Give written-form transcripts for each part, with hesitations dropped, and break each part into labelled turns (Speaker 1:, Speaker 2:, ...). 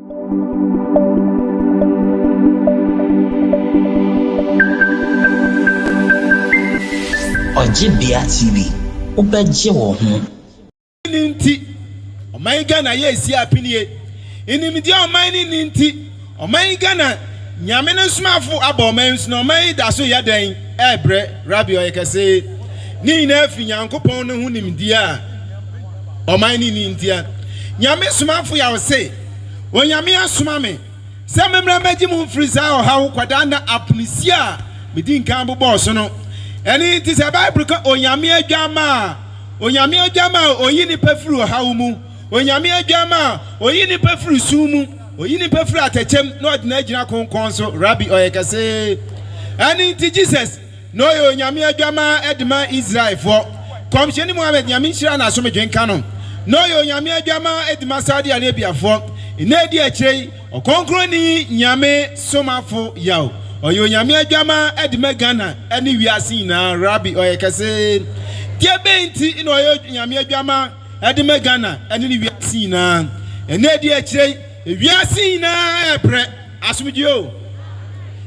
Speaker 1: Ojibia TV ubeje wo ho
Speaker 2: ninti oman Ghana ye si apinie inimdi oman ni ninti oman Ghana Nyame ne Somafo aboman no oman da so yadan ebre rabbi oyekase ni na afi Nyankopon ne ho nimdi a oman ni ninti a Nyame Somafo ya wo se onyame asoma me se memra maji mu frisa o hawo kwada na apnisia medi nkan bobo so no eni ti se Bible ka onyame adwama oyini pefuru hawmu onyame adwama oyini pefuru sumu oyini pefuru atachem no odina gina konkon so rabbi oyekase eni ti Jesus no onyame adwama edma Israel for komsheni Muhammad nyame shira na so medwenka no onyame adwama edma Saudi Arabia for inedi akirei Ɔkrɔnkrɔnyi Nyame Somafo Yawoh oyo Nyame adwama edme Ghana eni wiase na rabbi oyekase tie benti ino oyo Nyame adwama edme Ghana eni wiase na enedi akirei wiase na ebre asumdio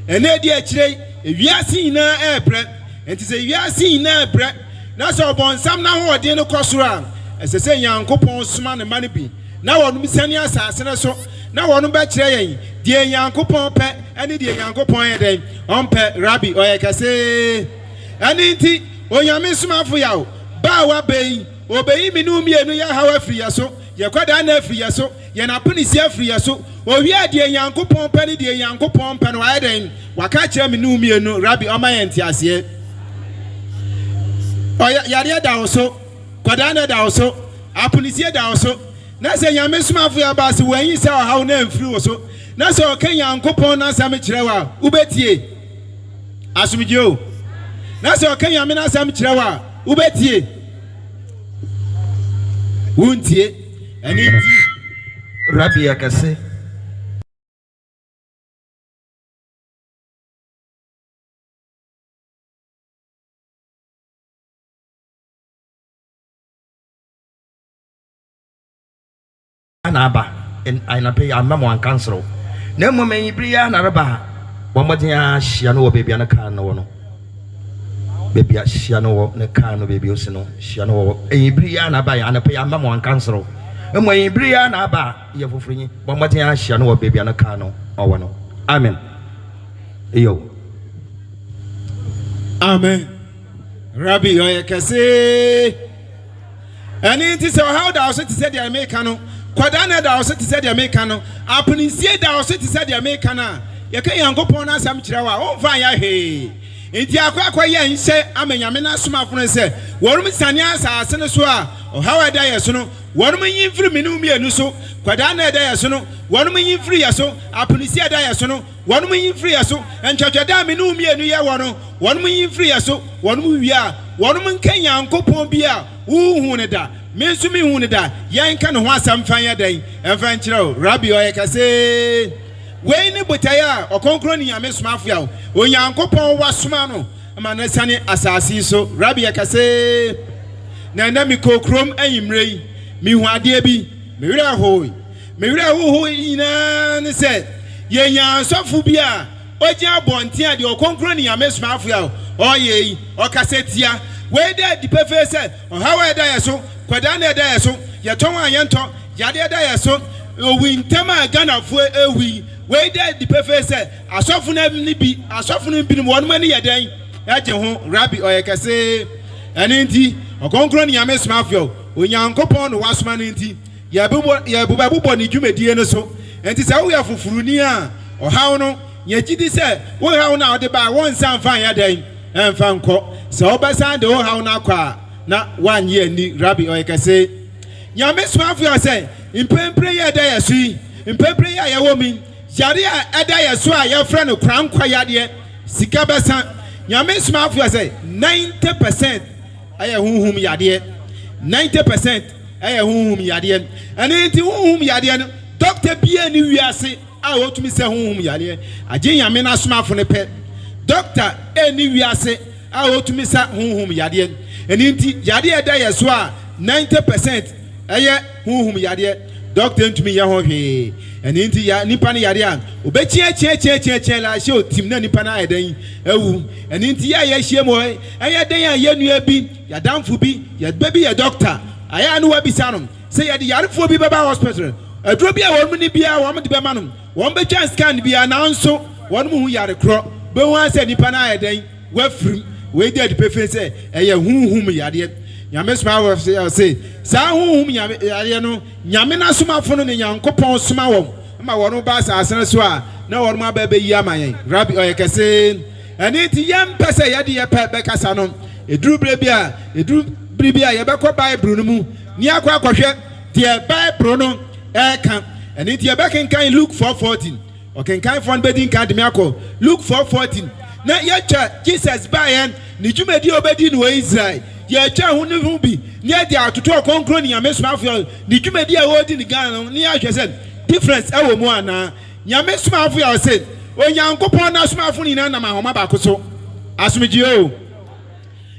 Speaker 2: enedi akirei wiase na ebre enti se wiase na ebre na so bonsam na ho ode no kosoro a esese Nyankopon soma ne mane bi na wonu misani asase ne so na wonu be kire yen die Nyankopon pe eni die Nyankopon yeden onpe rabbi oyekase eni nti onyame Somafo Yawoh ba wa bei obeyi minu mienu ya hawa free yaso ye kwada na free yaso ye na punisi free yaso owi adie Nyankopon pe ni die Nyankopon pe no ayeden waka kire minu mienu rabbi omayenti ase oya yare da oso kwada na da oso apunisi da oso na se Nyame Somafo ya ba se wanyi se hawo na mfiri oso na se okan Nyankopon na sam kire wa ubetie asumdio na se okan Nyame na sam kire wa ubetie wuntie ani
Speaker 3: rabbi yakase anaba en aina pe amamo an cancel na mo men ibria na reba bo modin ahia no wo bebia na kan no no bebia ahia no wo na kan no bebia osi no ahia no wo ibria na ba ya na pe amamo an cancel e mo ibria na ba ye fofronyi bo modin ahia no wo bebia na kan no owo no amen yo
Speaker 2: amen rabbi oyekase ani ti se how da so ti se the American no kwadana da oso ti se de America no apunisie da oso ti se de America na ye kan Yankopon na asam kire wa o fa ya he enti akwa ye nse amanyame na Somafo no se worum sane asase no so a o hawa da ye so no worum yimfiri minu mienu so kwadana da ye so no worum yimfiri ye so apunisie da ye so no worum yimfiri ye so entwetwe da minu mienu ye wo no worum yimfiri ye so worum wi a worum kan Yankopon bi a uhu ne da mensumi hu ne da yanka ne ho asam fan ya dan emfa nkireo rabbi oyekase we ni botaya Ɔkrɔnkrɔnyi Nyame Somafo Yawoh Onyankopon wasoma no ama na sane asase so rabbi yakase na na mi kokrom ayimrei mi hu ade bi me wira ho ina ne se ye nya asofo bi a oji abonte ade Ɔkrɔnkrɔnyi Nyame Somafo Yawoh oye okasetia we dey the perfect say how e da yeso kwada na da yeso ye ton ayenton yade da yeso owi ntama Ghana fo ewi we dey the perfect say asofo na ni bi asofo no bi no won mani yedan yaje ho rabbi oyekase eni nti Ɔkrɔnkrɔnyi Nyame Somafo Yawoh Onyankopon no wasoma no nti ye bubo ni dwumadie no so enti se wo ya fufuru ni a ohaw no ye gidi se wo haw na ode ba won san fan yadan emfa nko se obesan de wo haw na kwa na wanye ani rabbi oyekase Nyame Somafo Yawoh say impempre ye da yesu impempre ye wo mi yare a eda yesu a ye fra no krankwa yade sika besan Nyame Somafo Yawoh say 90% aye hunhum yade 90% aye hunhum yade ani ti hunhum yade no doctor bia ni wiase a wotumi se hunhum yade age Nyame na Somafo ne pe doctor eni wiase a wotumi sa hunhum yade eni nti yade eda yeso a 90% eye hunhum yade doctor ntumi ya ho hwe ene nti ya nipa ne yare a obechie la hye otim na nipa na ayedan ewu ene nti ya hye mo ayedan ya yenua bi ya damfo bi ya baby ya doctor aya no wa bisa no say ya de yarefo bi baba hospital aduro bi a won mu ni bia won de be ma no won be twa scan bia na nso won mu hu yare kro be hu ase nipa na ayedan wa frim we dey de pefe say eye hunhum yare Nyame soma wo say sa hunhum yare no nyame na somafo no ne Nyankopɔn soma wo ma wono ba sa asene so a na wono ma ba be yi amayen Rabbi oyekese ani ti yem pese ye de ye pe be kasa no eduru bre bia ye be ko Bible no mu ni akwa akohwe de Bible no kan ani ti ye be kan Luke 4:14 o kan fon be din kan de me akọ Luke 4:14 na ye cha Jesus bayen ni dwumadi obedi no Israel ye cha hu ne hu bi ni e de atoto Ɔkrɔnkrɔnyi Nyame Somafo ni dwumadi a wodi ni gan no ni ahwese difference e wo mu ana Nyame Somafo ya say Onyankopɔn na Somafo ni na na mahoma ba ko so asomdie o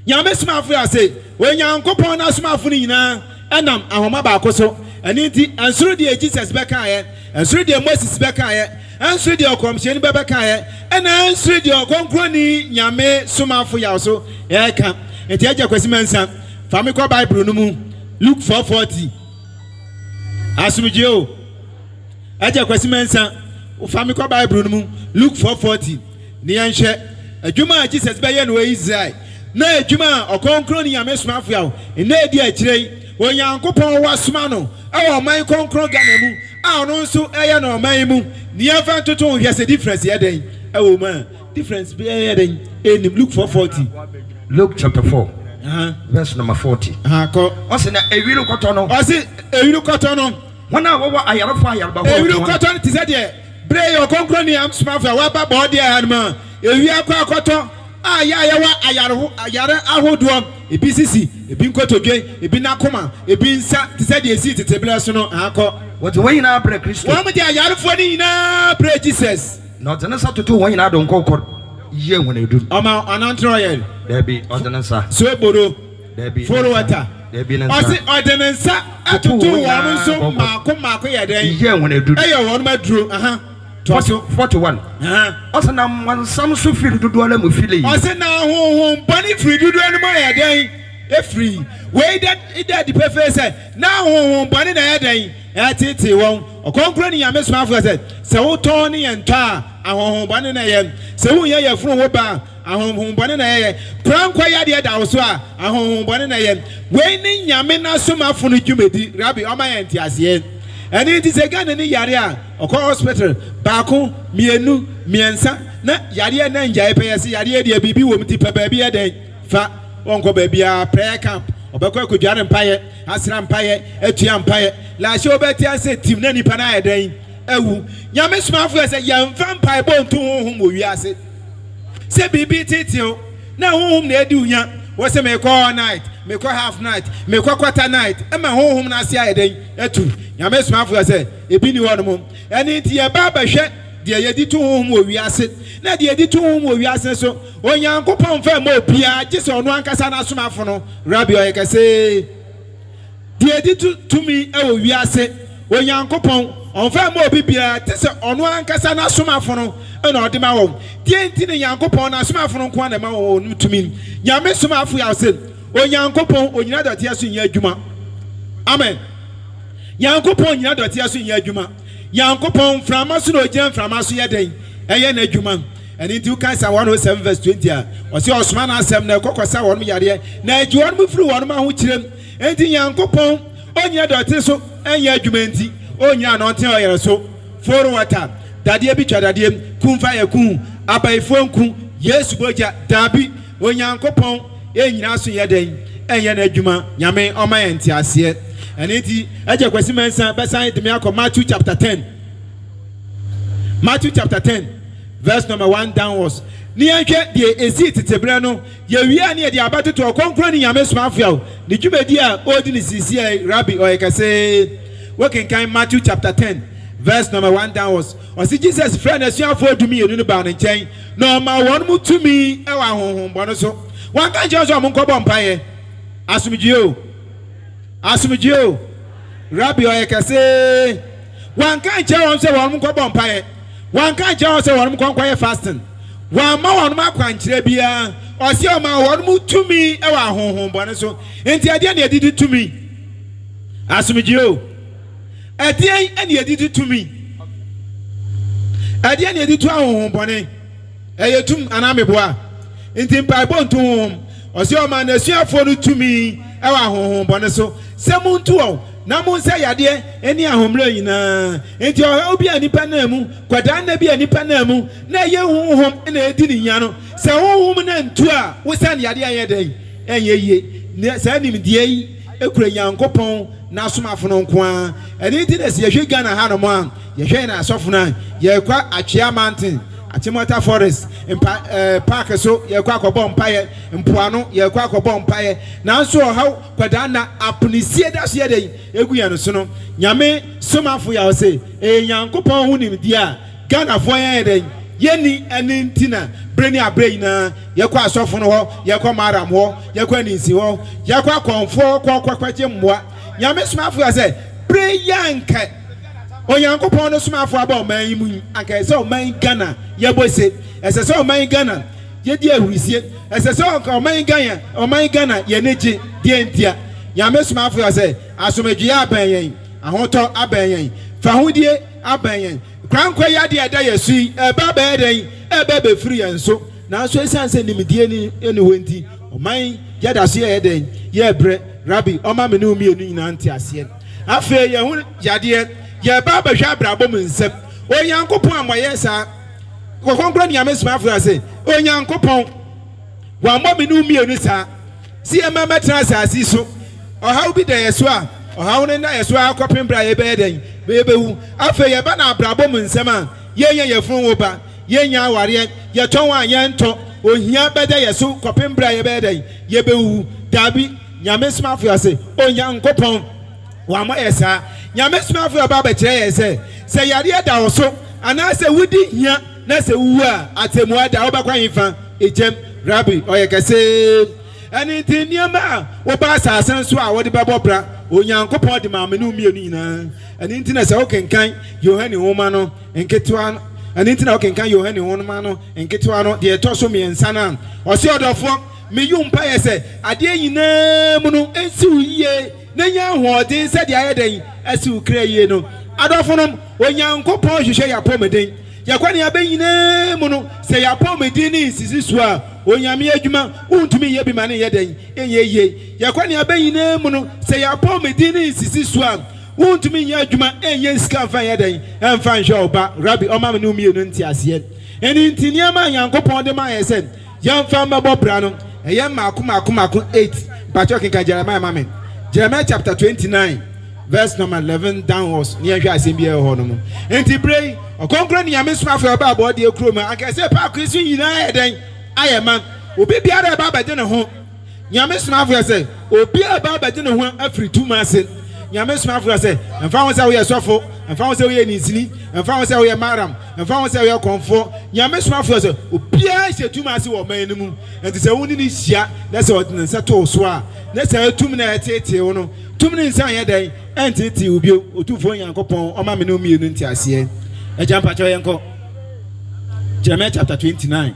Speaker 2: Nyame Somafo ya say Onyankopɔn na Somafo ni na enam ahoma ba ko so ani nti ansoro de Jesus be kan ye ansoro de Moses be kan ye ansoro de Ɔkrɔmhyɛni be kan ye ena ansoro de Ɔkrɔnkrɔnyi Nyame Somafo ya so e kan enti agya kwasi mensa fami ko Bible no mu Luke 4:40 asomdie o agya kwasi mensa fami ko Bible no mu Luke 4:40 ni anhwe adwuma Jesus be ye no Israel na adwuma Ɔkrɔnkrɔnyi Nyame Somafo ya na edi akirei Onyankopɔn wa soma no awo man konkron Ghana mu a ono nso eye no man mu ni afa toto hwese difference ye den awo man difference be ye den enim Luke 4:40
Speaker 3: Luke chapter 4 verse number 40
Speaker 2: ko
Speaker 3: ose na ewiru koto no
Speaker 2: ose ewiru koto no
Speaker 3: wana wo ayarofo ayarba ho
Speaker 2: ewiru koto no ti se de bre yo Ɔkrɔnkrɔnyi am Somafo wa ba Bawdie hanma ewi akwa koto ya wa ayare ahodo ebi sisi ebi nkotodwe ebi nakoma ebi nsa ti se de esi tetebra so no akọ
Speaker 3: what when you na bre Christ
Speaker 2: wo mo de ayarefo ni na bre Jesus
Speaker 3: no tena sa toto when you na don kokor ye wona edu
Speaker 2: oma anantroyel
Speaker 3: there be ordinance
Speaker 2: so eboro
Speaker 3: there be
Speaker 2: follow water
Speaker 3: there be
Speaker 2: o se ordinance atutu wa mo so maako ye den
Speaker 3: ye wona edu
Speaker 2: e ye won ma duro
Speaker 3: 41 ose na mansam so firi dodo ala mu fili
Speaker 2: ose na honhom bani firi dodo anu ma ye den e free we that the perfect say na honhom bani na ye den e tete won Ɔkrɔnkrɔnyi Nyame Somafo say se wo ton ne yenta ahonhom bani na ye se wo ye funu wo ba ahonhom bani na ye prankwa ya de da wo so a ahonhom bani na ye we ni Nyame na Somafo no dwumedi Rabbi o ma ye ntiase eni ti se Ghana ni yare a Ɔkɔ hospital baako mienu miensa na yare na njae pe yesi yare de bibi wo mti pe baabi e den fa onko baabi a prayer camp obekɔ akɔdware mpaye asra mpaye atua mpaye la hye obeti ase tim na nipa na eden awu Nyame Somafo se yemfa mpaye bo ntu honhom wo wi ase se bibi titio na honhom na edi unya wo se me call night me call half night me call quarter night e ma honhom na ase eden atu Nyame Somafo se ebi ni wono mo eni nti ye ba hwe de ye di tu honhom wo wi ase na de ye di tu honhom wo wi ase so Onyankopɔn fa ma obia gise ono ankasa na Somafo no Rabbi oyekase de ye di tu mi e wo wi ase Onyankopɔn on fa ma obi bia te se ono ankasa na Somafo no e na ode ma wo de enti ne Nyankopɔn na Somafo no ko na ma wo no tumi Nyame Somafo ya se Onyankopɔn onyina dote aso nya adwuma amen Nyankopɔn onyina dote aso nya adwuma Nyankopɔn frama so no ogyan frama so ye den eye na adwuma and into Cancer 107 verse 20 or see Osman asem na kokosa won yare na agi won mu firi won ma ho kirem enti Nyankopɔn onya dote so enya adwuma enti onya no nten oyere so for water dade bi twa dade kumfa ya kun abaifo nku Yesu boja dabi Onyankopɔn enyina so ye den enya na adwuma Nyame o ma yenti ase and enti aja kwasi mensa besan de me akọ Matthew chapter 10 verse number 1 downwards ni anhwe de ezi tetebra no ye wi ne de abatoto Ɔkrɔnkrɔnyi Nyame Somafo yawo ni dwumadi a odi ni sisi Rabbi oyekase working kind Matthew chapter 10 verse number 1 downwards o si Jesus friend asuafo adumi enu no ba no nkyɛn na ma won mu tumi e wa honhom bɔ no so wanka je so mo nkɔbɔ mpaye asumdie o Rabbi Oyekase. One can't tell us one go bumpire. One can't tell us one conquer fasting. One more on my quantrebia, or see my one move to me, our home, Bonaso, and the idea did it to me. As with you, at the end, and you did it to me. At the end, you did to our home, Bonnet. A tomb and I'm a boy. In the Bible to home, or see man, the share for to me, our home, Bonaso, Samun to Namun say, dear, any home lane, and your be any panemu, Quadana be any panemu, na ye home in a dinner, so woman and two was send Yadia day, and ye, send him the a young copon, now Somafo Kwa, and it is a Gana Hanaman, Yashana Sofna, Yakwa Achia Mountain. Atimota Forest in Parker so ye kwa bompire in Puano ye kwa bompire now so how Quadana apunisie das yede eguya no so no Nyame Somafo ya say e Nyankopon hunim dia Ghana fo yede yeni enintina breni abrei na ye kwa asofo no ho ye kwa maram ho ye kwa ninsi ho ye kwa konfo kwakwaje mmoa Nyame Somafo ya say pray yanka Onyankopon no Somafo aba man yi mu anka se o man Ghana ye bose ese se o man Ghana ye di ahurisie ese se o man Ghana ye neje di entia Nyame Somafo ya se asomedwe aban ahoto aban fa hodie aban krankwa ya de ada yesui eba ba den eba be free enso na so esanse nimdie ni eni wenti o man ya da so ye den ye bre Rabbi o ma me no mi enu nyina nti ase afa ye hu yade ye ba ba hwa brabo mu nsem Onyankopon amoye sa kokonkro ni Nyame Somafo ya se Onyankopon wa mo me no mi enu sa si e ma metra sa asi so o ha bi da yeso a o ha won na yeso a kopem bra ye be den be hu afa ye ba na brabo mu nsem a ye ye fun wo ba ye nya aware ye ton wa ye nto ohia beda yeso kopem bra ye be den ye be hu dabi Nyame Somafo ya se Onyankopon wa mo esa Nyame Somafo ya ba kire ye se yare da oso ana se wudi hia na se wu a atemu ada obakwa yifa ejem Rabbi Oyekase ani tinniama wo ba sasan so a wo de bebo bra Onyankopon de ma me no mienu nyina ani ntina se wo kenkan Yohane homa no enketewa no ani ntina wo kenkan Yohane homa no enketewa no de eto so me nsana o se odofo me yumpa ye se ade nyina mu no ensi uye na nya hoden se de ayeden asi ukra ye no adofo no Onyankopon hwehwe ya pomeden yakwa ne abanyina mu no se ya pomeden ni sisi so a Onyame adwuma untumi ye bi mane ye den eyeye yakwa ne abanyina mu no se ya pomeden ni sisi so a untumi ye adwuma enye sika fan ye den emfa nhwe oba Rabbi o ma me no mienu nti ase eni ntiniama Nyankopon de ma ye se yamfa mabo bra no eye mako 8 Patrick kan Jeremiah mamen Jeremiah chapter 29 verse number 11 downwards near hwa asem bia ho no mo enti brei okonkro ni Nyame Somafo ba abo de ekro ma aka se pa kristo nyina eden ayema obi biara ba ba de ne ho Nyame Somafo ya se obi ba ba de ne ho afri tuma ase Nyame Somafo ya se emfa ho se wo ye sofo emfa ho se wo ye nisini emfa ho se wo ye maram emfa ho se wo ye konfo Nyame Somafo ya se obi a se tuma ase wo man nimu enti se woni ni hia na se wo de nsa to so a na se tum na etete wo no tum ni nsa ye den entiti ubio otufo Nyankopon o ma me no mienu nti ase eja mpacho yenko Jeremiah chapter 29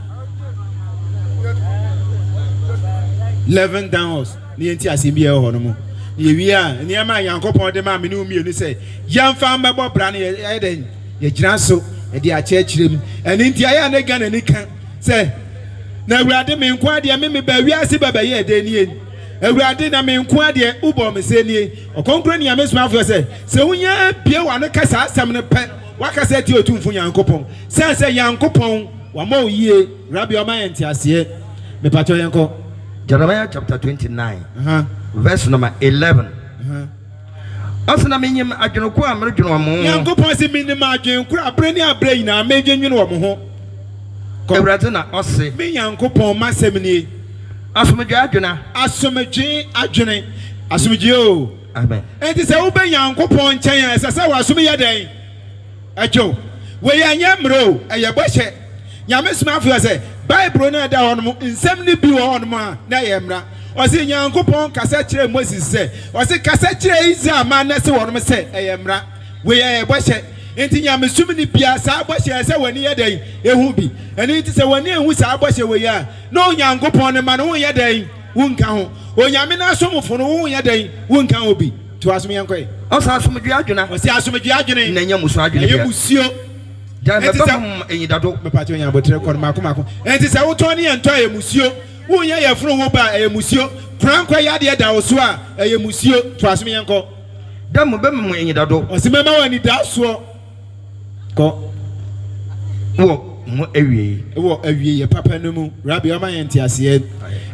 Speaker 2: 11 downwards ni enti ase bia ho no mo ye wi a ni ma Nyankopon de ma me no mienu se yamfa mbebo bra ne ye den ye gina so e de a chirem eni nti aya na Ghana ni kan se na awurade me nko ade me ba wi ase baba ye de ni awurade na me nko ade ubo me se ni okonkro ni Nyame Somafo se wunya bia wa no kasa asem ne pe wakasa ti otumfo Nyankopon se Nyankopon wa ma oyie Rabbi o ma yenti ase me pacho yenko
Speaker 3: Jeremiah chapter 29 verse number 11 asna menyem adwenoko a meredweno wa mo
Speaker 2: Nyankopon se minim adwenko abre ni abre ina medwenwene wo mo ho
Speaker 3: awurade na ose
Speaker 2: me Nyankopon masem ni
Speaker 3: asomdwe adwena
Speaker 2: asomdwe o
Speaker 3: amen
Speaker 2: enti se wo be Nyankopon nchen ese se wa asom ye den ajo we ya nyamro eye bohye Nyame Somafo se Bible na da hono nsem ni bi wo hono a na ye mra ɔsi nyankopɔn kasa kyerɛ Moses sɛ ɔsi kasa kyerɛ Israel man na sɛ wɔn sɛ ɛyɛ mmara wei ɛyɛ bɔhyɛ enti nyamesum ni bia saa bɔhyɛ sɛ wɔn yɛ dɛn ehu bi ɛni ti sɛ wɔn ehu saa bɔhyɛ wei a na onyankopɔn ne ma no wɔn yɛ dɛn wɔn nka ho onyame na asomfo no wɔn yɛ dɛn wɔn nka ho bi to asom yɛn kɔ yi
Speaker 3: ɔsa asomdwe adwena
Speaker 2: ɔsi asomdwe adwene
Speaker 3: na nyɛ musu adwene
Speaker 2: ɛyɛ musio
Speaker 3: Jambam enyidado
Speaker 2: mepatio nya botre kon mako enti se woto ne ento ayemusio wonye yefro wo ba ayemusio krankwa yade da wo so a ayemusio to asem yenko
Speaker 3: dam bem enyidado
Speaker 2: osimema wani da so ko
Speaker 3: wo mo awie
Speaker 2: ye papa no mu rabi o ma yenti ase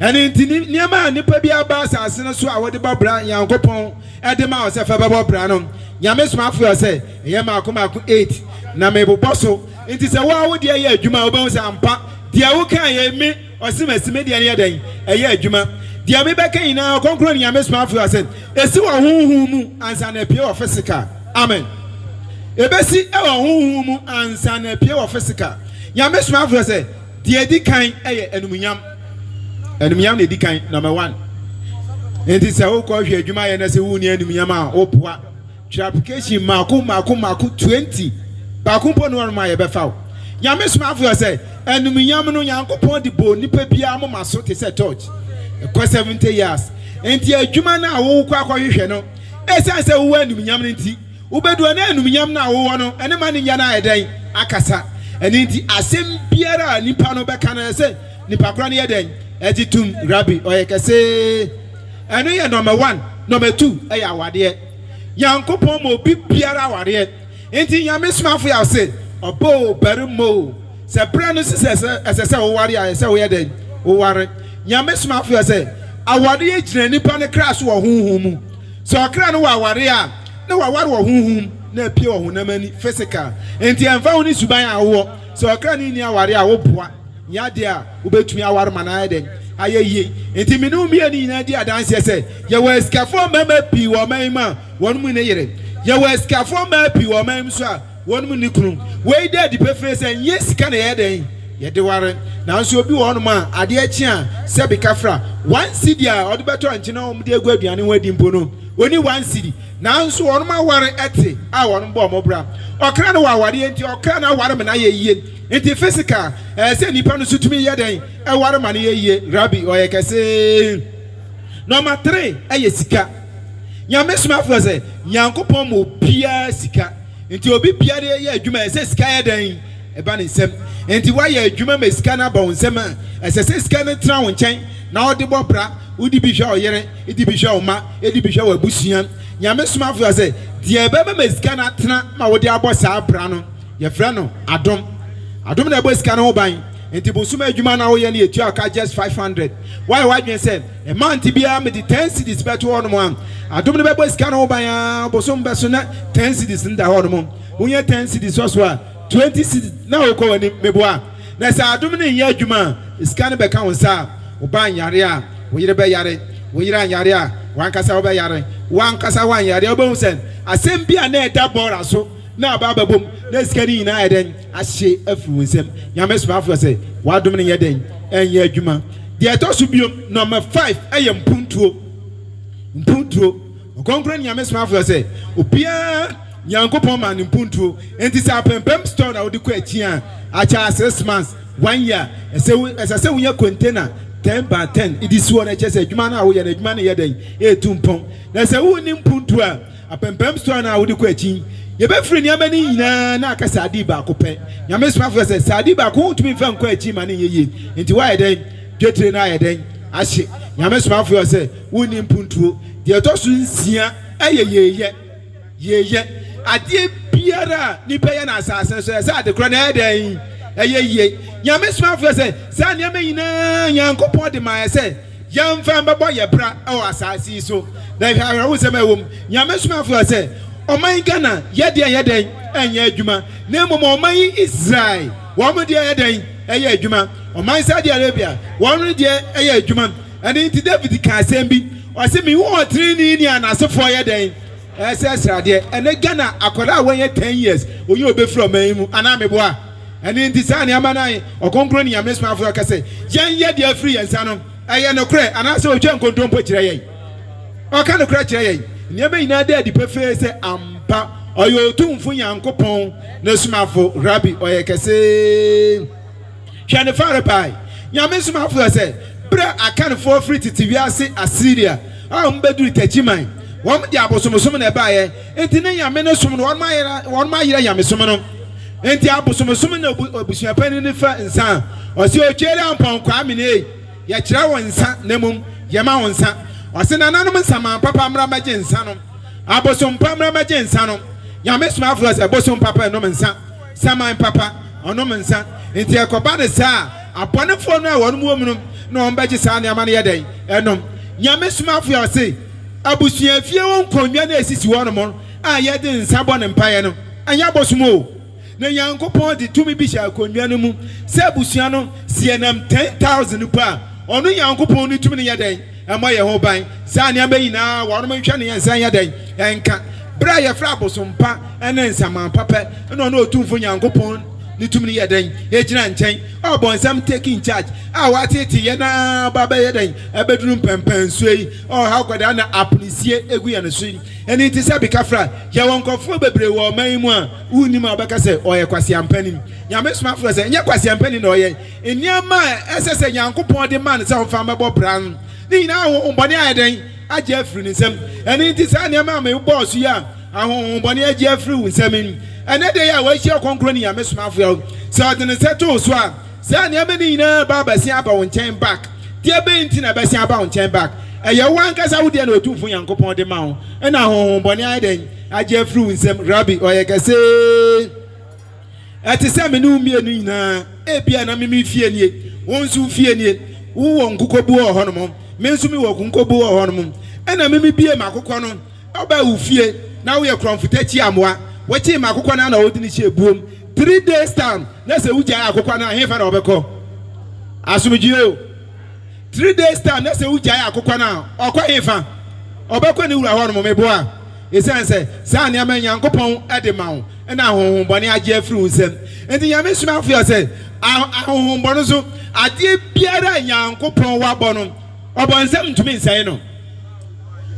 Speaker 2: eni enti niema nipa bi aba asase no so a wode babra yankopon ede ma o se fa babra no nyame somafo yo se ye mako 8 na me boboso enti se wo awo de ye adwuma wo be se ampa de awo kan ye me osimasime de ye den eye adwuma de me be kan ina konkro ni nyame somafo yo se esi wo honhum mu ansa na pie wo physical amen ebesi e wo honhum mu ansa na pie wo physical nyame somafo yo se de edi kan eye enumunyam na edi kan number 1 enti se wo ko hwe adwuma ye na se wo ni enumunyam a wo poa application mako 20 bakumpo no one ma ye befa nyame somafo yo say enumunyam no yankopon de bo nipa bia moma so te say church ko 70 years enti adwuma na wo kwa hwehwe no esan say wo enumunyam no nti wo bedu na enumunyam na wo no ene ma ne nya na eden akasa eni nti asem biara nipa no beka na say nipa kra ne eden ejitum rabi oyekese eno ye number 1 number 2 e ya wade yankopon mo bi biara wade enti nyame somafo ya se obo berimo se bra no se wo ware ya se wo ye den wo ware nyame somafo ya se awade ye gina nipa ne kra so wo honhum mu so okra no wa ware ya na wa ware wo honhum na pie wo honamani physical enti enfa wo ni suban awo so okra ni ni aware a wo boa nya de a wo betumi aware mana den ayeye enti minu mi ani na di adanse se ye wa eskafo mama pi wo manma wonu ne yere ye wa eskafo mama pi wo manm so a wonu ni kunu we dey di pefre se yes ka na ye den ye de ware na nso obi wonu ma ade achi a se be kafra 1 cedi a odi beto anchi na omde egu aduane ho adi mpo no oni 1 cedi na nso wonu ma ware ete a wonu bo mo bra okra na wa ware enti okra na ware me na ye yie enti physical se nipa no sutumi ye den e ware ma na ye yie rabi oyekese number 3 eye sika nyame somafo se yankopon mo bia sika enti obi bia de ye adwuma se sika ye den e ba ne nsem enti wa ye adwuma me sika na ba nsem a se sika ne tra wo nchen na odi bobra udi bi hwa oyere edi bi hwa oma edi bi hwa wabusuan nyame somafo se de e ba me sika na tra ma wodi abosa abra no ye fra no adom na ebo sika no ban enti bosuma adwuma na wo ye na etu aka just 500 why dwen say e month bia me di 10 cedis beto on mo adom na ebo sika no ban a bosum beso na 10 cedis nda ho no mo wonye 10 cedis so a 20 cedis na wo ko wani meboa na sa adom na nya adwuma sika no be ka won sa wo ban yare a wo yire be yare wo yire anyare a wan kasa wo be yare wan kasa wan yare obo sen asem bia na eda bora so na baba bom na skani na eden ahye afuru nsem nyame somafo se wadom ne yeden enye adwuma de etosu biom number 5 eye mpuntuo okonkro nyame somafo se opia yankopon ma ne mpuntuo enti sa pempem store na odiko achi a acha 6 months 1 year ese wunya container 10 by 10 idisi wona chese adwuma na wo ye na adwuma ne yeden e tumpon na se wo ni mpuntuo a pempem store na odiko achi ye be free niam ani nyina na aka sadi ba ko pe nyame somafo se sadi ba ko tumi fa nko achi ma ne yeye enti wa yeden dwetre na yeden ahye nyame somafo se woni mpuntuo de to so nsia yeye ade biara ni pe ya na asase so se ade kro na yeden yeye nyame somafo se sa niam nyina yankopon de ma se yamfa mbabo ye bra o asase so na hwa wo se ma wom nyame somafo se oman Ghana yeden enye adwuma na mom oman Israel wo mo de yeden eye adwuma oman Saudi Arabia wo no de eye adwuma ene nti David ka sembi o se mi wo trini ni anasefo yeden ese srade ene Ghana akola won ye 10 years oye obefro oman mu ana meboa ene nti sa ne amanan okonkro ni yamesma afro ka se yan ye de afri yansa no ɛyɛ no korɛ anaasɛ ɔtwa nkontompo kyerɛ yɛn ɔka no korɛ kyerɛ yɛn nneɛma nyinaa da adi pɛfɛɛ sɛ ampa ɔyɛ otumfo Nyankopɔn na Somafo Rabbi ɔyɛ kɛse hwɛ ne fare pae Nyame Somafo sɛ bra akanfoɔ firi tete wiase Asiria a mbɛduru tachiman wɔn de abosomosom na ɛbaeɛ enti ne Nyame no som no wɔn ma yera Nyame som no enti abosomosom na obusuapani ne fa nsa ɔsi otwere ampɔn kwa amene yɛkyerɛ wɔn nsa na mum yɛma wɔn nsa ɔsi nananom nsama papa mmra magye nsa no abosom papa mmra magye nsa no Nyame Somafo sɛ abosom papa ɛnom nsa saman papa ɔnom nsa enti ɛkɔba ne saa abɔnefoɔ no a wɔn mu wɔ mu no na wɔn bɛgye saa nneɛma no yɛ dɛn ɛnom Nyame Somafo ɔsi abusuafie wɔn nkonnwa na esisi wɔn mo a yɛde nsa bɔ ne mpaeɛ no anya abosom o na Nyankopɔn de tumi bi hyɛ akonnwa no mu sɛ abusua no sie nam 10,000 pa ɔno Nyankopɔn ne tumi ne yɛ dɛn ɛmɔ yɛ ho ban saa nneɛma nyinaa wɔn mo nhwɛ ne yɛn nsa yɛ dɛn ɛnka bra yɛfrɛ abosompa ɛne nsaman papa ɛna ɔno otumfo Nyankopɔn ne tumi ne yɛ dɛn egyina nkyɛn ɔbɔ nsɛm taking charge a watete yɛ na baba yɛ dɛn ɛbɛduru mpɛmpɛn so yi ɔha kwada na apnisie egu yɛ no so yi ɛne ti sɛ bikafra yɛ wɔn nkɔfo bebree wɔ ɔman yi mu a wunim a ɔbɛka sɛ ɔyɛ kwasiampani Nyame Somafo sɛ nyɛ kwasiampani na ɔyɛ nneɛma a ɛsɛ sɛ Nyankopɔn de ma ne sɛ ɔfa mɛbɔ bran ne nyinaa ahohombɔne ayɛ dɛn agye afiri ne nsɛm ɛne ti saa nneɛma a mebɔɔ so yi a ahohombɔne agye afiri wo nsɛm yi ɛnɛ de yɛ a wɔahyia Ɔkrɔnkrɔnyi Nyame Somafo sɛ ɔde ne sɛ too so a saa nneɛma ne nyinaa ba bɛsia aba wo nkyɛn back deɛ bɛyi nti na bɛsia aba wo nkyɛn back ɛyɛ wo ankasa wo deɛ na otumfo Nyankopɔn de ma wo ɛna ahohombɔne ayɛ dɛn agye afiri wo nsɛm Rabbi ɔyɛ kɛse ɛte sɛ me ne wo mmienu nyinaa ebia na meme fie nie wo nso fie nie wowɔ nkokobu wɔ hɔ nom me nso mi wɔ nkokobu wɔ hɔ nom ɛna meme bie makokɔ no ɔba wo fie na woyɛ krɔmfotakyi amoa wɔkyi makokɔ no na wodi ne hyɛ buom 3 days time na sɛ wugyae akokɔ no ahefa na wɔbɛkɔ asomdwie o 3 days time na sɛ wugyae akokɔ no ɔkɔ hefa ɔbɛkɔ ne wura hɔ nom meboa ɛsiane sɛ saa nneɛma Nyankopɔn ɛde ma wo ɛna ahohombɔne agye afiri wo nsɛm enti Nyame Somafo sɛ ahohombɔne so adeɛ biara Nyankopɔn wabɔ no ɔbɔ nsɛm ntumi nsɛe no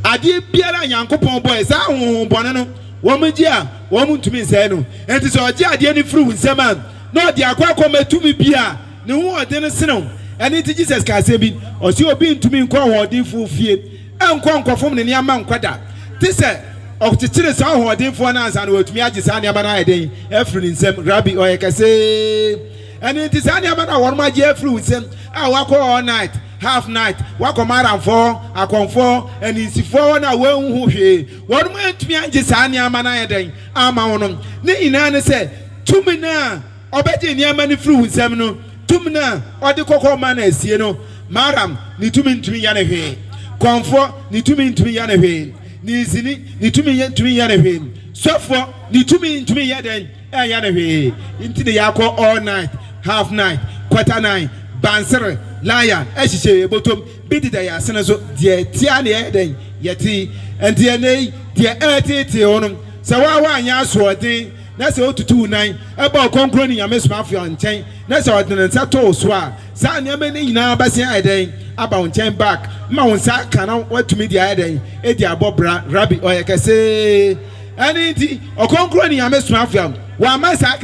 Speaker 2: adeɛ biara Nyankopɔn bɔ saa ahohombɔne no wɔn gye a wɔn ntumi nsɛe no enti sɛ ɔgye adeɛ no firi wo nsɛm a na ɔde akɔ akɔmatumi bi a ne ho ɔde no senew ɛne ti Jesus ka asɛm bi ɔsi obi ntumi nkɔ ɔhoɔdenfo fie ɛnkɔ nkɔfom ne nneɛma nkɔda te sɛ ɔkyekyere saa ɔhoɔdenfoɔ no ansa na wɔatumi agye saa nneɛma no ayɛ den afiri ne nsɛm Rabbi ɔyɛ kɛse ɛne nti saa nneɛma no a wɔn agye afiri wo nsɛm a wakɔ all night half night wakɔ maramfoɔ akɔnfoɔ ɛninsifoɔ na wɔnhu hwee wɔn ntumi agye saa nneɛma no ayɛ den ama wo no ne nyinaa ne sɛ tumi na ɔbɛgye nneɛma no firi wo nsɛm no tumi na ɔde kɔkɔɔ ma na asie no maram ne tumi ntumi yɛ ne hwee kɔnfoɔ ne tumi ntumi yɛ ne hwee ne nsini ne tumi yɛ ne hwee sɔfoɔ ne tumi ntumi yɛ den ɛyɛ ne hwee nti ne yɛakɔ all night half night quarter night bansere lion ɛhyehyɛ ebotom bi deda yɛ asene so deɛ tia ne yɛ den yɛte nti ɛnɛ deɛ ɛtete hɔ no sɛ waa anyɛ asoɔden na sɛ otutu nan ɛbɔ Ɔkrɔnkrɔnyi Nyame Somafo nkyɛn na sɛ ɔde ne nsa too so a saa nneɛma ne nyinaa bɛsia ayɛ den aba wo nkyɛn back ma wo nsa ka na watumi de ayɛ den ɛdi abɔ bra Rabbi ɔyɛ kɛse ɛne nti Ɔkrɔnkrɔnyi Nyame Somafo wɔama saa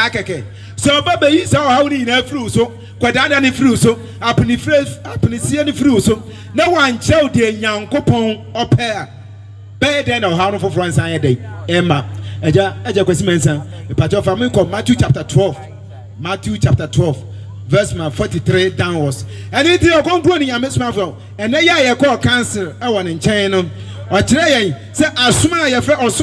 Speaker 2: kɛkɛ sɛ ɔba bɛyi saa ɔhaw ne nyinaa firi wo so kwadada ne firi wo so apenisie ne firi wo so na wankyerɛw deɛ Nyankopɔn ɔpɛ a bɛyɛ dɛn na ɔhaw no foforɔ nsa yɛ dɛn ɛma ɛgya kwasi mansa ipatɔ fa me kɔ Matthew chapter 12 verse 43 downwards ɛne nti Ɔkrɔnkrɔnyi Nyame Somafo ɛnɛ yɛ a yɛkɔɔ council ɛwɔ ne nkyɛn no ɔkyerɛ yɛn sɛ ɔsom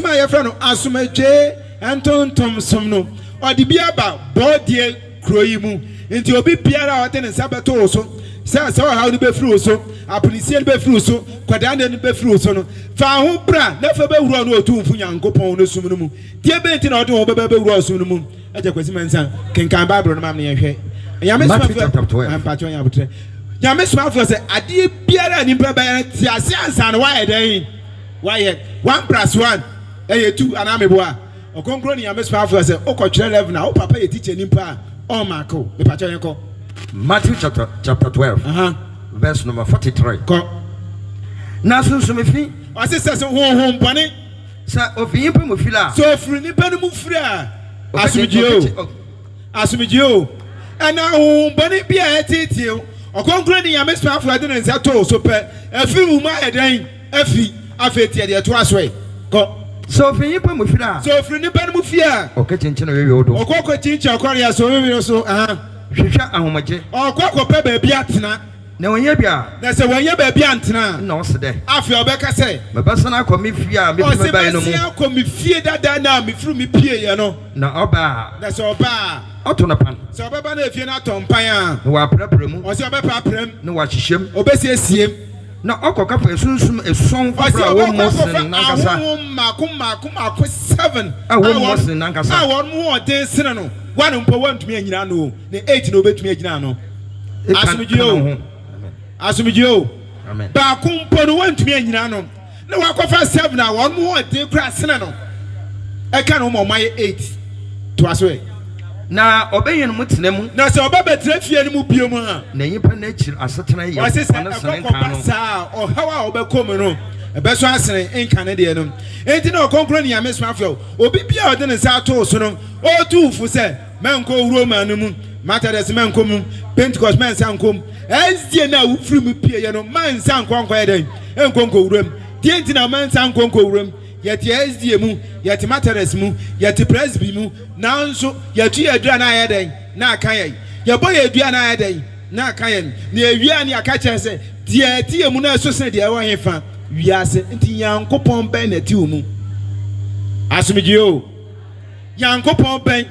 Speaker 2: a yɛfrɛ no asomatwe ɛntontom som no ɔde bi aba Bawdie kuro yi mu nti obi biara a ɔde ne nsa bɛto wo so sɛ ɔhaw no bɛfiri wo so apenisie no bɛfiri wo so kwadaa no bɛfiri wo so no fa ho bra na fa bɛwura no otumfo Nyankopɔn no sum no mu deɛ bɛnti na ɔde wo bɛwura ɔsum no mu agya kwasi mansa kenkan Bible no ma me yɛhwɛ Nyame Somafo sɛ adeɛ biara nipa bɛyɛ te ase ansa no wayɛ dɛn wayɛ 1+1 ɛyɛ 2 anaa meboa Ɔkrɔnkrɔnyi Nyame Somafo sɛ okɔtwerɛ 11 na wo papa yɛ teacher nipa a ɔmako mepatɔ yɛnkɔ
Speaker 3: Matthew chapter 12 verse number 43. Na sunsumefi
Speaker 2: asisa so honhom bone
Speaker 3: sa ofiyin pe mo fila
Speaker 2: so ofiri ni bani mu firi a asumijio ana honhom bone bia etitio Ɔkrɔnkrɔnyi ni Nyame Somafo ade ne nsa to so pɛ afi mu ma edan afi afeti de to asoe kɔ
Speaker 3: so ofiyin pe mo fila
Speaker 2: so ofiri ni bani mu fia
Speaker 3: okechinche no wewe odo
Speaker 2: ɔkɔkɔ chinche ɔkɔre ya so wewe so
Speaker 3: hwehwa ahomaje
Speaker 2: ɔkɔkɔ pɛ ba bia tena
Speaker 3: na wonye bia
Speaker 2: na se wonye ba bia ntena
Speaker 3: na ose de
Speaker 2: afi obeka se
Speaker 3: me basana akɔ me fie a me pie ba no mu
Speaker 2: akɔ me fie dada na me furu me pie ye no
Speaker 3: na oba
Speaker 2: na se oba
Speaker 3: ɔto na pan
Speaker 2: se obeba na efie na tompan a
Speaker 3: na wa prapra mu
Speaker 2: o se obepa prem
Speaker 3: na wa hyehyem
Speaker 2: obesi esiem
Speaker 3: na ɔkɔka fa esunsum eson fafra wo mosin nankasa
Speaker 2: mako 7
Speaker 3: wo mosin nankasa
Speaker 2: a won mu odin sene no one mpo wantumi anyina no na 8 na obetumi anyina no asumijio
Speaker 3: amen
Speaker 2: ba kumpo no wantumi anyina no na wakɔfa 7 a won mu odin kura sene no e ka no mo maye 8 to aso
Speaker 3: na obeyin mu tenemu
Speaker 2: na se oba betre fie no mu biom ha
Speaker 3: na yipa na akir asetena ye
Speaker 2: na sene kan no sa o hawa obekom no ebe so asene nka ne de no enti na Ɔkrɔnkrɔnyi ni Nyame Somafo obi bia ode ne sa to so no o tufu se menko wuro ma no mu Methodist menko mu Pentecost men sa nkom SDA na ufiri mu pie ye no man sa nkonko ye den enkonko wuro mu die enti na man sa nkonko wuro mu yeti SDA mu yeti Methodist mu yeti Presby mu nanso yetu yedua na ye den na aka ye yebo yedua na ye den na aka ye na ewia ne aka kye se die tie mu na so se de wo hefa wiase enti Yankopɔn ben na ti mu asumijio Yankopɔn ben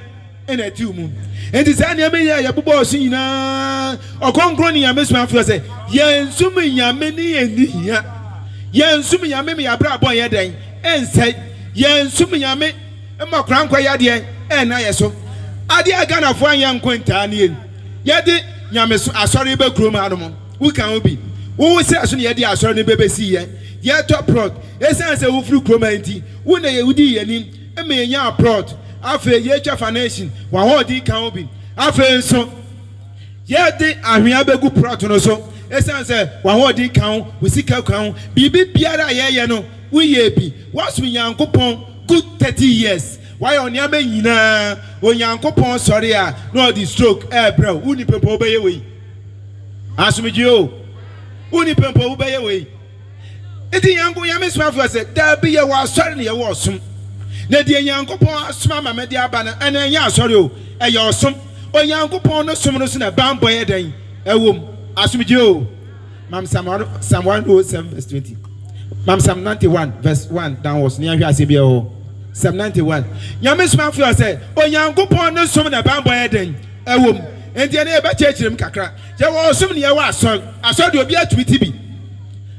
Speaker 2: na ti mu enti sa ne me ye bobo so nyina Ɔkrɔnkrɔnyi ni Nyame Somafo se yensum Nyame ni enihia yensum Nyame me yabra bon ye den ensai yensum Nyame ma krankwa ya de na ye so ade aga na fo anyan kwanta ne ye de Nyame so asɔre be krom anom wo kan obi wo se aso ne ye de asɔre ne bebesi ye top prod esan se wo firi krom anti wo na ye wudi ye nim e me nya prod afa ye twa foundation wa ho di kan obi afa nso ye de ahwea begu prod no so esan se wa ho di kan wo sika kan bibi biara ye no wo ye bi waso Yankopɔn good 30 years why on yame nyina o Yankopɔn sorry a no the stroke bro uni pempo obeye we asumijio uni pempo obeye we eti yango Nyame Somafo se da bi ye wa sorry ne ye wo som na die Yankopɔn asoma ma me de aba na ena nya sorry o ye osom o Yankopɔn no som no so na ban boye den ewom asumijio mam Psalm 107 verse 20 mam Psalm 91 verse 1 downwards ni ahwe asebia o Psalm 91 Nyame Somafo say o Yankopɔn no som na ban boye den ewom enti na e ba chechirem kakra je wo som ne ye wa asol de obi atumi tibi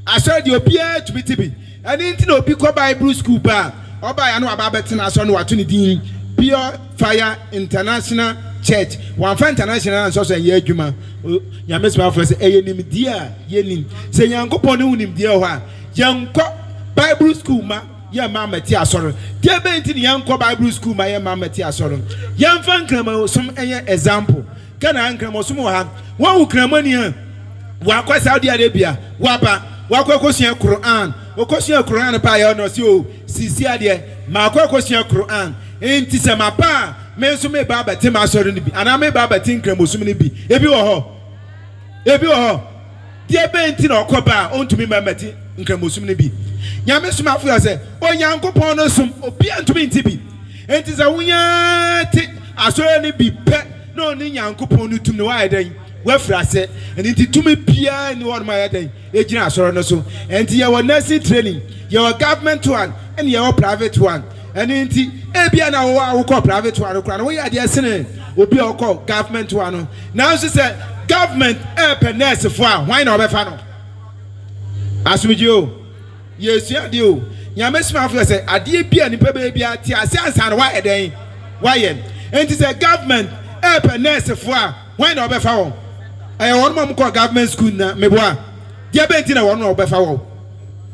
Speaker 2: asol de obi atumi tibi ani enti na obi ko Bible school ba oba ya no aba betina asol no wato ne din Pure Fire International Church one fa international so ye adwuma Nyame Somafo say eye nim dia ye nim se Yankopɔn no nim dia ho a yankɔ Bible school ma ye ma meti asɔre dia be enti ne yankɔ Bible school ma ye ma meti asɔre yan fa nkrama som eye example kana nkrama som ha wa wo krama ni ha wa kwa Saudi Arabia wa ba wa kwa kosua Quran o kosua Quran pa ye no si o sisi ade ma kwa kosua Quran enti se ma pa me so me ba beti ma asɔre ni bi ana me ba beti nkrama som ni bi ebi wo ho dia be enti na okoba ontumi ma meti nkremosum ne bi Nyame Somafo ya se o Yankopɔn no som obi antumi nti bi enti za wunya ti asɔre ne bi pe no ni Yankopɔn no tum ne wa eden wa frase enti tumi bia ni won ma eden ejina asɔre no so enti ye wo nursing training ye wo government one and ye wo private one enti e bia na wo ko private one kra no wo ya de sene obi okɔ government one no now she say government per nurse for why na obefa no asumijio yesu ade o Nyame Somafo say ade bia nipa be bia ti ase ansan wa eden why enti say government per nurse for why na obefa wo won mom ko government school na meboa dia be enti na won na obefa wo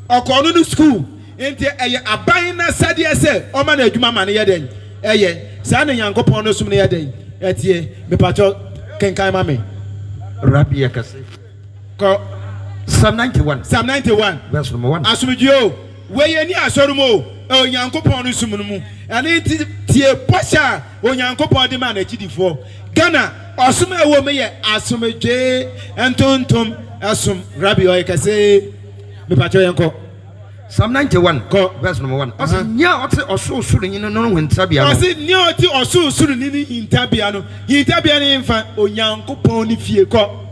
Speaker 2: okɔ no school enti aban na sade ese o ma na adwuma ma ne yeden sa na Yankopɔn no som ne yeden etie me pacho kenkan ma me
Speaker 3: Rabbi Yakase. Psalm 91.
Speaker 2: Psalm 91.
Speaker 3: Verse number 1.
Speaker 2: Asumijio, where any asorumo, oh Yankopon sumumu, and it tie posha, oh Yankopon demand a GD4. Ghana, Asuma woman, Asumije, and Tontum, Asum, Rabbi Yakase, the Patrianko.
Speaker 3: Psalm 91. Verse number 1. I said, yeah, or so soon you know when Tabiano. I said,
Speaker 2: Nyoti or so soon in Tabiano, Tabiano infant, oh Yankopon if you call.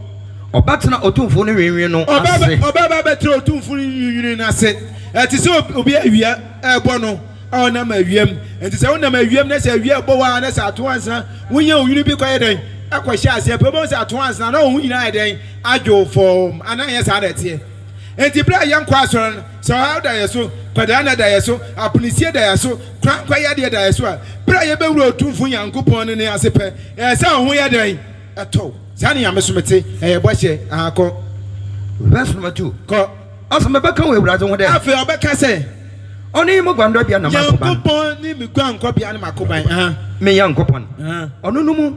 Speaker 3: Obatna otumfo ne wenwe no ase
Speaker 2: obaba betro otumfo ne na ase ati se obi awia ebo no ona ma awiam enti se ona ma awiam na se awia ebo wa na se ato ansa wonya onwini bi kwaye den akwahye ase pe bo se ato ansa na ohun nyina den adwo form ananye sa da tie enti bra yankwa asoro so how da yeso kwadana da yeso apunisie da yeso kwankwa de da yeso a bra ye bewuro otumfo yankopon ne ase pe se ohun ye den eto Zani amesumete boche ahako.
Speaker 3: Verse number 2.
Speaker 2: Ko
Speaker 3: asomebeka we wurazo ho de.
Speaker 2: Afi obeka se
Speaker 3: oni mo gwando bia na makoban.
Speaker 2: Yankopon ni mi gwanko bia na makoban.
Speaker 3: Me yankopon. Ono no mu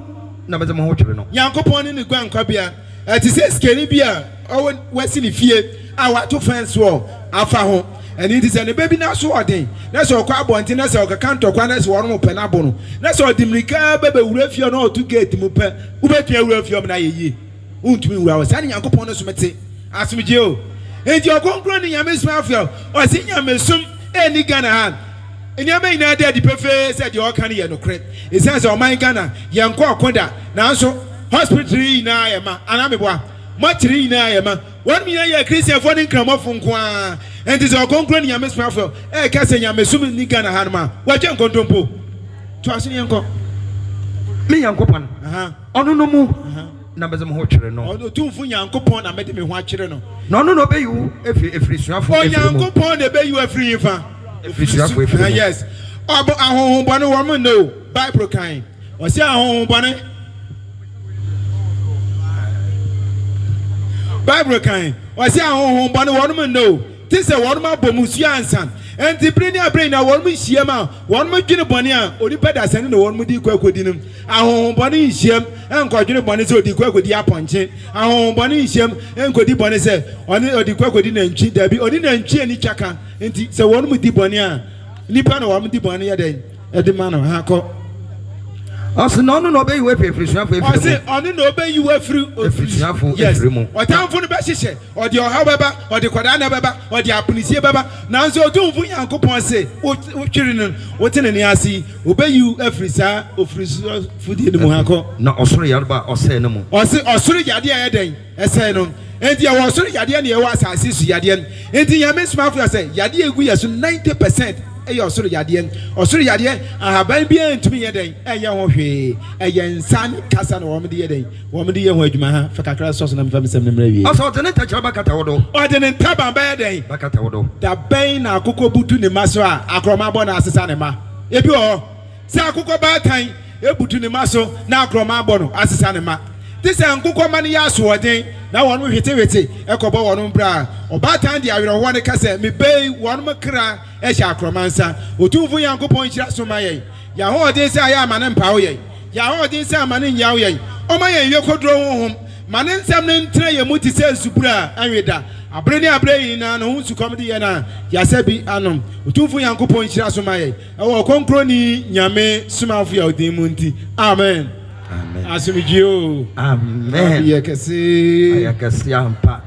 Speaker 3: na beze mo ho twere no.
Speaker 2: Yankopon ni gwanko bia. Ti se skeni bia o wasi ni fie a wato fence wall afa ho. And it is a baby now so ordained. That's all quite wanting us or canto quanas or no penabono. That's all Dimrica, baby, refio no to get Mupe, Ubeki refio Naye. Won't we were standing Uncle Ponus Mete? Ask me, Joe. And you're concluding your Miss Mafia or seeing your Messum any Ghana hand. And you may not dare the prefer said your canny no credit. It says, oh my Ghana, young Quaconda. Now so hospital na Yama, and I'm a much na Yama. 1 million Christian for the crumb from Qua. And this is our concluding your Miss Mafia. Eh, Cassin, I'm assuming ni Ghana Hanma. What young Contompo? Trust me, Uncle.
Speaker 3: Me, Uncle Pan. Ono no mu. Numbers of Hocher, no.
Speaker 2: Although 2 for Uncle Pon, I made me watch it.
Speaker 3: No, pay you if
Speaker 2: for Uncle Pon, they pay you a free infant. Yes. But a home bonnet woman, no. By Procine. Or say a home bonnet. By Procine. Or say a home bonnet woman, no. This is a one more Bomusian son. And the brain, a one with Shiama, one more Gina Bonia, or the better sending the one with the quack with him. Our home bonnie Shim, and Quadrina Bonnet, so the quack with the appointment. Our home bonnie Shim, and Cody Bonnet said, on the quack with the cheat, there be or didn't cheat any chaka, and so one with the Bonia. Nipano, one with the Bonia then, at the man of Hako.
Speaker 3: Also, no, obey you if you have
Speaker 2: I say, only obey you were through. Yes, or town for the Bashisha, or the Ohaba, or the Quadana Baba, or the Apunisia Baba. Now, so don't put your coupon say, what children, what in the Yasi, obey you every sir of food in the Mohako.
Speaker 3: No, or sorry, or say no more.
Speaker 2: Or say, or sorry, Yadia day, as I know. And you are sorry, Yadia was I see Yadian. And the Yamis Mafia say, Yadia, we are 90%. Or sorry, Yadian, or sorry, Yadian, I have been being to me a day, a young way, a young son, cousin, or woman, dear day, woman, dear, where you may for Cacra sauce and family seminary. Also, the net back at Odo, or the net tab bad day, back at Odo. The Bain, a cocoa butu the Masra, a cromabon as a sanema. If you are, say a cocoa bad time, a butu the maso, now cromabon as a sanema. This is a cocoa money as one day. Now one will hit it, a cobo one bra, or bad time, the I want to cassette, me bay one macra, a shacromancer, or 2 for young point shots to my Yawoh didn't say I am an empower. Yawoh didn't say I'm an in Yawoh. Oh my, you could draw home. Manin Samlin Tray, a multi says Supra, and with that. A brain and who's to comedy and Yasebi Anum, 2 for young point shots to my Ɔkrɔnkrɔnyi Nyame Somafo Demunti. Amen.
Speaker 3: Amen.
Speaker 2: Asumijio.
Speaker 3: Amen.
Speaker 2: Ayakasi
Speaker 3: ampa.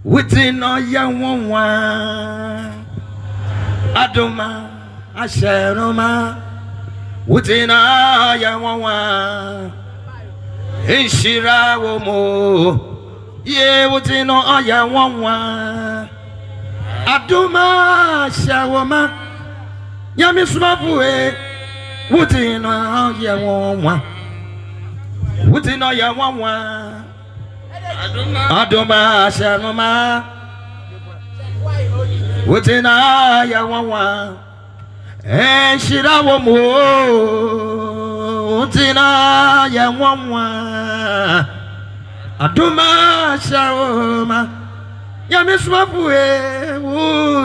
Speaker 3: Within all young one. Adoma. Asheroma. Within all young one. Inshira womo. Ye within all young one. Adoma. Shawoma. Nyame Somafo. Within all young one. Within all your one, Adoma, Shanoma. Within all your one, and Shirawo, within all your one, Adoma, Sharoma, Yamis Mapue,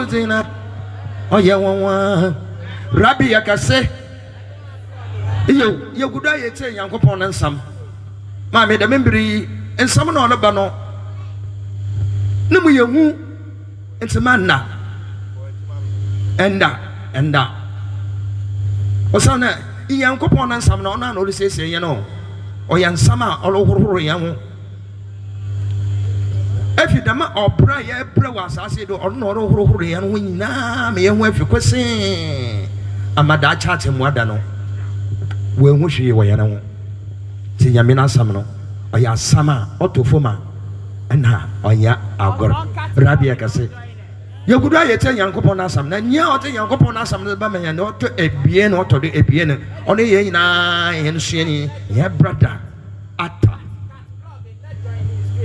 Speaker 3: within all your one, Rabbi Yakase. You could die at young component some. Mammy, the memory and some on a bano. No, we are who it's a man now. And that. What's on that? Young coupon and some no, no, says, you know, or young summer all over young. If you dama or prayer, was I said, or no, or and we now may have to question. A mother chat him what I know. We wish you were no. See Yamina Samno, or ya Sama, or to Foma, and ha, or ya Algor, Rabia Casse. You could I tell young couple on some, then you are the young couple on some of the Bama and not to a bien or to the Ebien, or the Yana and Shani, ya brother, Atta.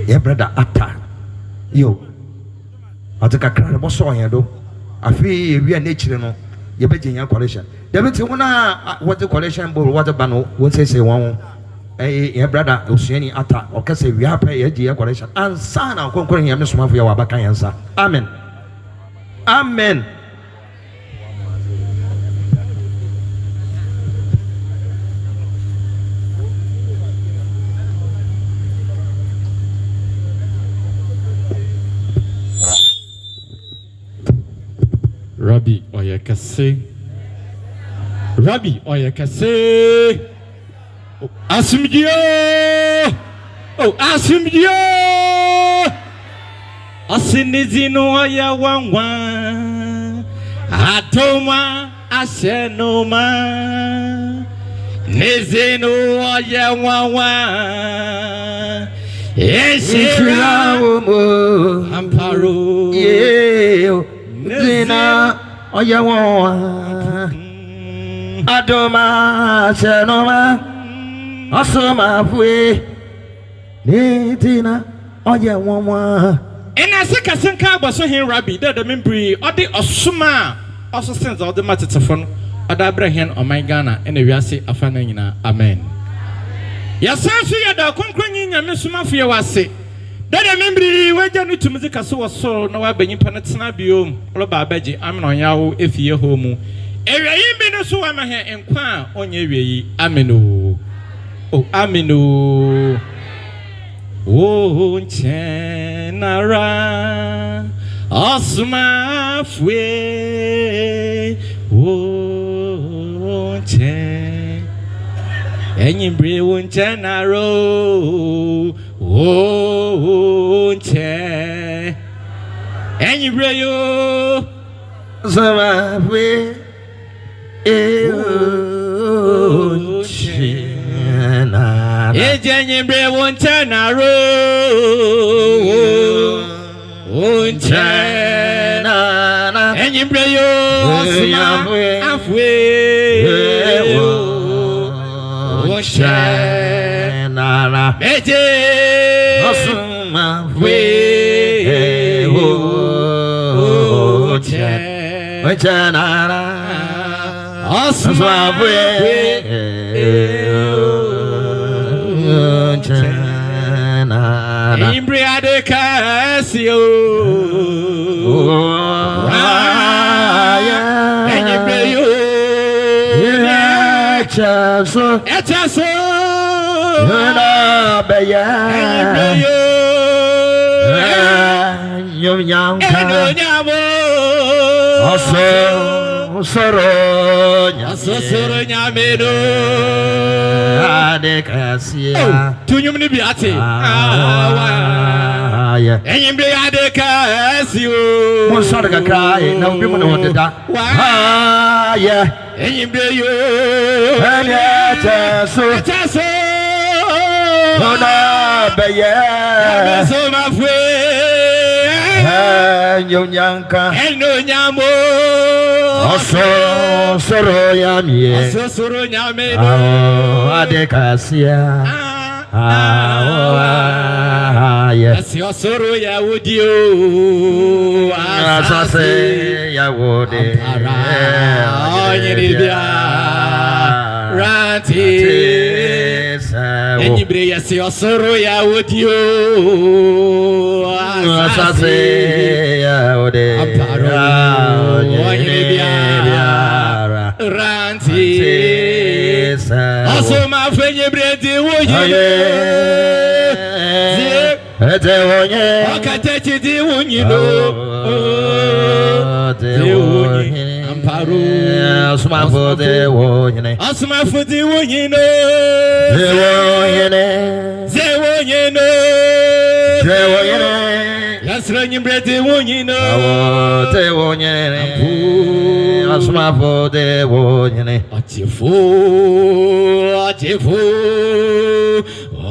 Speaker 3: Ya brother, Atta. Yo, I took a crowd of soil, though. I feel we are natural. You bet in your collection. There is one what the collection bowl, what a bano, what say one. A brother, Oceani Atta, or can say we are pay a dear collection. And son, I'm conquering your Miss Mafia Bacayansa. Amen. Amen.
Speaker 4: Rabbi Oyekase. Rabbi Oyekase. Oh, Asumdio. Oh, Asumdio. Asinizino oya wanwa. Atoma asenoma. Nizino oya wanwa. Eshira Amparo.
Speaker 3: Yeah. Zina Yawoh Adoma Senoma Somafo Nitina Yawoh.
Speaker 4: And I say Kasenka was so here, Rabbi, that the membry or the Osuma also sends all the matter to phone or the Abraham or my Ghana and the Yasi Afanina. Amen. Yes, I see you, the Ɔkrɔnkrɔnyi and Somafo was say. That remember we just to music as so no I been penetana biom all about beji I'm on Yawoh if you home. Area in so I'm here and qua on your way. Ameno. Oh, Ameno. Oh, Chenara. Somafo. Oh, Chen. Any brave one Chenaro. Oh, che, any brayo,
Speaker 3: Somafo, oh, chena,
Speaker 4: any brave one chenaro, oh, chena, any brayo, halfway, oh, chena,
Speaker 3: Somafo, oh, chena, Somafo, oh, chena,
Speaker 4: Imbriade Casio, Etaso, Nyame to you be at it. And you be at the Casio.
Speaker 3: One sort of a cry, no women wanted that. Yeah,
Speaker 4: and you be you.
Speaker 3: And
Speaker 4: so my friend,
Speaker 3: and Yanka,
Speaker 4: and no Nyamo.
Speaker 3: Also, Soroyami,
Speaker 4: Soroyami,
Speaker 3: Adecasia.
Speaker 4: Yes, your sorrow, would you?
Speaker 3: As I say, Yawoh,
Speaker 4: Ranty, and you bring your sorrow, would you?
Speaker 3: As I say, Yawoh,
Speaker 4: Ranty, Somafo nyebredi wonyine
Speaker 3: Ede wonye
Speaker 4: Okatechi di wonyino De wonye Amparo
Speaker 3: Somafo de wonyine
Speaker 4: Somafo di wonyino
Speaker 3: De wonyine
Speaker 4: De wonyino
Speaker 3: De wonyine
Speaker 4: Yasra nyebredi wonyino
Speaker 3: De wonyine Somafo de wonyine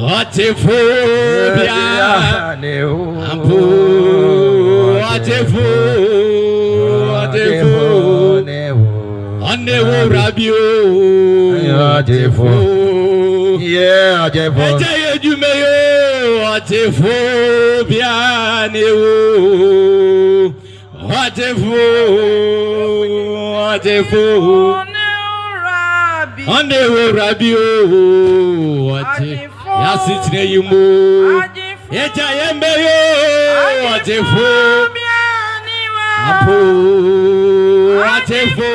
Speaker 4: Atifo bia Ampo Atifo Anewo rabio Atifo
Speaker 3: Yeah Atifo
Speaker 4: Ejaye jumeyo Atifo bia newo Atifo Anewo rabio Yasitne yumo Ejaye mbeyo Atifo Ampo Atifo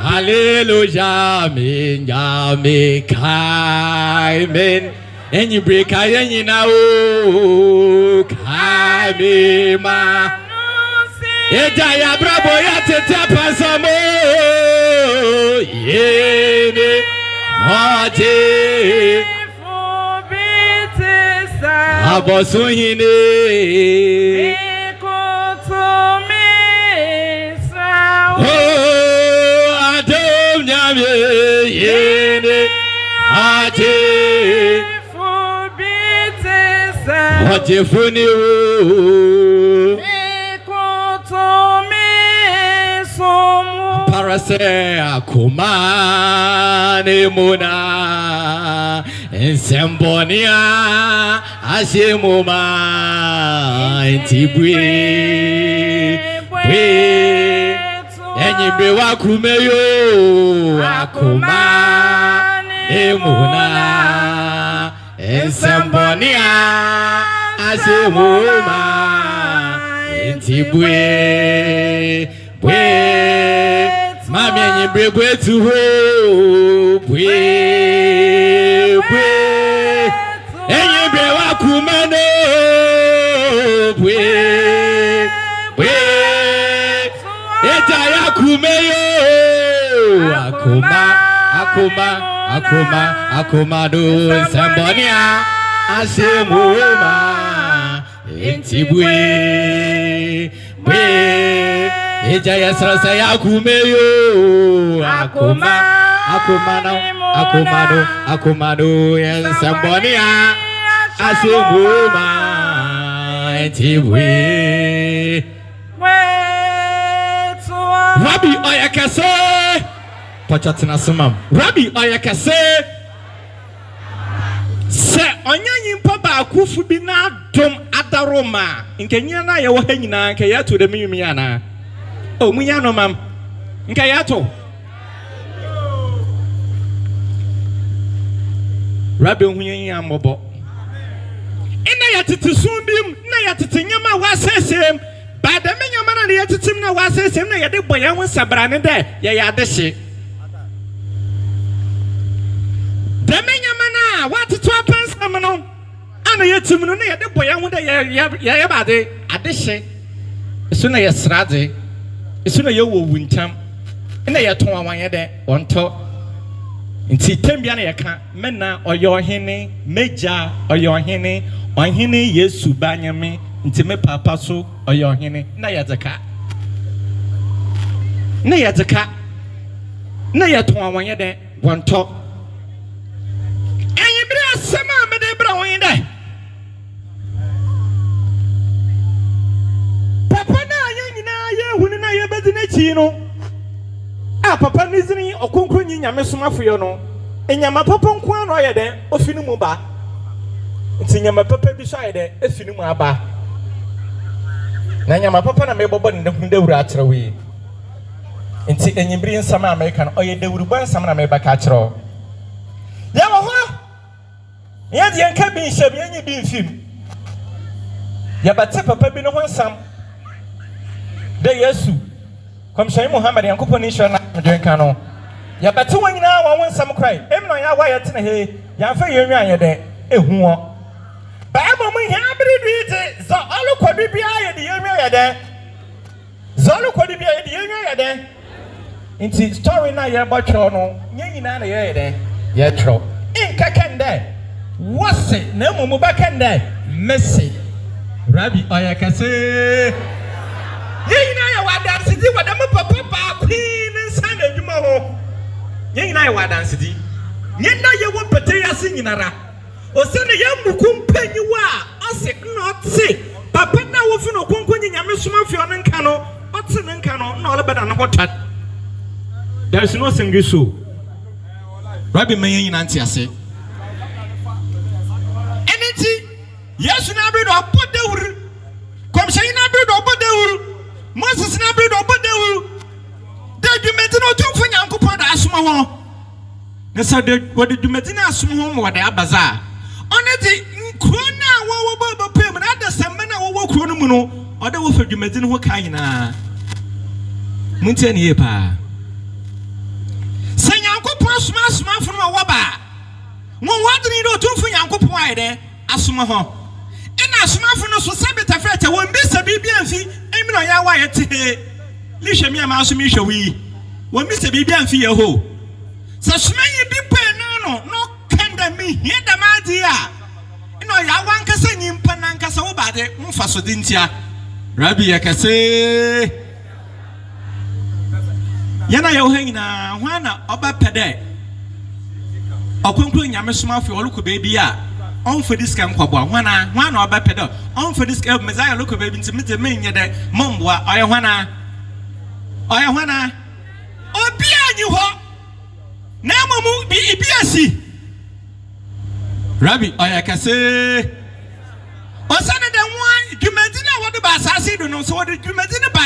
Speaker 4: Hallelujah Nyame kai men Enyi breka yenyi na o kai me ma Ejaye brabo ya tete pasamo Yene Aje Abosuhine Oh Adom Nyame Yene Aje Aje funi Parase akumane muna Ensembonia Ashimuma Entibwe Enyibe wakumeyo Akumane muna Ensembonia Ashimuma Entibwe Mami enyibe tu ho enyibe wakumane eta yakumeyo akuma do sambonia asemuma entibwe Eja yasrasa yakumeyo akumano yensambonia asemuma entibwe Rabbi oyakase Pachatina sumam Rabbi oyakase Se onyanyi mpa ba kufu bi na dom adaroma nkenya na ye wo hanyina nke ya to de miyumi ana o munya no mam nke ya to Rabbi hunyen ya mobo ina ya titisun bim na ya titinyama wasesem ba da menyama na ya titim na wasesem na ya de boya won sabrane de ya de hye da menyama na watitu apansam no ana yetim no na ya de boya won de ya ba de ade hye eso na ya srade eso na ya wo wuntam ina ya ton awanye de onto nti tembia na ya ka mena oyo hene meja oyo hene ohene Yesu banyame nti me papa so oyo hene na ya zaka na ya ton awanye de onto enyibre asema me de bra won de papa na anyina ye hunu na ye bedi na chi no a papa nizini Ɔkrɔnkrɔnyi Nyame Somafo yo no enyama papa nko an oyɛ de ofinu mu ba nti nyama papa bi so ayɛ de efinu mu aba na nyama papa na me bɔbɔ ne hu dawura akyerɛ wi nti enyimbiri nsama America no oyɛ dawuru bɔ nsama na me ba ka akyerɛ Yawoh ya de nka bi nhyɛ bi enyi bi mfim ya bate papa bi no ho nsam de Yesu Komshai Muhammad and Kuponisha Drinkano. Yabatu when now one some cry. Emno ya wire tin he. Yafa Yanya de a huo. Bible me habri read so all could be the Yanya de. Zolo could be the Yanya de. Inti story na ya bachono. Yana de. Yetro. In Kakande. What's it? No Mubakande. Messi. Rabbi Oyakase. Yena wa dance di wa da mo papa queen nsan adwuma ho yena wa dance di yena ye wo pete yase nyinara o se ne yamukum panyiwa o se not papa na wo fi no konkonyi nyame soma fi ono nka no o te ne nka no na ole beda no hotat there is no single soul Rabbi man yena ntiase eniti yesu na bi do bodewuru komshe na bi do bodewuru Moses na bread obodewu. De dumeti no tumfu nyankopon da asoma ho. Na sa de wode dumeti na asoma ho wode abaza. Oneti nkro na wo bo pem na da sembe na wo kro no mu no. Ode wo fa dumeti no ho ka nyina. Muntie ne ye pa. Se nyankopon asoma fo no wo ba. Won wadri do tumfu nyankopon ayede asoma ho. Ina asoma fo no so sabeta fete won bi se bibia mfi emino ya wa yete lishe mi ama asumi hwewi won bi se bibia mfi ye ho sa sumanyi bi pe no kanda mi heda madi a ino ya wa nkasa nyimpa na nkasa wo bade mfa so dintia Rabbi yakase yana ye ho nyina hwana oba pede okonkro nyame Somafo oluko bebi a on for this can kwabo hwana oba pede on for this Messiah look baby ntimite menye de momboa oye hwana obi anyi ho na momu bi ibiasi Rabbi oyakase osane de nwan dwumadina wode ba asase do no so wode dwumadina ba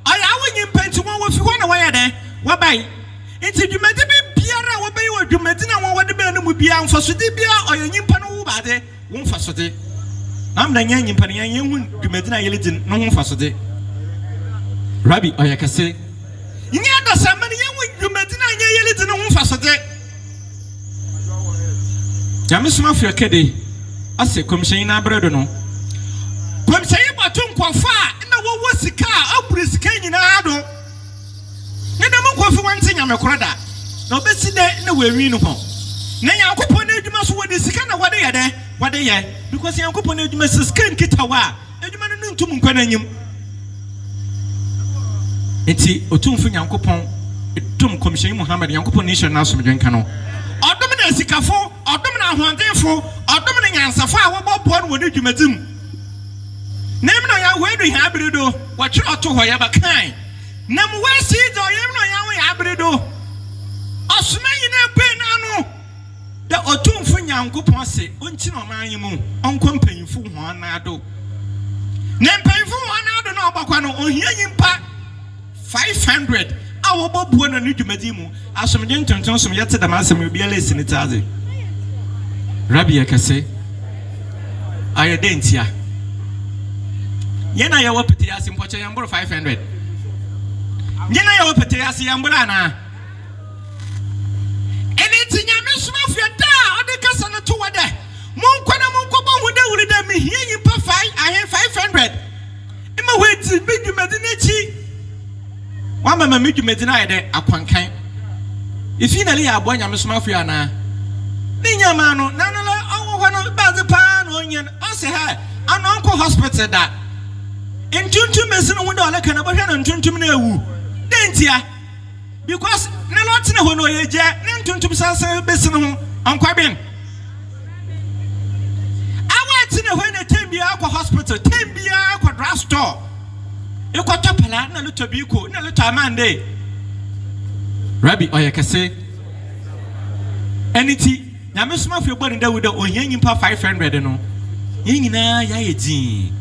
Speaker 4: oya awonyi mpanti won wo fi ho na woye de wabai enti dwumadi bi biara wo bai wo dwumadina won wode ba no mu bia mfasode bia oyanyi mpa no wo ba de wo mfasode am na nyanyi mpa na nyanyi hu dwumadina yelidin no ho mfasode Rabbi oyakase nya da samani yewu dwumadina nya yelidin no ho mfasode Nyame Somafo kede ase komshen na bredo no komshen batum kofa na wo sika abure sika nyina do ne dem kofi wante nyame kroda na obesi de na wawi no ho na yankopon na adwuma so wode sika na wode ye because yankopon na adwuma sika nkitawa adwuma no ntum nkwana nyim enti otumfu yankopon etum komshen Muhammad yankopon nation na so medwenka no odom na sikafo odom na ahoandenfo odom na nyansafo a wobobo no woni dwumadim nemno ya wedu ha abredo wachiro oto ho ya bakan nam wasi do yemno ya wo ya abredo osmanyi na pe na no da otumfo nyankopon se onchi no manyi mu onko mpanyimfo ho na do na mpanyimfo ho na do na obakwa no ohia nyimpa 500 awo bobo na dwumadimu asomje ntonton som yete da masem obiala esinitaze Rabbi yakase ayedentia yena yawo pete yase mpoche yamboro 500 yena yawo pete yase yamboro ana eni Nyame Somafo da ode kasa no to wode monko ba wode wuri da mi hiyi pa 500 ima weti bidwumadi na chi wama mama dwumadina ayede akwankan ifinally ya abo Nyame Somafo ana ni nyama no nanala owo no baze pa no onyen ose ha ana onko hospital da entuntum mesino wonde ole kana bo hwe no entuntum na ewu dentia because na lot na ho no yeje na entuntum sansan besino ho onkwa ben awati na ho na tembia akwa hospital tembia akwa drugstore ekoto pala na luto biko na luto amande Rabbi oyakase eniti Nyame Somafo body Dawuda ohia nyimpa 500 no nyina ya yedin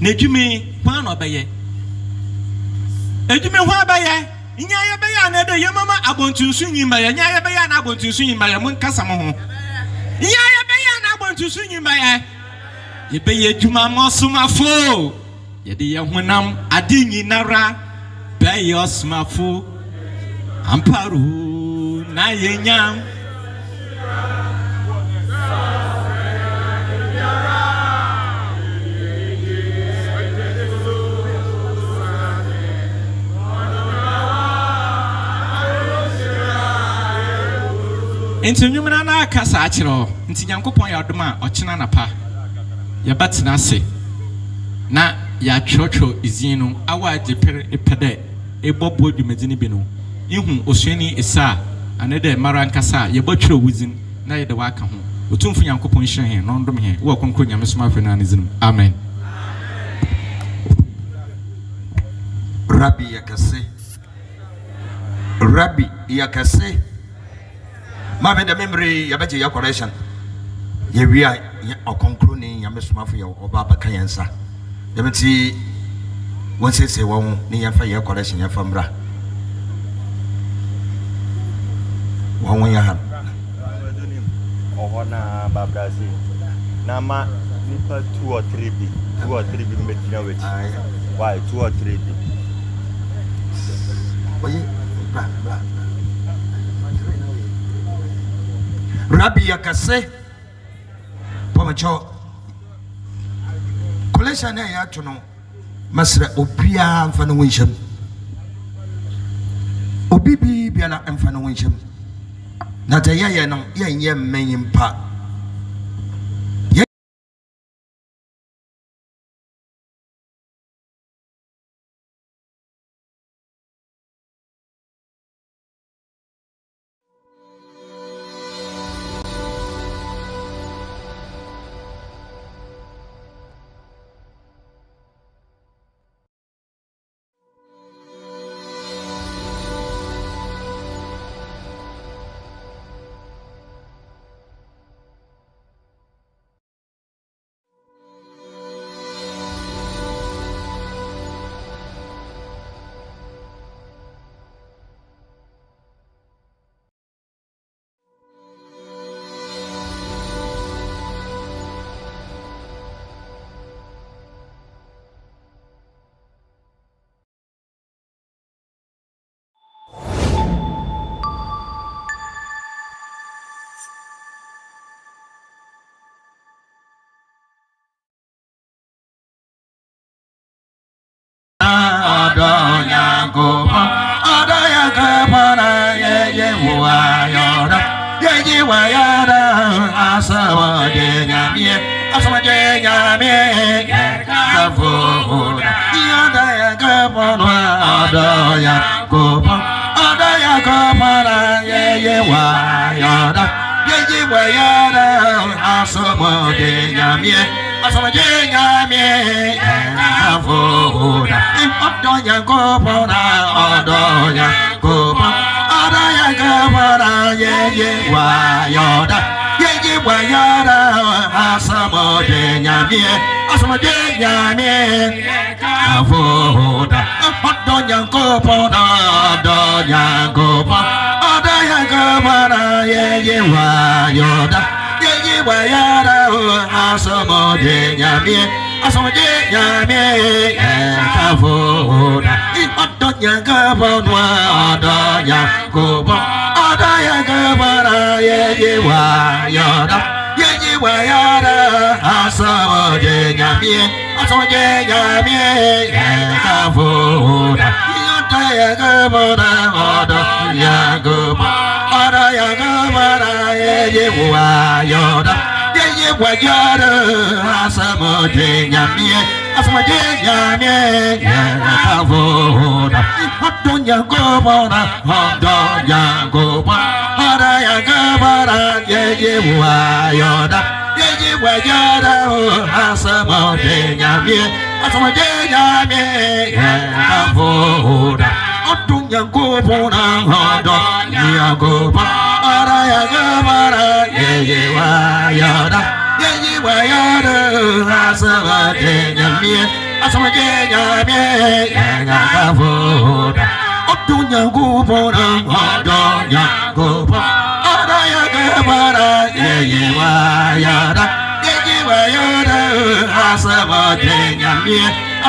Speaker 4: na dwume kwa na obeye edwume ho abaye nya ya beye na de yemama abontunsu nyimba ya nya ya beye na abontunsu nyimba ya mun kasa mo ho nya ya beye na abontunsu nyimba ya ye beye dwuma mo Somafo ye de ye honam ade nyinara Beyo Somafo Amparu na yenyam Enti nwumena na akasa akiro nti Nyankopon ya odoma ochena napa ya batina se na ya chocho izinu awa jepere epede ebobo dumedini binu ihu osuani isa anede mara nkasa ye botwero wuzin na ye de waka ho otumfu Nyankopon hye he no ndom he wo konkro Nyame Somafo na nizinu amen.
Speaker 3: Rabbi yakase Mama the memory yabeje ya correction ye wia Ɔkrɔnkrɔnyi Nyame Somafo ya oba baka yensa yemti won sese won ni yafa ye correction yafa mra won ya ha
Speaker 5: ohona babrasi na ma nipa 2 or 3 bi metina weti why 2 or 3 bi
Speaker 3: oye bra Rabbi yakase pomacho collection na ya to no masra obia mfa no wonhyam obibi bia na mfa no wonhyam na ta ye no ye nye mmanyimpa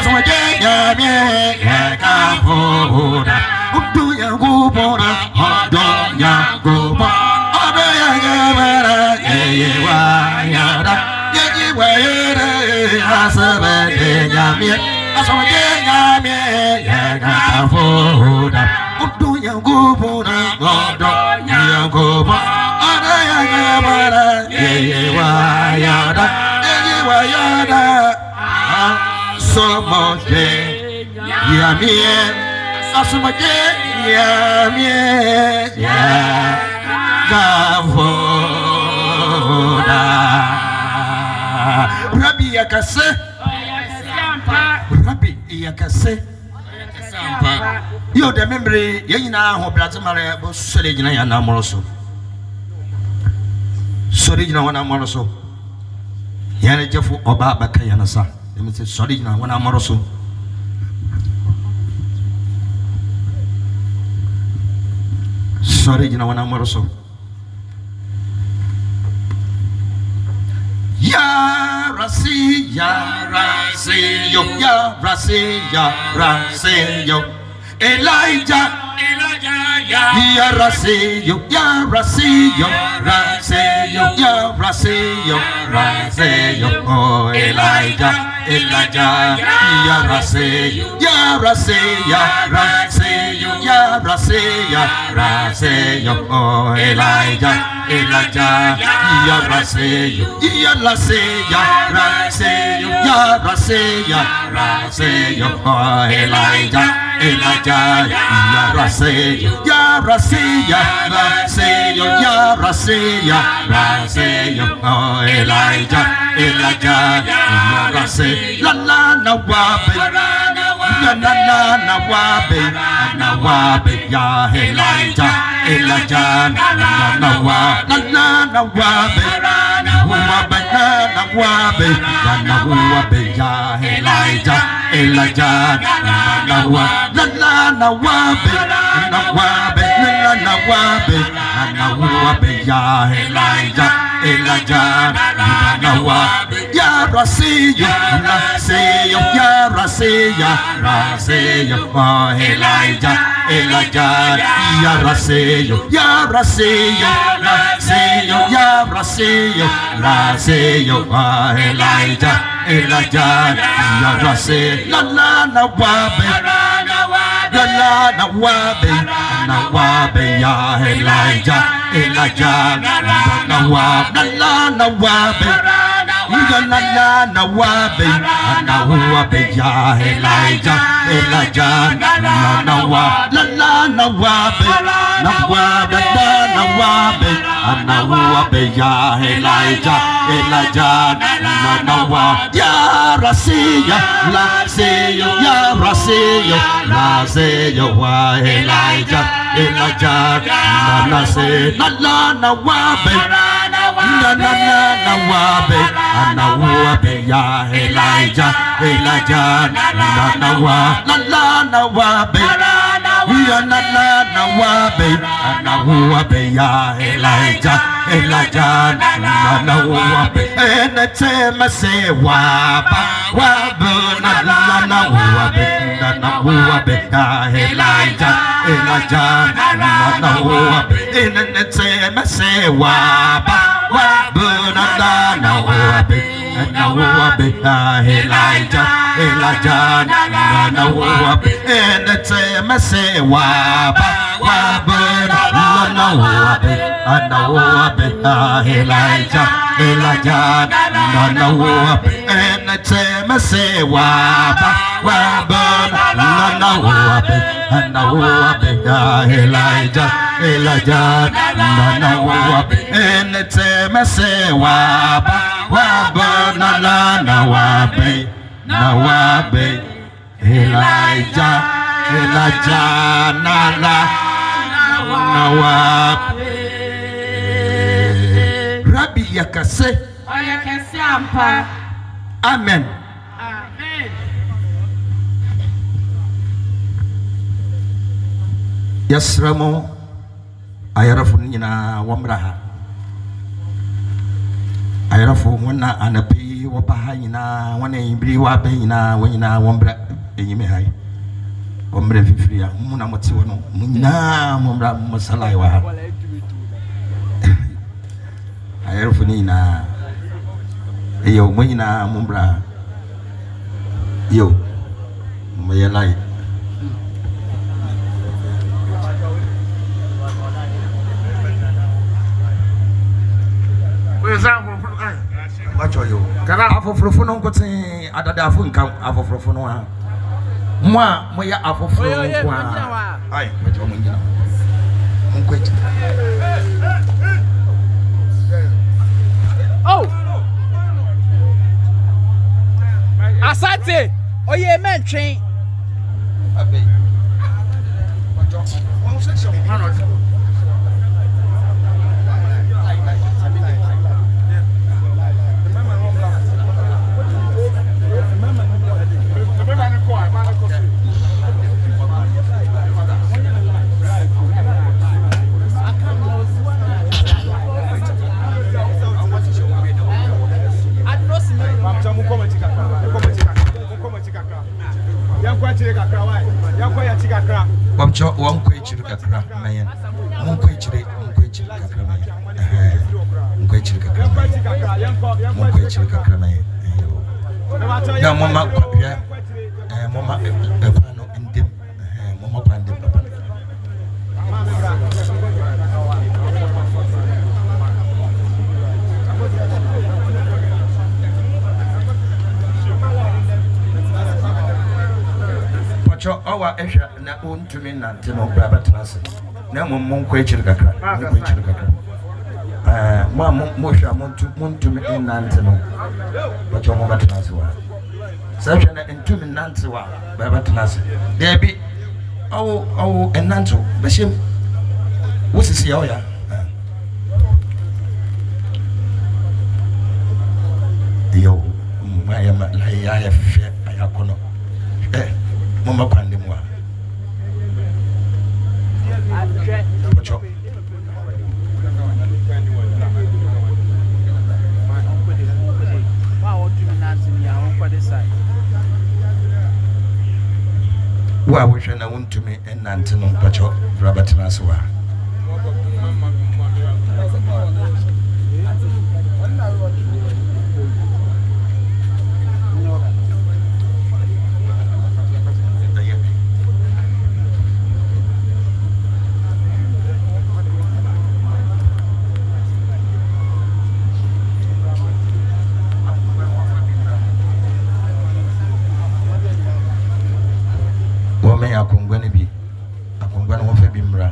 Speaker 3: asomdwe Nyame yɛkamfo da Odo Nyankopɔn Odo Nyankopɔn Odo Nyankopɔn yeyewa yada yeyewa yada asomdwe Nyame asomdwe Nyame yɛkamfo da Odo Nyankopɔn Odo Nyankopɔn Odo Nyankopɔn yeyewa yada yeyewa yada asomdwe Nyame asomdwe Nyame yɛkamfo da Rabbi yakase Rabbi yakase yo de membre yɛnyina ho brate mare bo sore gina ya na moro so sore gina wana moro so yɛne jefo oba baka yana sa dem se sore gina wana moro so sore gina wana moro so Ya Rasi yo Ya Rasi yo Elijah Ya Rasi yo Ya Rasi yo Ya Rasi yo Oh Elijah Ya Rasi yo Ya Rasi yo Oh Elijah Ya Rasi yo Oh Elijah Ya Rasi yo Oh Elijah Ya Rasi la na wabe na wabe ya Elijah na wabe na wabe ya Elijah na wabe na wabe ya Elijah na wabe ya Rasi yo Ya Rasi yo Oh Elijah Ya Rasi yo Oh Elijah Ya Rasi la na wabe na wabe ya Elijah na wabe na wabe ya Elijah na wabe ya Elijah na wabe ya Rasi yo Ya Rasi yo wa Elijah na se na wabe na wabe ya Elijah na wabe na wabe ya Elijah na wabe ene tema se waba na wabe ya Elijah na wabe ene tema se waba na wabe ya Elijah na wabe ene tema se waba na wabe ya Elijah na wabe ene tema se waba na wabe ya Elijah na wabe ene tema se waba na wabe Elijah na wabe Rabbi yakase ampa amen yasramo ayarafo nyina wamraha ayarafo wana anapi wapa ina wana ibri wa be ina wina wombra enyime hai wombra fifria muna moti wono muna wombra masalai wa ayerfu ni ina eyo mwina wombra yo mayelai Wacho yo kana afofrofo no nkote adadafo nka afofrofo no ha mo ya afofro nko ha ai mejo mo ngina nkweti
Speaker 6: oh asante oye mentwen
Speaker 3: abe wacho won se se mo hano Wamcho wankwe chiri kakra mayen munkwe chiri kakra mayen munkwe chiri kakra mayen na mama ya mama ekwano ndim mama kwande papa pacho awa ehwa na ontumi nante no baba tenase na munkwe chiri kakra mo hwa montumi nante no pacho mo batenase wa sɛhwɛ na ntumi nante wa baba tenase debi awo enanto bɛhyɛm wosisi ya oya yo maya ma la ya fɛ ayakono mama kwande mwa pacho wa wohwe na wontumi enante no pacho Robert Naswa akongwane bi akongwane wo fa bi mra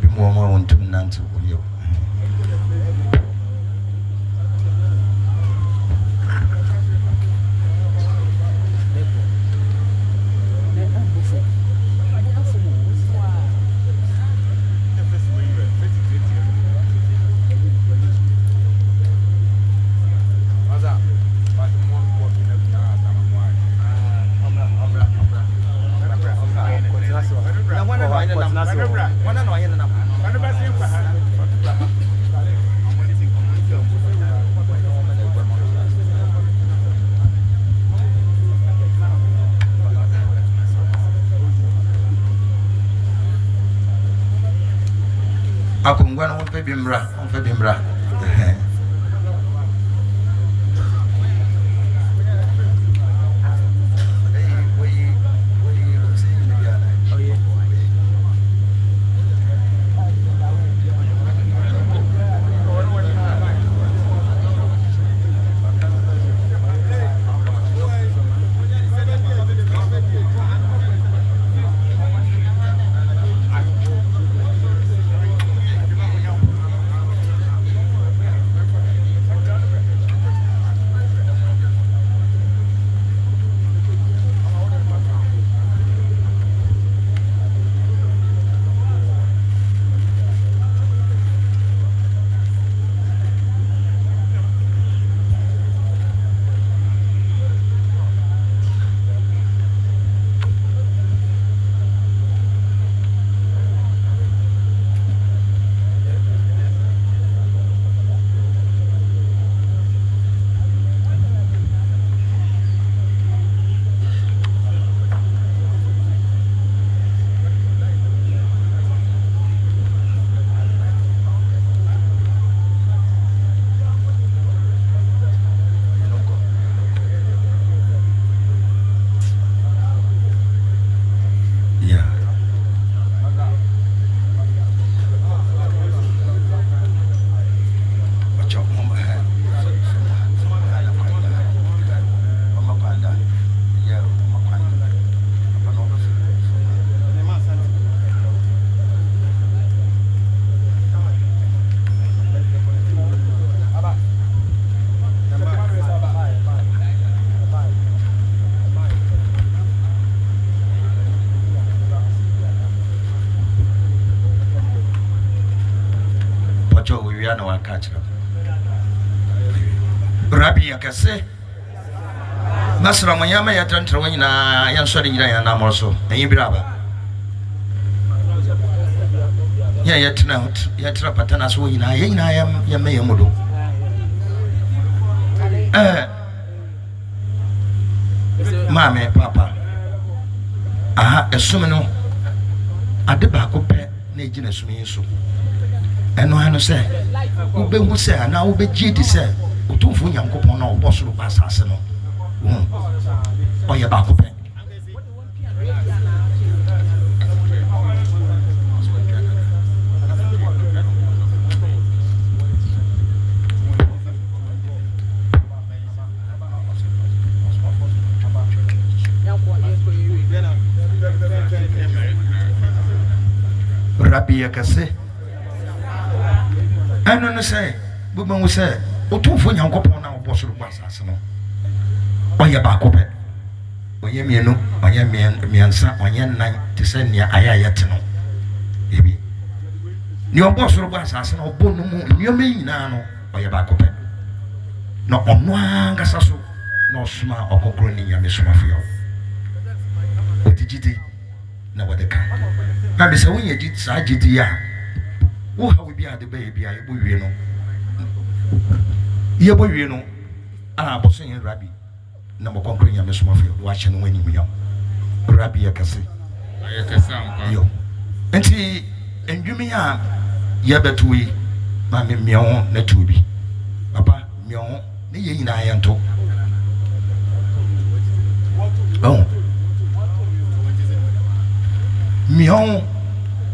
Speaker 3: bi mo mo wontum nante oyo akongwana wo fa bi mra Pacho we are no one catch. Rabbi Yakase Masra Mayama Yatantrawina Yansodina and Amoso and Ibraba. Yet not Yatra Patanas Wina, I am Yamayamudu. Mamma, Papa. Aha, a sumino at the back of pet, Naginus means so. And no one say, Ube will say, and now be GT said, Utufu Yankopon or Bosso Bassasano. Or your back of pet. Rabbi Yakase. I don't say, Buban will say, Utufu Yankopon or Bosso Bassasano. Or your back of it. Or your miano, or your miansa, or your night to send near Ayatino. Baby. Your boss or Bassasano, Bono, you mean now, or your back of it. No on one Gassasso, no smart or concurring your Somafo. What did you do? Now what the car? Maybe so when you did Sagitia. Who have we be at the baby? I will you know. You know, I was saying Rabbi. Number concrete, your Somafo, watching when you young. Rabbi Yakase. Yo. And see, and you may have Yabetui, Mammy Mion, Netubi. Papa, Mion, the yin I am to. Oh. Mion,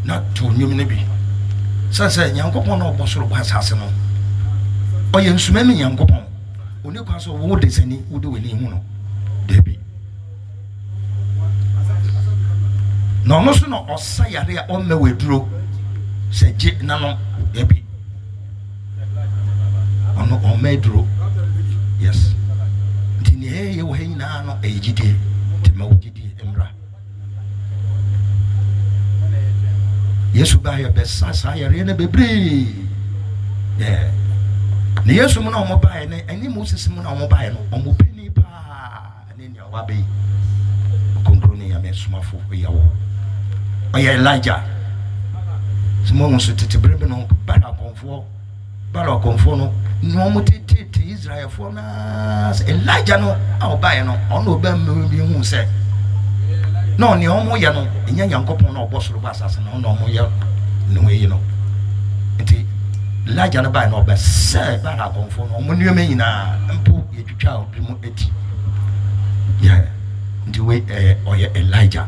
Speaker 3: not to Numinabi. Sasa Yankopon or Bosso Bassasano. Or you swim in Yankopon. Only cause of wood is any would do any mono. Debbie. No, no, no, or say on the way through. Said Jit Nano, Debbie. Or made through. Yes. Tinny, you hang now, a GD, Timothy, Embra. Yes, by your best size, I arena be brave. Yeah. The yes, woman on mobile, and any Moses on mobile, on Mopini pa, and in your wabi. Concluning, I met Somafo for Yawoh. Oh, yeah, Elijah. Some moments to bring on Bala Conforno, no more to Israel for us. Elijah, no, I'll buy no, on no bam, who said. No, ni omo ya no, enya Yankopon na oboso basasa na no omo ya no we no. Enti Elijah na ba na oba se ba na konfo no omo nume nyina mpo yetwitwa obimu eti. Yeah. Enti we oye Elijah.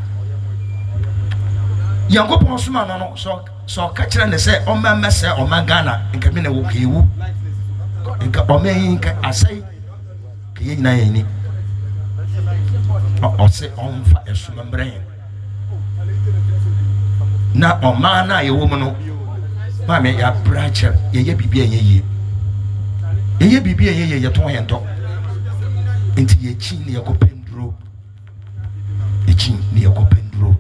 Speaker 3: Yankopon suma no so ka kire ne se o ma mese o ma Ghana nka me na wo kewu. Nka o me nka asai ke nyina yini. Or say on for a swim brain. Now, on mana, a woman, Mammy, a brancher, ye be a ye. Ye be a ye, your toy and talk. Into ye chin near Copen Drew. A chin near Copen Drew.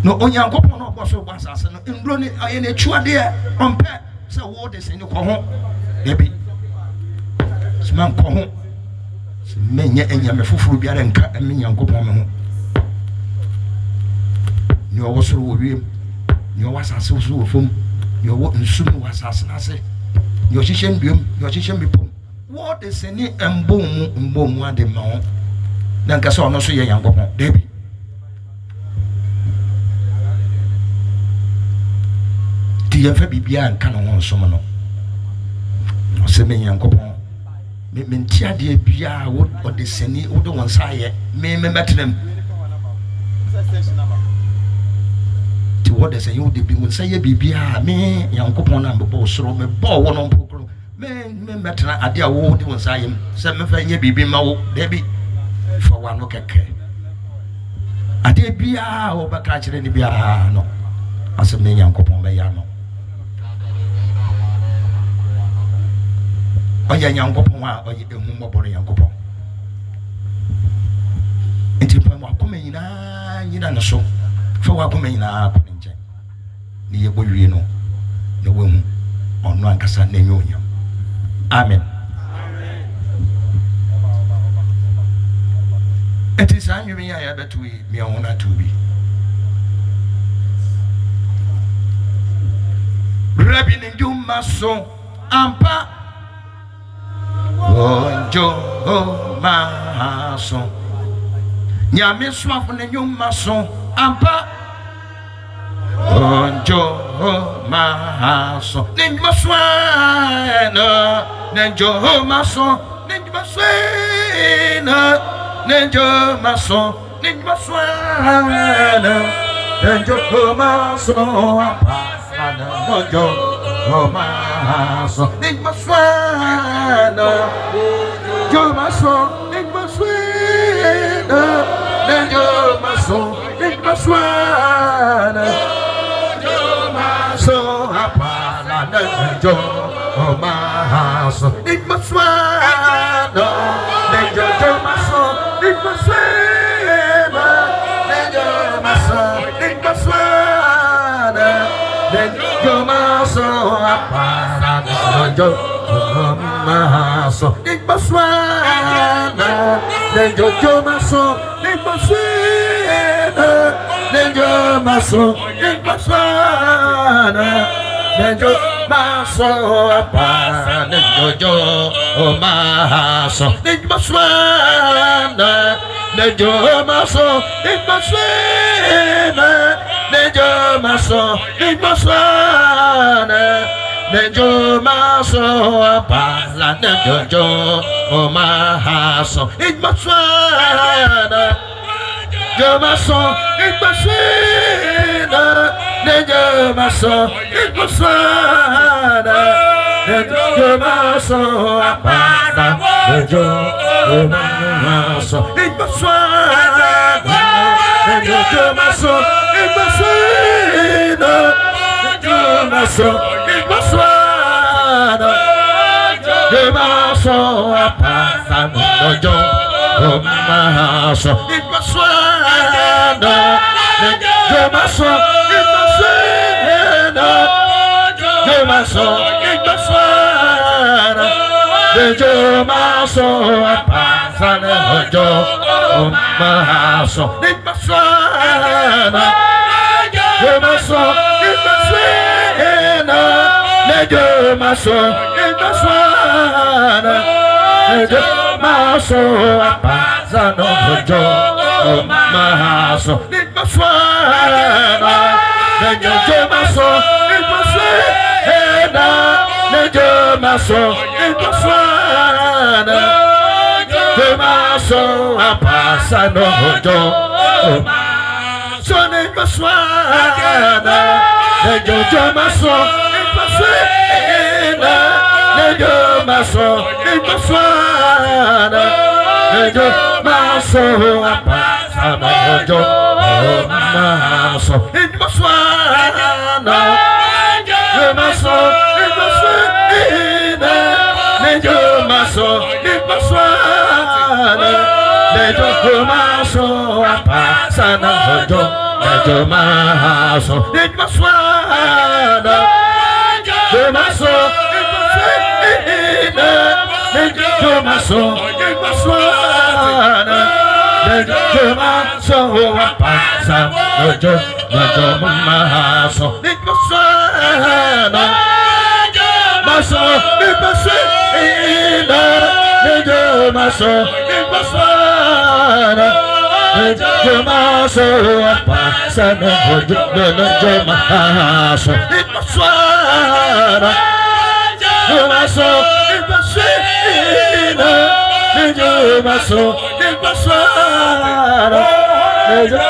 Speaker 3: No, on your Copon of Bosso Bassas and running in a chua dear on pet. So, what is in your cohon? Maybe. Smam cohon. Menya enya mefufu biara nka emi Yankopon me ho ni owo soro wo wiem ni owo asase so wo fom ni owo nsum wo asase na se ni o hihye mbiom ni o hihye mipom wo de seni mbom ade ma ho na nka so ono so ye Yankopon debi ti ye fa bibia nka no ho nsom no o se me Yankopon me ntia de bia wo de seni wo de won saye me metrem ti wo de seni wo de bi won saye bibia me Yankopon na mbebo soro me bo wo no mpokro me metra ade a wo de won saye se me fa nye bibi ma wo de bi fo wa no keke ade bia wo ba ka kire ni bia no asem me Yankopon be ya no oya Yankopon a oye ehu mboboro Yankopon enti pa mo akoma nyina no so fa wa akoma nyina ko nje ni ye bowie no na wehu ono ankasa na nyonya amen it is anyu ya betu mi ona tubi Rabbi ni juma so ampa onjo ma so Nyame Somafo ni juma so ampa onjo ma so ni juma so na nenjo ma so ni juma so na nenjo ma so ni juma so na nenjo ma so ampa Nojo Omaso Nigmaswana Jomaso Nigmaswana Nejomaso Nigmaswana Jomaso Apala Nejo Omaso Nigmaswana Nejomaso Nigmaswana Nejomaso Nigmaswana Jomaso apara nojo maso Nigmaswana Jomaso Nigmaswana Jomaso Nigmaswana Jomaso apara nojo maso Nigmaswana Jomaso Nigmaswana Nejomaso Nigmaswana Nejomaso apala Nejojo Omahaso Nigmaswana Jomaso Nigmaswana Nejomaso Nigmaswana Nejomaso apala Nejo Omahaso Nigmaswana Nejomaso Nigmaswana Jomaso Nigmaswana Jomaso apasa nojo Omahaso Nigmaswana Jomaso Nigmaswana Jomaso Nigmaswana Jomaso apasa nojo Omahaso Nigmaswana Jomaso Nigmaswana Nejomaso Nigmaswana Nejomaso apasa nojo Omahaso Nigmaswana Nejomaso Nigmaswana Nejomaso Nigmaswana Jomaso apasa nojo Omahaso Nigmaswana Nejomaso Nigmaswana Nejomaso Nigmaswana Nejomaso apasa nojo Omahaso Nigmaswana Jomaso Nigmaswana Nejomaso Nigmaswana Nejomaso apasa nojo Nejomaso Nigmaswana Jomaso Nigmaswana Nejomaso Nigmaswana Nejomaso apasa nojo Nejomaso Nigmaswana Maso Nigmaswana Nejomaso Nigmaswana Jomaso apasa nojo Jomaso Nigmaswana Jomaso Nigmaswana Jomaso Nigmaswana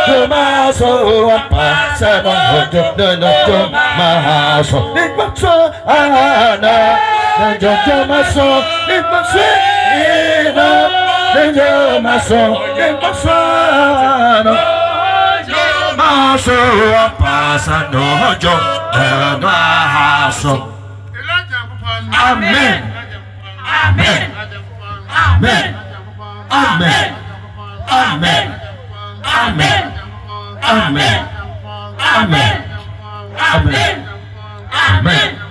Speaker 3: Jomaso apasa nojo Jomaso Nigmaswana Jomaso Nigmaswana Jomaso Nigmaswana Jomaso apasa nojo Jomaso Amen Amen Amen Amen Amen Amen Amen Amen Amen Amen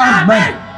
Speaker 6: Amen.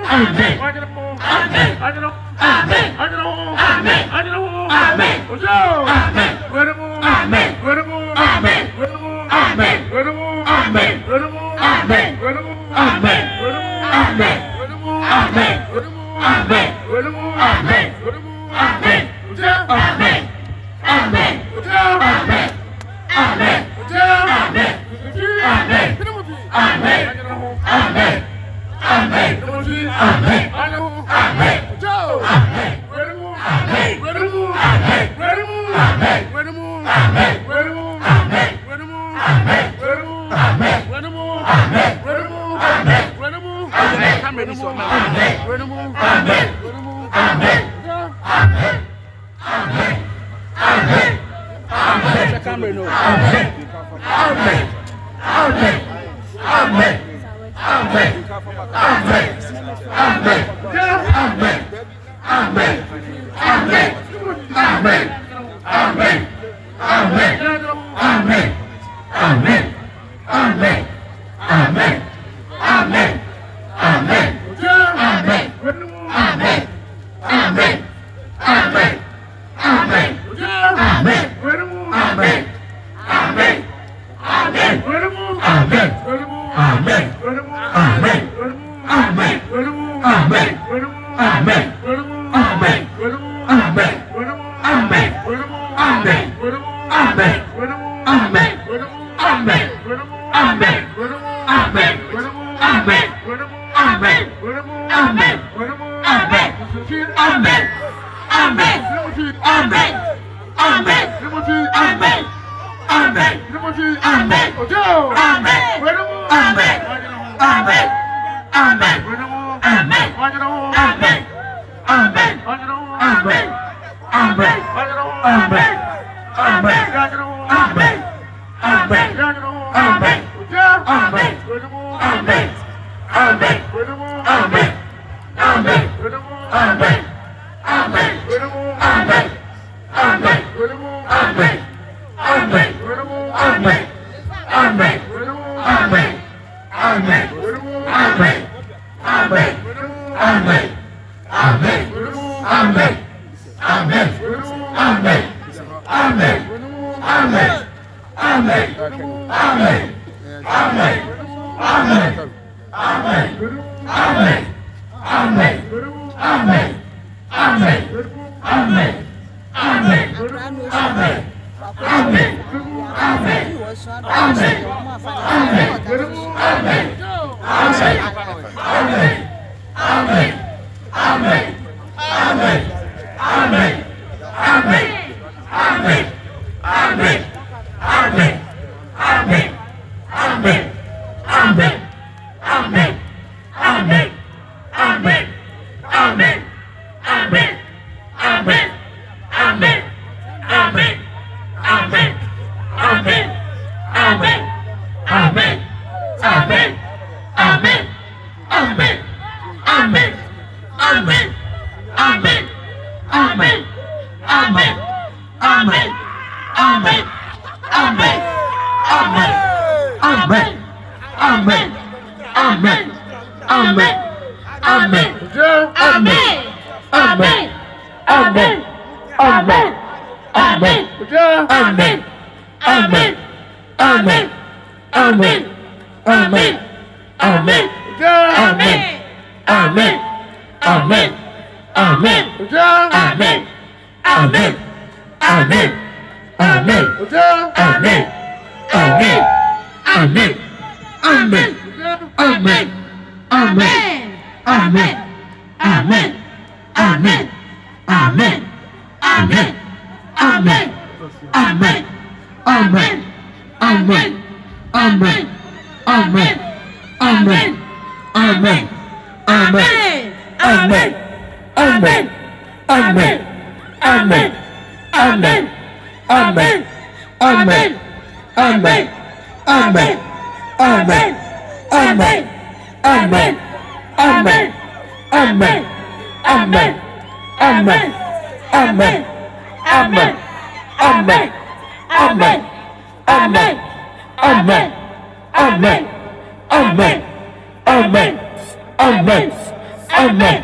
Speaker 6: Amen.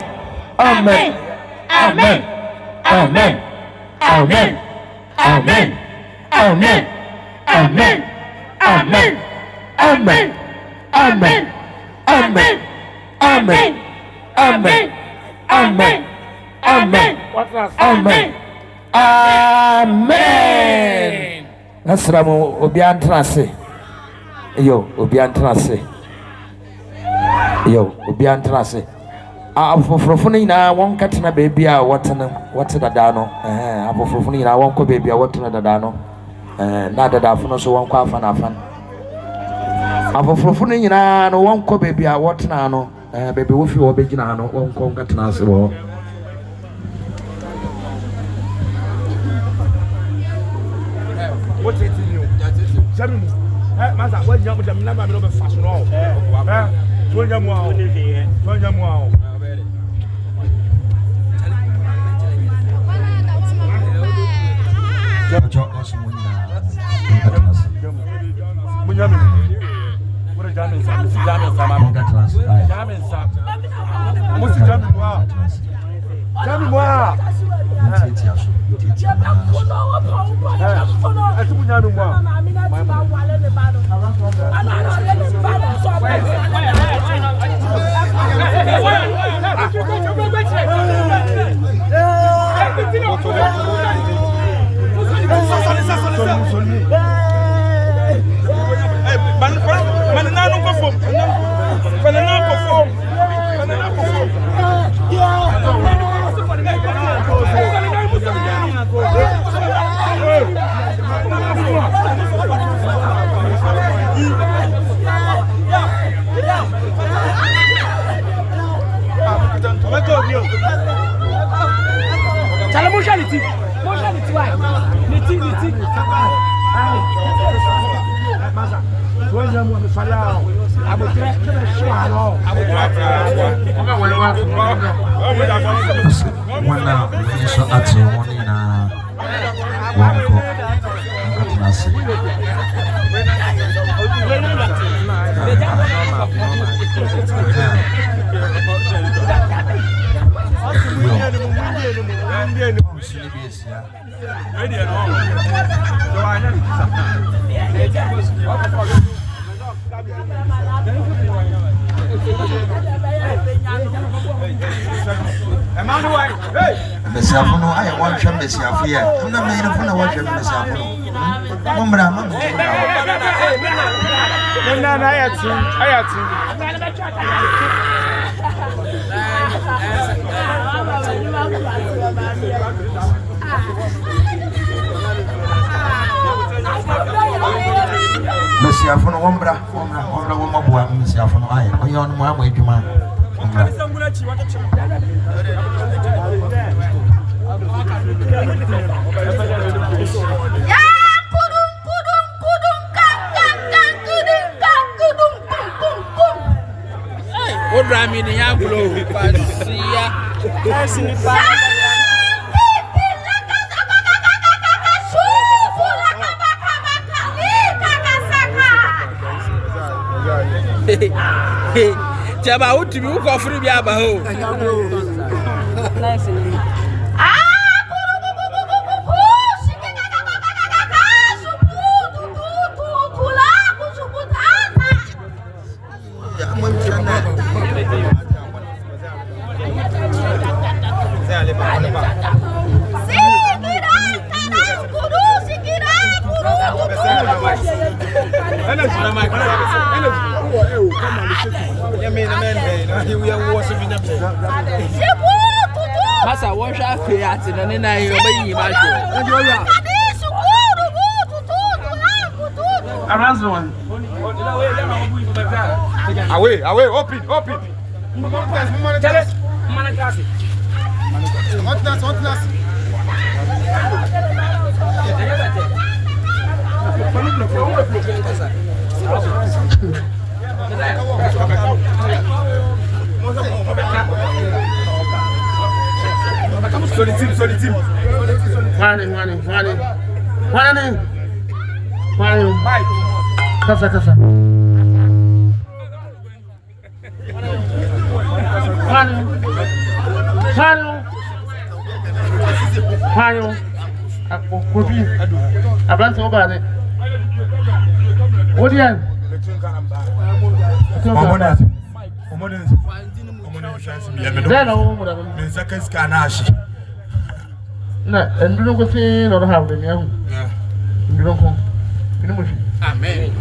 Speaker 6: Amen. Amen. Amen. Amen. Amen. Amen. Amen. Amen. Amen. Amen. Amen. Amen. Amen. Amen. Amen. Amen. Amen. Nasramu obian trase. Yo, obian trase. Yo, obian trase. Afofrofo na won katena baby a wote dada no afofrofo na won ko baby a wote dada no na dada fo no so won ko afa na afa afofrofo nyina no won ko baby a wote na no baby wo fi wo begina no won ko katena ase wo
Speaker 7: what it you jamu masa wo jamu jamu na ba me no be fa so no to jamu a
Speaker 3: Mesiafono aye wan hwem mesiafo ye na me yire fona wan hwem mesiafo mo mra ma mo na ayatu mesiafono wo mra wo mabua mesiafono aye oyo no mo adwuma mra
Speaker 8: Ramini ya glow pasia Chaba utimi uko free bi aba ho Masa won sha fe ati na ni na yo bayi ma jo. Around one. Away, open. Sorry team. Running. Kasa. Running. Pano. Kofi. Abrantes over there. What do you have? No, and you don't go see or have them. Yeah. You don't come. You know.
Speaker 4: Amen.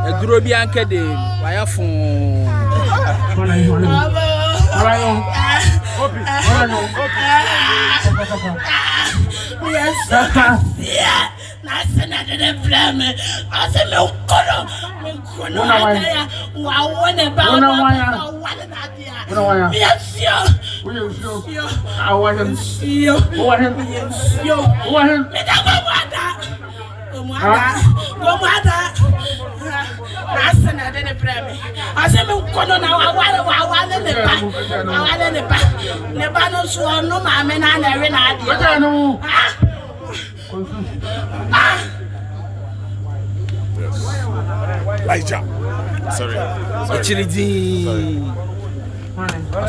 Speaker 9: Eduro bi anke de waya fun. Sorry.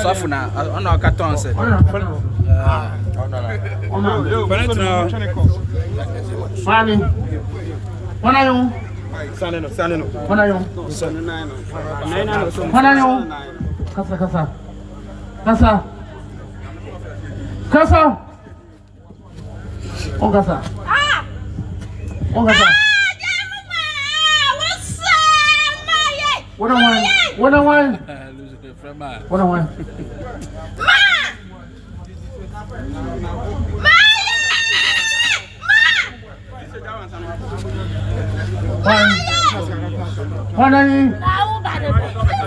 Speaker 9: Somafo na ona carton se.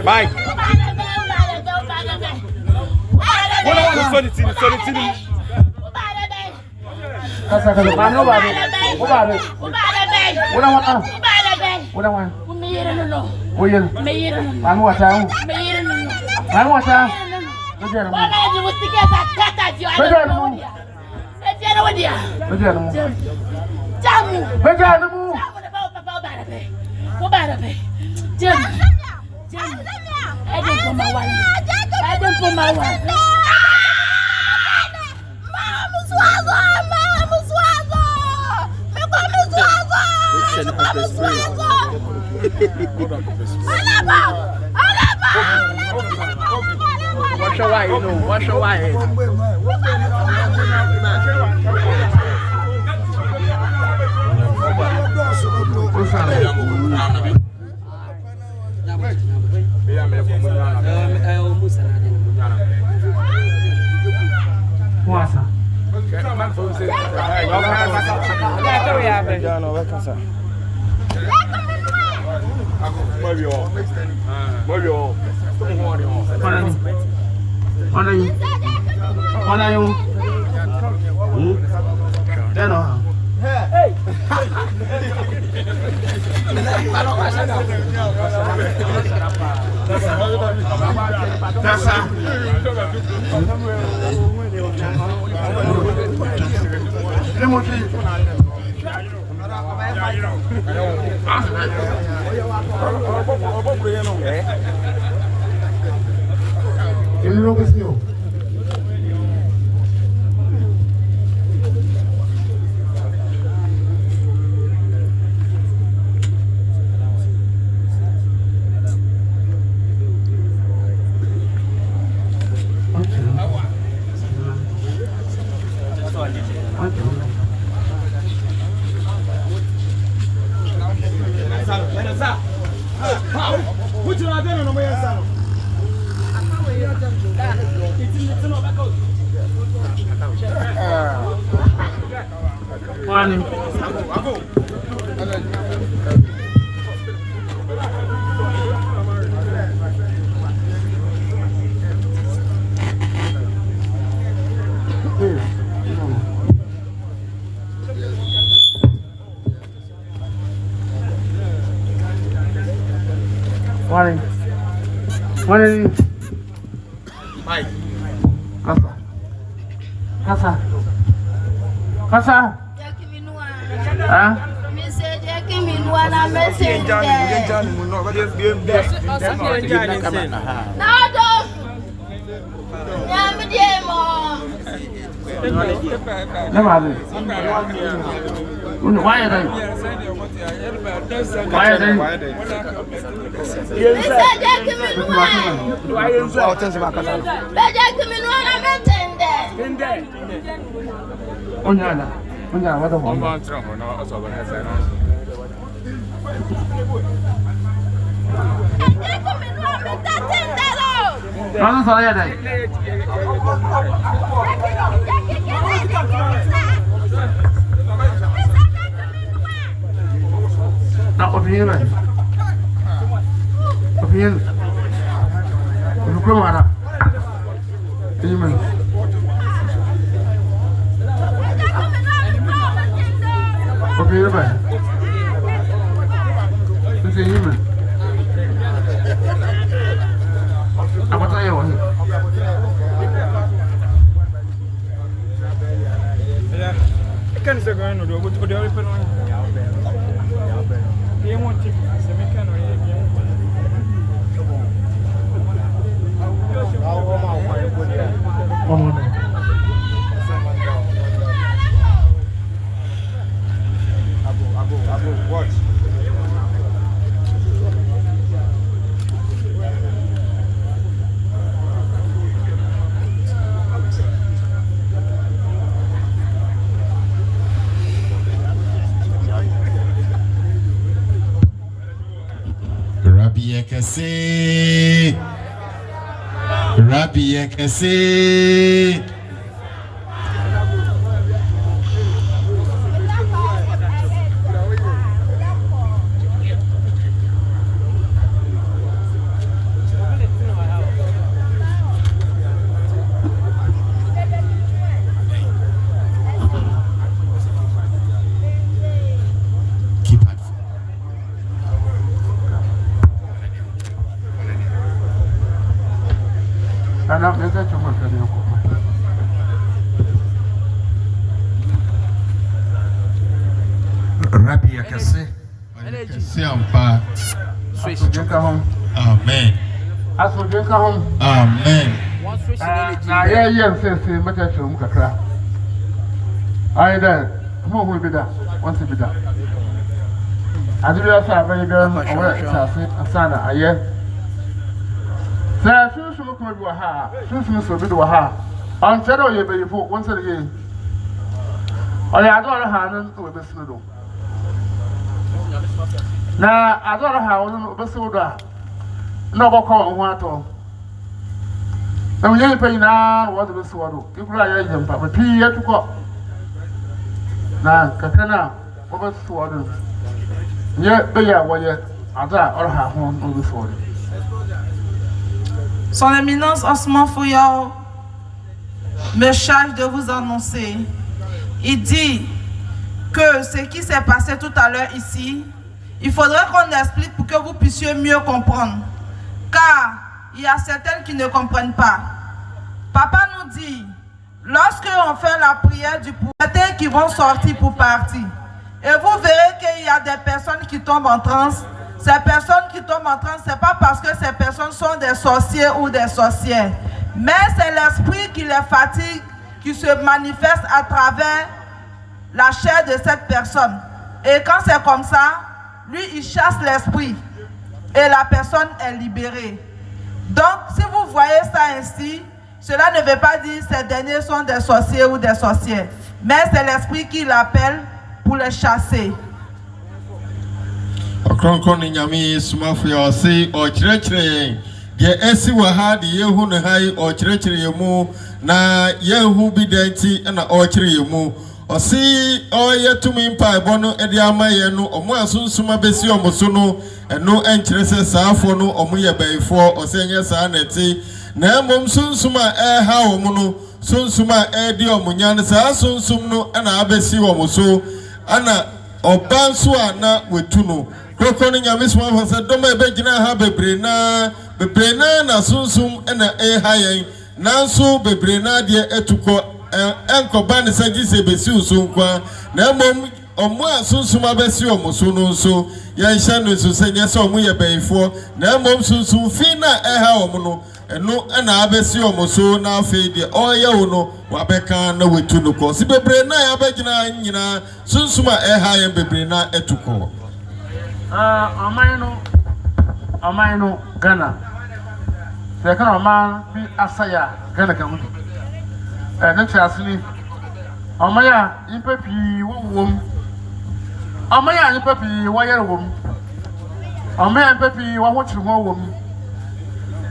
Speaker 7: Bye. Wash your wine.
Speaker 8: What? Kasa. Ah? Why are they? Not opinion. Opinion. Opinion.
Speaker 2: Rabbi Ekese.
Speaker 3: Rabbi Ekese.
Speaker 2: Amen.
Speaker 8: As for drink home.
Speaker 2: Amen.
Speaker 8: I there. Who will be there? Once be there. I do not have any girl or Sana. I hear. Sir, soon to come to a ha. Soon to do a ha. On shadow you be for once a year. I don't have to be snow. Now, I don't know how to be so. No, call one at all. And we ain't paying now what the swallow. You cry, but tea yet to go. Now, Katana, over swallow. Yet, be a warrior, other or half one of the swallow.
Speaker 10: Son Éminence Somafo Yawoh me charge de vous annoncer. Il dit que ce qui s'est passé tout à l'heure ici, il faudrait qu'on explique pour que vous puissiez mieux comprendre. Car il y a certaines qui ne comprennent pas. Papa nous dit, lorsque on fait la prière du pouvoir, certains qui vont sortir pour partir. Et vous verrez qu'il y a des personnes qui tombent en transe. Ces personnes qui tombent en transe, ce n'est pas parce que ces personnes sont des sorciers ou des sorcières. Mais c'est l'esprit qui les fatigue, qui se manifeste à travers la chair de cette personne. Et quand c'est comme ça, lui, il chasse l'esprit. Et la personne est libérée. Donc, si vous voyez ça ainsi, cela ne veut pas dire que ces derniers sont des sorciers ou des sorcières. Mais c'est l'esprit qui l'appelle pour les chasser.
Speaker 2: Ɔkrɔnkrɔnyi Nyame Somafo ɔse ɔkyerɛkyerɛ deɛ ɛsi wɔ ha de yehu ne hai ɔkyerɛkyerɛ mu na yehu bi danti na ɔkyerɛ mu ɔse ɔyɛ tumi mpaebɔ no de ama yɛ no ɔmo asonsoma besi ɔmo so no ɛno ɛnkyerɛ sɛ saafo no ɔmo yɛ bɛyifoɔ ɔse nyɛ saa na ɛte na mmom sunsum a ɛha ɔmo no sunsum a ɛdi ɔmo nya no saa sunsum no ɛna abɛsi ɔmo so ana ɔba nso a na wetu no Ɔkrɔnkrɔnyi Nyame Somafo sɛ dɔm a ɛbɛgyina ha bebree na
Speaker 11: bebree na sunsum na hayen nanso bebree na de etuko enkoba ne sagise besi usunkwa na mom omo asunsum abesi omoso no nso yanhya no so senya se omo ye bayifo na mom sunsum fi na ha omo no eno na abesi omoso na afi de oye wo no wabeka na wetu no ko si bebree na ya bagina nyina sunsum hayen bebree na etuko
Speaker 8: Amaino Ghana. The kind of man be Asaya Ghana County. Next asini. Amaya impepi wom. Amaya impepi wire wom. Amaya impepi watch wom.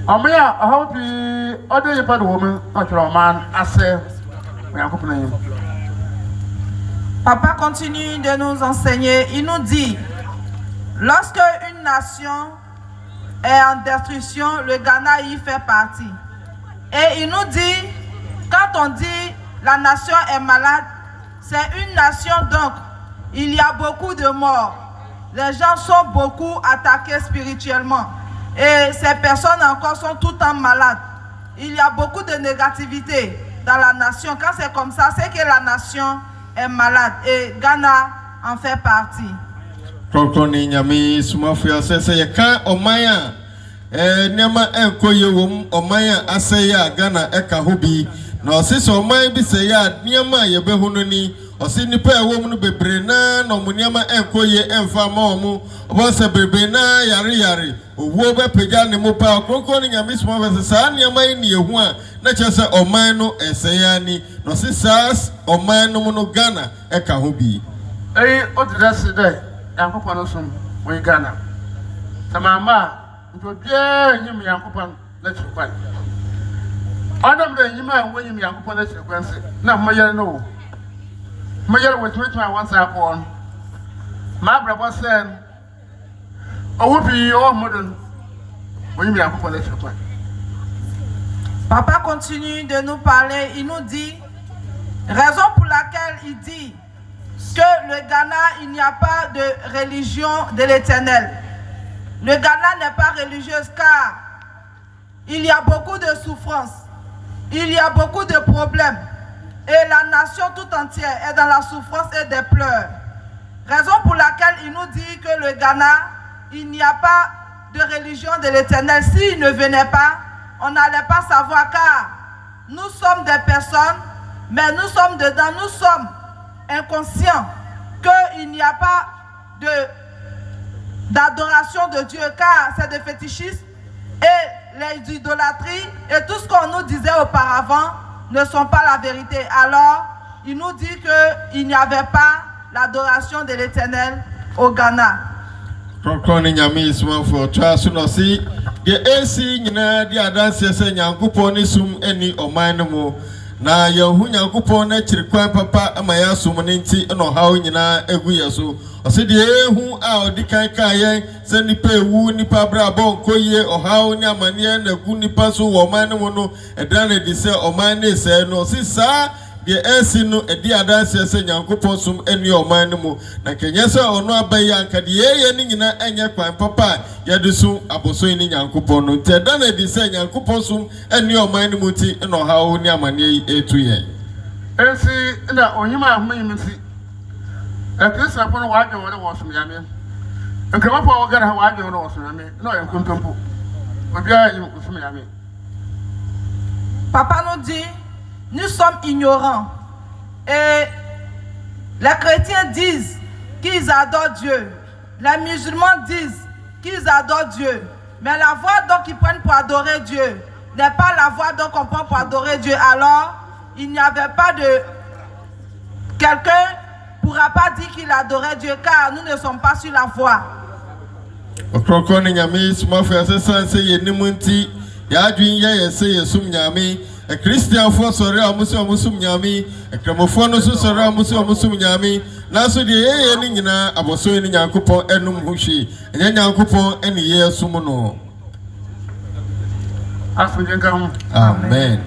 Speaker 8: Amaya a happy other part woman natural man Asa.
Speaker 10: Papa continue de nous enseigner. Il nous dit, lorsque une nation est en destruction, le Ghana y fait partie. Et il nous dit, quand on dit la nation est malade, c'est une nation donc, il y a beaucoup de morts. Les gens sont beaucoup attaqués spirituellement. Et ces personnes encore sont tout le temps malades. Il y a beaucoup de négativité dans la nation. Quand c'est comme ça, c'est que la nation est malade. Et Ghana en fait partie.
Speaker 11: Ɔkrɔnkrɔnyi Nyame Somafo asese ye kan ɔman nema enkoye wom ɔman aseye Ghana eka ho bi na ɔsese ɔman bi seye nema ye behu no ni ɔse nipa ɛwom no bebre na ɔmo nema enkoye emfa ma ɔmo ɔbɔse bebre na yare owuo bepagya ne mo pa Ɔkrɔnkrɔnyi Nyame Somafo asese saa nema yi ne ehu a na kyerɛ sɛ ɔman no ɛseye ani na ɔse saa ɔman no no Ghana eka ho bi
Speaker 8: odrese dey Yankopon sum we Ghana. Samama nto bia nyim Yankopon na chirkwan. Adam de nyima we nyim Yankopon na chirkwan se na mayere no. Mayere we tuma wan sa pon. Ma brabo sen. Owo bi o modern we nyim Yankopon na chirkwan.
Speaker 10: Papa continue de nous parler, il nous dit raison pour laquelle il dit que le Ghana, il n'y a pas de religion de l'Éternel. Le Ghana n'est pas religieuse car il y a beaucoup de souffrances, il y a beaucoup de problèmes et la nation tout entière est dans la souffrance et des pleurs. Raison pour laquelle il nous dit que le Ghana, il n'y a pas de religion de l'Éternel. S'il ne venait pas, on n'allait pas savoir car nous sommes des personnes, mais nous sommes dedans, nous sommes inconscient qu'il n'y a pas d'adoration de Dieu car c'est des fétichistes et les idolâtries et tout ce qu'on nous disait auparavant ne sont pas la vérité. Alors il nous dit qu'il n'y avait pas l'adoration de l'Éternel au Ghana.
Speaker 11: Ɔkrɔnkrɔnyi Nyame Somafo twa so no si de esi nyina de adanse se Nyankopɔn ne sum ani ɔman no mu na yehu Nyankopɔn na chirkwan papa ama ya sum ne nti no hawo nyina egu yeso ɔse de ehu a odi kan kan yen se nipa ewu nipa bra bon koye ɔhawo ne amane na gu nipa so wo man no mu no ɛdan na di se ɔman ne se no ɔse saa de esi no edi adanse se Nyankopɔn sum ani ɔman no mu na kenye se ɔno abayi anka de ye ne nyina enye kwan papa ya de so aboso ni Nyankopɔn no te dan na di se Nyankopɔn sum ani ɔman no mu ti no hawo ne amane etu ye
Speaker 8: esi na onyima ahomyim si Christian for what you want to Yame. And come up for what you want to Yame. No, I'm contempo.
Speaker 10: Papa nous dit, nous sommes ignorants. Et les chrétiens disent qu'ils adorent Dieu. Les musulmans disent qu'ils adorent Dieu. Mais la voie donc ils prennent pour adorer Dieu n'est pas la voie donc on prend pour adorer Dieu. Alors, il n'y avait pas de... Quelqu'un ne pourra pas dire qu'il adorait Dieu car nous ne sommes pas sur la voie.
Speaker 11: Ɔkrɔnkrɔnyi Nyame Somafo asesa se yenimunti ya adwin ya yese yesum Nyame Christianfo sɔre a musum Nyame Kramofo no so sɔre a musum Nyame na so de ye ni nyina aboso ni Nyankopɔn enum ho hwe enye Nyankopɔn eni ye sum no. Amen.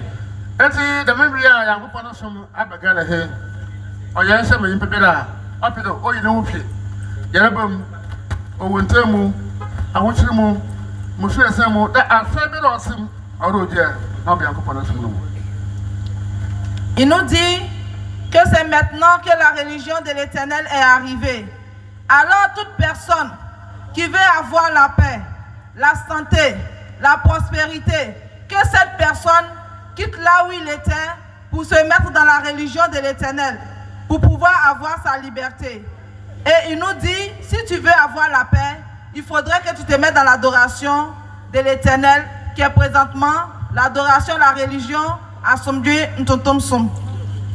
Speaker 8: Eti the memory a Nyankopɔn no sum abagala he oye se me impebera opido oyi no hwe yerebam owuntemu ahokyeremu Monsieur Samo, that a family or some Aurodia, not be accompanied.
Speaker 10: Il nous dit que c'est maintenant que la religion de l'Éternel est arrivée. Alors toute personne qui veut avoir la paix, la santé, la prospérité, que cette personne quitte là où il était pour se mettre dans la religion de l'Éternel, pour pouvoir avoir sa liberté. Et il nous dit, si tu veux avoir la paix, il faudrait que tu te mettes dans l'adoration de l'Éternel, qui est présentement l'adoration, la religion, à Somdui Ntontomsom.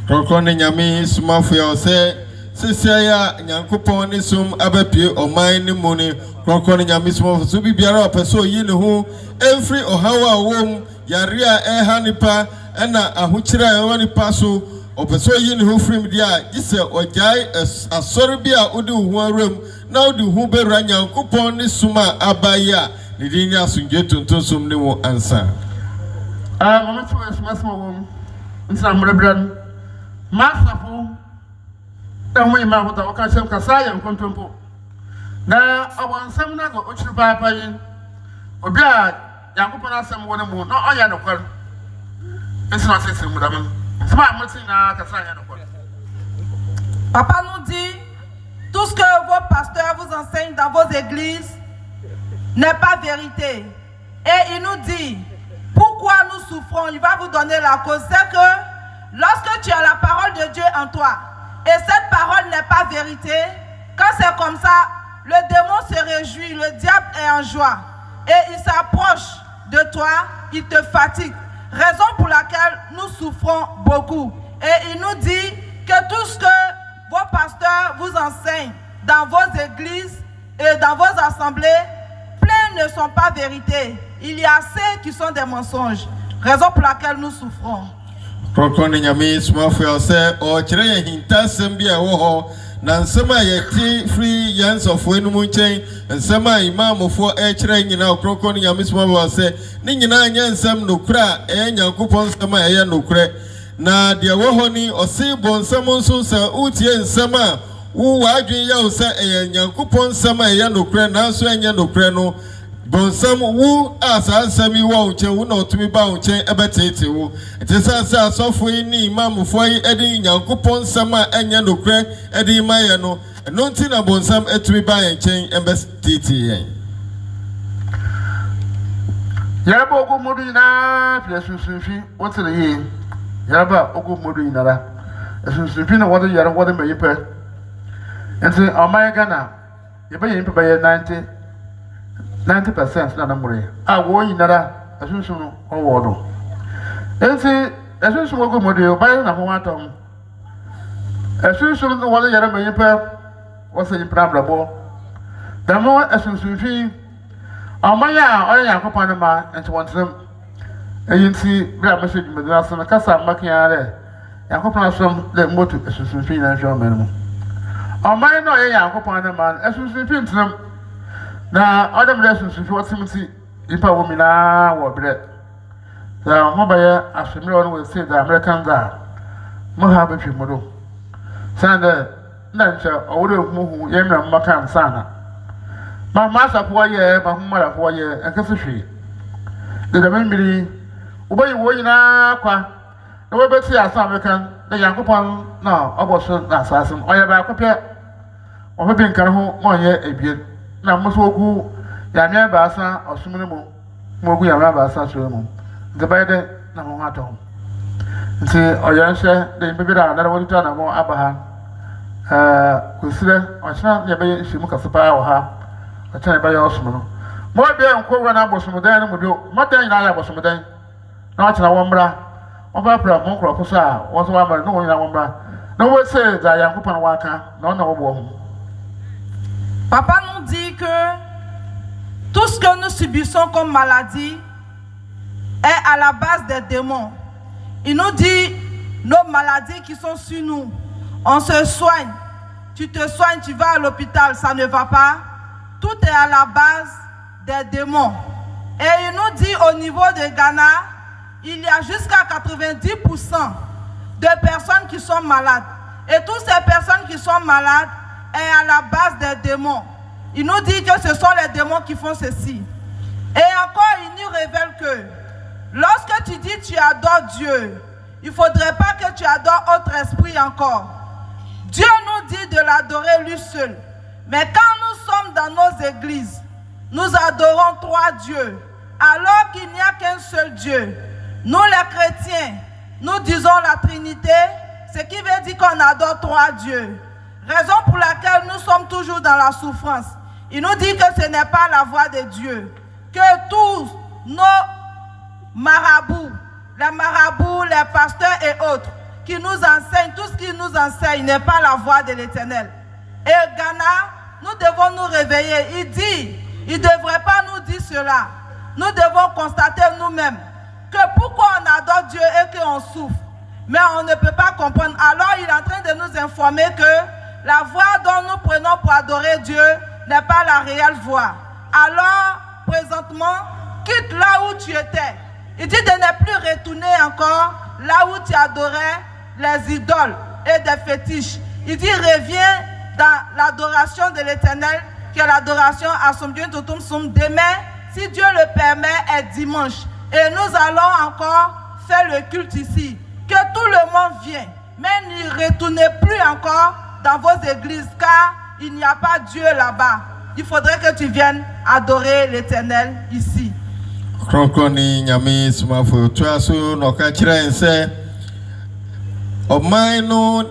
Speaker 11: Ɔkrɔnkrɔnyi Nyame Somafo ya ɔsɛ sisia Nyankopɔn ne som abɛpie ɔman ne mu ne Ɔkrɔnkrɔnyi Nyame Somafo so bibiara ɔpɛ sɛ oyi ne ho ɛmfiri ɔhaw a wɔm yare a ɛha nipa ɛna ahokyere a ɛwɔ nipa so ɔpɛ sɛ oyi ne ho firim deɛ a gye sɛ ɔgyae asɔre bi a wode wo ho awuram na wode ho bɛwura Nyankopɔn ne som a abayi a ne din ne asomdwe tontonsom ne wo ansa.
Speaker 8: Mama to is Masmo, in some rebellion. Masafo, then we might have occasion Kasai and Contempo. Now, I want some nago, which you buy by in. Obia, Yakupana, some one more, no, I am no one. It's not system, madame. Smart Martina, Kasai and one.
Speaker 10: Papa nous dit, tout ce que vos pasteurs vous enseignent dans vos églises n'est pas vérité. Et il nous dit, pourquoi nous souffrons? Il va vous donner la cause. C'est que lorsque tu as la parole de Dieu en toi, et cette parole n'est pas vérité, quand c'est comme ça, le démon se réjouit, le diable est en joie. Et il s'approche de toi, il te fatigue. Raison pour laquelle nous souffrons beaucoup. Et il nous dit que tout ce que vos pasteurs vous enseignent dans vos églises et dans vos assemblées, plein ne sont pas vérités. Il y a ceux qui sont des mensonges. Raison pour laquelle nous souffrons.
Speaker 11: Ɔkrɔnkrɔnyi Nyame Somafo ya ɔsɛ ɔkyerɛ yɛn hintasɛm bi a ɛwɔ hɔ na nsɛm a yɛte firi yɛn nsɔfoɔ no mu nkyɛn nsɛm a imaamofoɔ ɛkyerɛ nyinaa Ɔkrɔnkrɔnyi Nyame Somafo ya ɔsɛ ne nyinaa nyɛ nsɛm nokorɛ a ɛyɛ Nyankopɔn nsɛm a ɛyɛ nokorɛ na deɛ wɔ hɔ ni ɔse bɔ nsɛm nso sɛ wotie nsɛm a wo w'adwene yɛ wo sɛ ɛyɛ Nyankopɔn nsɛm a ɛyɛ nokorɛ nanso ɛnyɛ nokorɛ no bonsam wu asasam yi wo nche wu na otumi ba nche ebetete wu etisa sa asofo yi ni imamfo yi edi Nyankopon nsam a enye nokre edi maye no eno nti na bonsam etumi ba nche ebetete yen
Speaker 8: Yaba ogo modu ina fi asunsunfi wotire yi yaba ogo modu ina la asunsunfi na wode yare wode mayipa enti amay Ghana yaba yin pe baye 90% na namure a wo yinara asunsun owo do enti asunsun ogo modu baye na ho atom asunsun no wode yare mayipa wose yi problem damo asunsunfi Amaya, I am upon a man and to want them. And see, grab message with the last one, Cassa Machiare, and upon some let motive as soon as financial minimum. Amaya, no, I am upon a man as soon as we to them. Now, other lessons if you want to see if I woman or bread. The mobile, as the mirror will say, the American guy. Mohammed Modo. Sander, Nancha, or who Yamna Macan Sana. My master for a year, my mother for a year, and Cassandra. The Dominion, obey Woyna Qua. The way better as American, the young upon now, I was an assassin, or about copia, or maybe Carho, 1 year a bit. Now, most will go Yamia Bassa or Suminamo, Mogu Yamabasa Sumo. The better, no matter. See, or Yansha, they maybe another one turn more Abaha. Consider, or not never she mock a supply or her. I tell you by your small. More beer and cover and was from there, would do. Martin I was from there. Not in a wombra. Opera, Monkro, Posa, was one, no in a wombra. No one says I am Copan Waka, no woman.
Speaker 10: Papa nous dit que tout ce que nous subissons comme maladie est à la base des démons. Il nous dit nos maladies qui sont sur nous. On se soigne. Tu te soignes, tu vas à l'hôpital, ça ne va pas. Tout est à la base des démons. Et il nous dit au niveau de Ghana, il y a jusqu'à 90% de personnes qui sont malades. Et toutes ces personnes qui sont malades est à la base des démons. Il nous dit que ce sont les démons qui font ceci. Et encore, il nous révèle que lorsque tu dis tu adores Dieu, il ne faudrait pas que tu adores autre esprit encore. Dieu nous dit de l'adorer lui seul. Mais quand nous sommes dans nos églises, nous adorons trois dieux, alors qu'il n'y a qu'un seul Dieu. Nous les chrétiens, nous disons la Trinité, ce qui veut dire qu'on adore trois dieux. Raison pour laquelle nous sommes toujours dans la souffrance. Il nous dit que ce n'est pas la voix de Dieu. Que tous nos marabouts, les pasteurs et autres, qui nous enseignent, tout ce qu'ils nous enseignent n'est pas la voix de l'Éternel. Et Ghana, nous devons nous réveiller. Il dit, il ne devrait pas nous dire cela. Nous devons constater nous-mêmes que pourquoi on adore Dieu et qu'on souffre. Mais on ne peut pas comprendre. Alors il est en train de nous informer que la voie dont nous prenons pour adorer Dieu n'est pas la réelle voie. Alors, présentement, quitte là où tu étais. Il dit de ne plus retourner encore là où tu adorais les idoles et des fétiches. Il dit reviens dans l'adoration de l'Éternel, qui est l'adoration à son Dieu Totum Sum. Demain, si Dieu le permet, est dimanche. Et nous allons encore faire le culte ici. Que tout le monde vienne. Mais n'y retournez plus encore dans vos églises, car il n'y a pas Dieu là-bas. Il faudrait que tu viennes adorer l'Éternel ici.
Speaker 11: Ɔkrɔnkrɔnyi Nyame Somafo toa so na ɔka kyerɛ sɛ ɔman no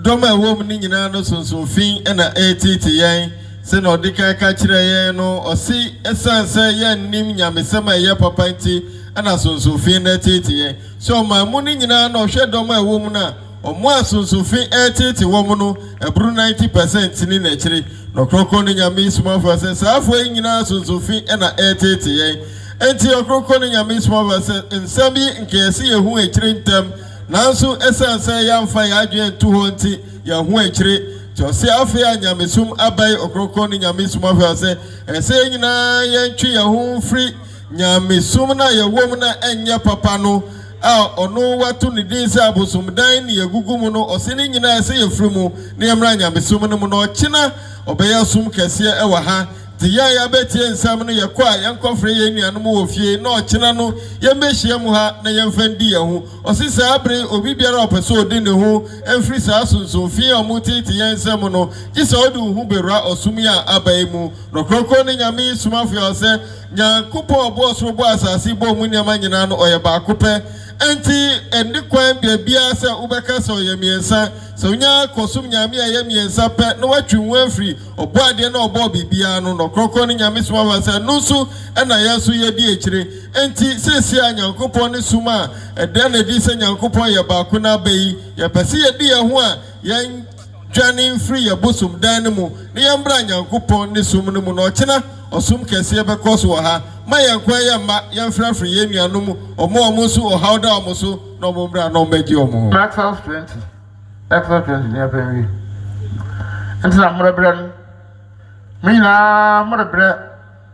Speaker 11: dɔm a ɛwɔ mu ne nyinaa no sonsonfin ɛna ɛtete yɛn sɛ na ɔde ka kyerɛ yɛn no ɔsi ɛsan sɛ yɛnnim nyamesɛm a ɛyɛ papa nti ɛna sonsonfin na ɛtete yɛn sɛ ɔman mu ne nyinaa na ɔhwɛ dɔm a ɛwɔ mu na ɔmo a sonsonfin ɛtete wɔ mu no ɛburu 90% ni n'akyiri na ɔkrɔnkrɔnyi Nyame Somafo sɛ saa afɔ yi nyinaa sonsonfin ɛna ɛtete yɛn enti ɔkrɔnkrɔnyi Nyame Somafo sɛ nsɛm bi nkɛyɛsi yɛ ho akyiri ntɛm nanso ɛsan sɛ yɛamfa yɛadwene nto hɔ nti yɛn ho akyiri Jose afia nyamesum abai Ɔkrɔnkrɔnyi Nyame Somafo sɛ ɛsɛ nyinaa yɛntwe yɛn ho mfiri nyamesum na yɛwɔ na ɛnyɛ papa no a ɔno wato ne din sɛ abosomdan ne yɛgugu mu no ɔsɛ ne nyinaa sɛ yɛfiri mu ne yɛmmra nyamesum no mu na ɔkyena ɔbɛyɛ som kɛseɛ ɛwɔ ha te yɛn yɛabɛtie nsɛm no yɛkɔ a yɛnkɔfrɛ yɛn nuanom wɔ fie na ɔkyena no yɛmbɛhyia mu ha na yɛmfa ndi yɛn ho ɔse saa bere obi biara ɔpɛ sɛ ɔdi ne ho ɛmfiri saa sonsomfie a ɔmo tete yɛn nsɛm no gye sɛ ɔde wo ho bɛwura ɔsom yi a aba yi mu na Ɔkrɔnkrɔnyi Nyame Somafo sɛ Nyankopɔn ɔbɔɔ soro bɔɔ asase bɔɔ mu nneɛma nyinaa no ɔyɛ baako pɛ enti ɛnde kwan biabia sɛ wobɛka sɛ ɔyɛ mmiɛnsa sɛ wonya kɔsom Nyame a ɛyɛ mmiɛnsa pɛ na watwe wo afiri ɔbɔ adeɛ na ɔbɔɔ biribiara no na Ɔkrɔnkrɔnyi Nyame Somafo sɛ no nso ɛna yɛn nso yɛdi akyire enti seesie a Nyankopɔn ne som a ɛdɛ na di sɛ Nyankopɔn yɛ baako na aba yi yɛpɛ sɛ yɛdi yɛn ho a yɛn dwane mfiri yɛ bosom dan no mu na yɛmbra Nyankopɔn ne som no mu na ɔkyena ɔsom kɛseɛ bɛkɔ so wɔ ha ma yɛn kwan yɛ mma yɛmfrafre yɛn nuanom ɔmo nso ɔhaw da ɔmo so na ɔmo mbra na ɔmbɛgye ɔmo ho
Speaker 8: Exodus 20 ne apɛ wi nti na mmrɛbrɛ no me nyinaa mmrɛbrɛ